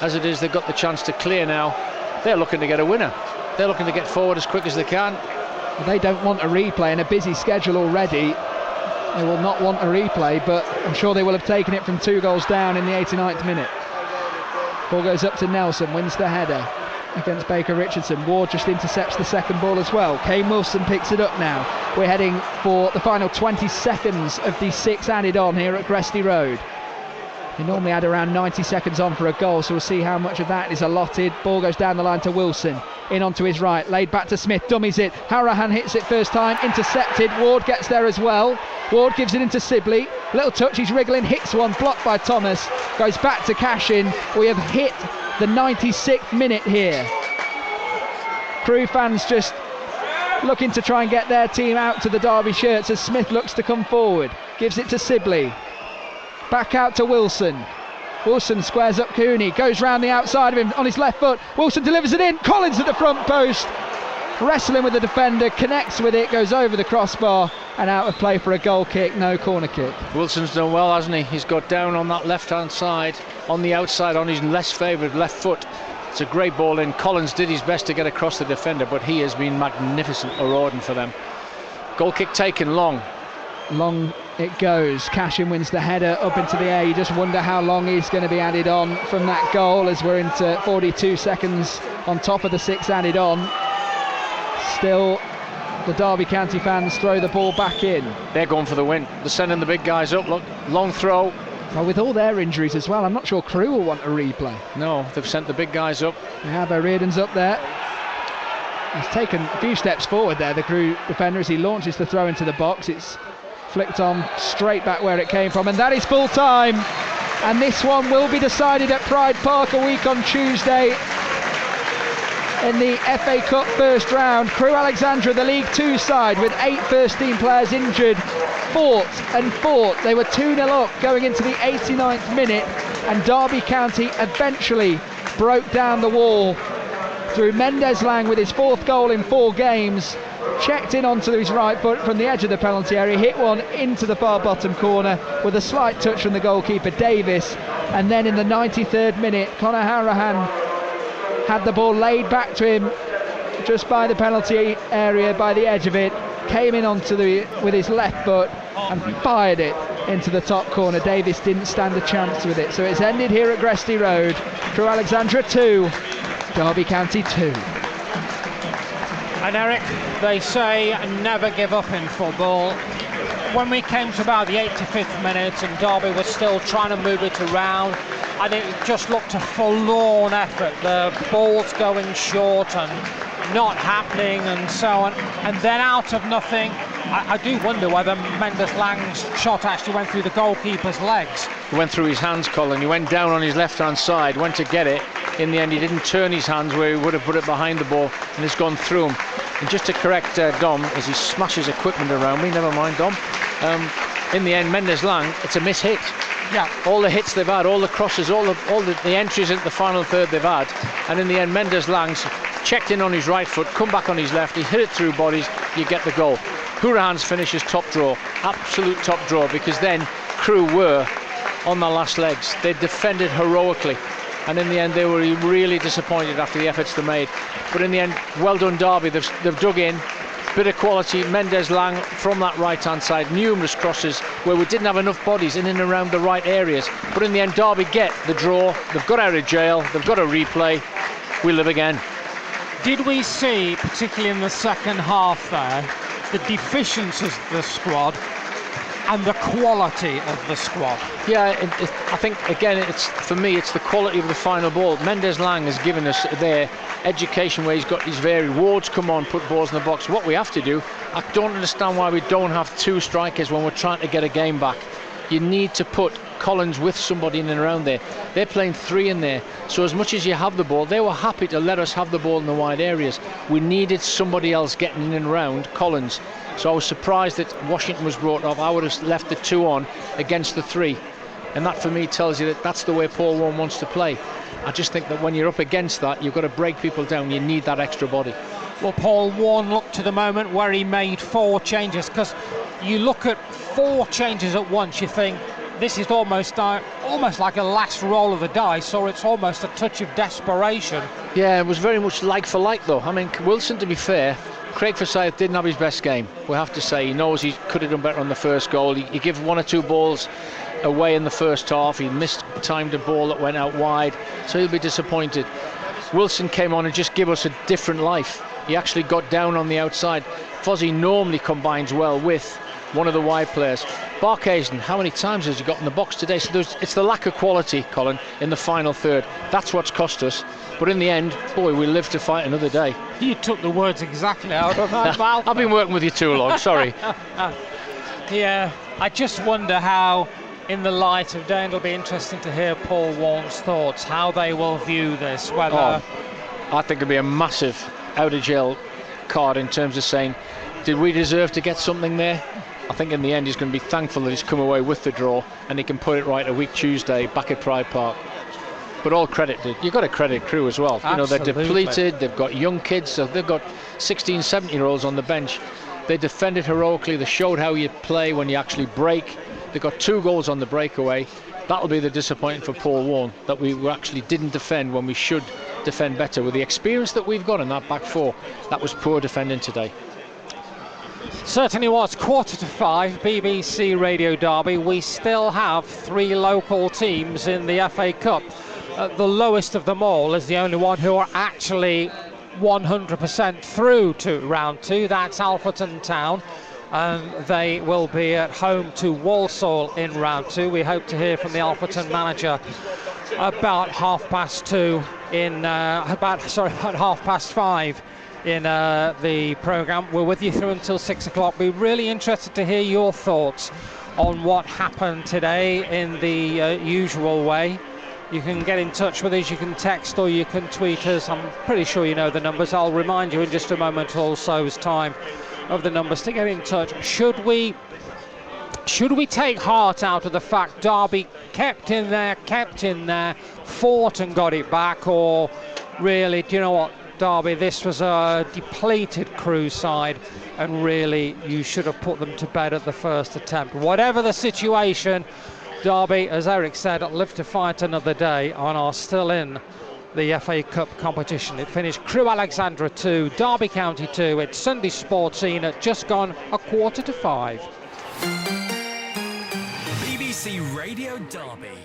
As it is, they've got the chance to clear now. They're looking to get a winner. They're looking to get forward as quick as they can. They don't want a replay in a busy schedule already. They will not want a replay, but I'm sure they will have taken it from 2 goals down in the 89th minute. Ball goes up to Nelson, wins the header against Baker Richardson. Ward just intercepts the second ball as well. Kane Wilson picks it up now. We're heading for the final 20 seconds of the 6 added on here at Gresty Road. They normally add around 90 seconds on for a goal, so we'll see how much of that is allotted. Ball goes down the line to Wilson. In onto his right, laid back to Smith, dummies it. Howrahan hits it first time, intercepted. Ward gets there as well. Ward gives it into Sibley. Little touch, he's wriggling, hits one, blocked by Thomas. Goes back to Cashin. We have hit the 96th minute here. Crewe fans just looking to try and get their team out to the Derby shirts as Smith looks to come forward. Gives it to Sibley. Back out to Wilson. Wilson squares up Cooney, goes round the outside of him on his left foot. Wilson delivers it in. Collins at the front post, wrestling with the defender, connects with it, goes over the crossbar and out of play for a goal kick, no corner kick. Wilson's done well, hasn't he? He's got down on that left-hand side, on the outside, on his less favoured left foot. It's a great ball in. Collins did his best to get across the defender, but he has been magnificent, O'Riordan, for them. Goal kick taken long. Long it goes. Cashin wins the header up into the air. You just wonder how long he's going to be added on from that goal as we're into 42 seconds on top of the 6 added on. Still, the Derby County fans throw the ball back in. They're going for the win. They're sending the big guys up. Look, long throw. Well, with all their injuries as well, I'm not sure Crewe will want a replay. No, they've sent the big guys up. They have. O'Riordan's up there. He's taken a few steps forward there, the Crewe defender, as he launches the throw into the box. It's flicked on straight back where it came from, and that is full time. And this one will be decided at Pride Park a week on Tuesday in the FA Cup first round. Crewe Alexandra, the League 2 side, with 8 first-team players injured, fought. They were 2-0 up going into the 89th minute, and Derby County eventually broke down the wall through Mendes Lang with his 4th goal in 4 games. Checked in onto his right foot from the edge of the penalty area, hit one into the far bottom corner with a slight touch from the goalkeeper Davis, and then in the 93rd minute Conor Howrahan had the ball laid back to him just by the penalty area, by the edge of it, came in onto with his left foot and fired it into the top corner. Davis didn't stand a chance with it, so it's ended here at Gresty Road. Crewe Alexandra 2, Derby County 2. And Eric, they say never give up in football. When we came to about the 85th minute and Derby was still trying to move it around, and it just looked a forlorn effort. The ball's going short and not happening and so on. And then out of nothing, I do wonder whether Mendes Lang's shot actually went through the goalkeeper's legs. He went through his hands, Colin. He went down on his left-hand side, went to get it. In the end, he didn't turn his hands where he would have put it behind the ball, and it's gone through him. And just to correct Dom, as he smashes equipment around me, never mind, Dom. In the end, Mendes Lang, it's a miss-hit. Yeah. All the hits they've had, all the crosses, all the entries into the final third they've had, and in the end, Mendes Lang's checked in on his right foot, come back on his left, he hit it through bodies, you get the goal. Howrahan's finishes top draw, absolute top draw, because then Crewe were on their last legs. They defended heroically, and in the end they were really disappointed after the efforts they made. But in the end, well done Derby, they've dug in, bit of quality. Mendes Lang from that right hand side, numerous crosses where we didn't have enough bodies in and around the right areas, but in the end Derby get the draw. They've got out of jail, they've got a replay. We live again. Did we see, particularly in the second half there, the deficiencies of the squad? and the quality of the squad. Yeah, I think, again, for me, it's the quality of the final ball. Mendes Lang has given us their education where he's got these varied wards come on, put balls in the box. What we have to do, I don't understand why we don't have two strikers when we're trying to get a game back. You need to put Collins with somebody in and around there. They're playing three in there, so as much as you have the ball, they were happy to let us have the ball in the wide areas. We needed somebody else getting in and around Collins, so I was surprised that Washington was brought up. I would have left the two on against the three, and that for me tells you that that's the way Paul Warne wants to play. I just think that when you're up against that, you've got to break people down. You need that extra body. Well, Paul Warne looked to the moment where he made 4 changes, because you look at 4 changes at once, you think this is almost like a last roll of the dice, or it's almost a touch of desperation. Yeah, it was very much like for like, though. I mean, Wilson, to be fair, Craig Forsyth didn't have his best game. We have to say, he knows he could have done better on the first goal. He gave 1 or 2 balls away in the first half. He mistimed a ball that went out wide, so he'll be disappointed. Wilson came on and just gave us a different life. He actually got down on the outside. Fozzie normally combines well with one of the wide players. Barkhuizen, how many times has he got in the box today? So it's the lack of quality, Colin, in the final third. That's what's cost us. But in the end, boy, we live to fight another day. You took the words exactly out of my mouth. I've been working with you too long, sorry. Yeah, I just wonder how, in the light of day, it'll be interesting to hear Paul Warne's thoughts, how they will view this, whether... I think it'll be a massive out-of-jail card in terms of saying, did we deserve to get something there? I think in the end he's going to be thankful that he's come away with the draw and he can put it right a week Tuesday back at Pride Park. But all credit, you've got to credit Crewe as well. Absolutely. You know, they're depleted, they've got young kids, so they've got 16, 17-year-olds on the bench. They defended heroically, they showed how you play when you actually break. They got 2 goals on the breakaway. That'll be the disappointment for Paul Warne, that we actually didn't defend when we should defend better. With the experience that we've got in that back 4, that was poor defending today. Certainly was. 4:45, BBC Radio Derby. We still have 3 local teams in the FA Cup. The lowest of them all is the only one who are actually 100% through to round 2. That's Alfreton Town, and they will be at home to Walsall in round 2. We hope to hear from the Alfreton manager about about 5:30 in the programme. We're with you through until 6 o'clock. We're really interested to hear your thoughts on what happened today in the usual way. You can get in touch with us, you can text or you can tweet us. I'm pretty sure you know the numbers. I'll remind you in just a moment also as time of the numbers to get in touch. Should we take heart out of the fact Derby kept in there, fought and got it back, or really, do you know what, Derby, this was a depleted Crewe side, and really you should have put them to bed at the first attempt. Whatever the situation, Derby, as Eric said, live to fight another day and are still in the FA Cup competition. It finished Crewe Alexandra 2, Derby County 2. It's Sunday Sport Scene at just gone 4:45. BBC Radio Derby.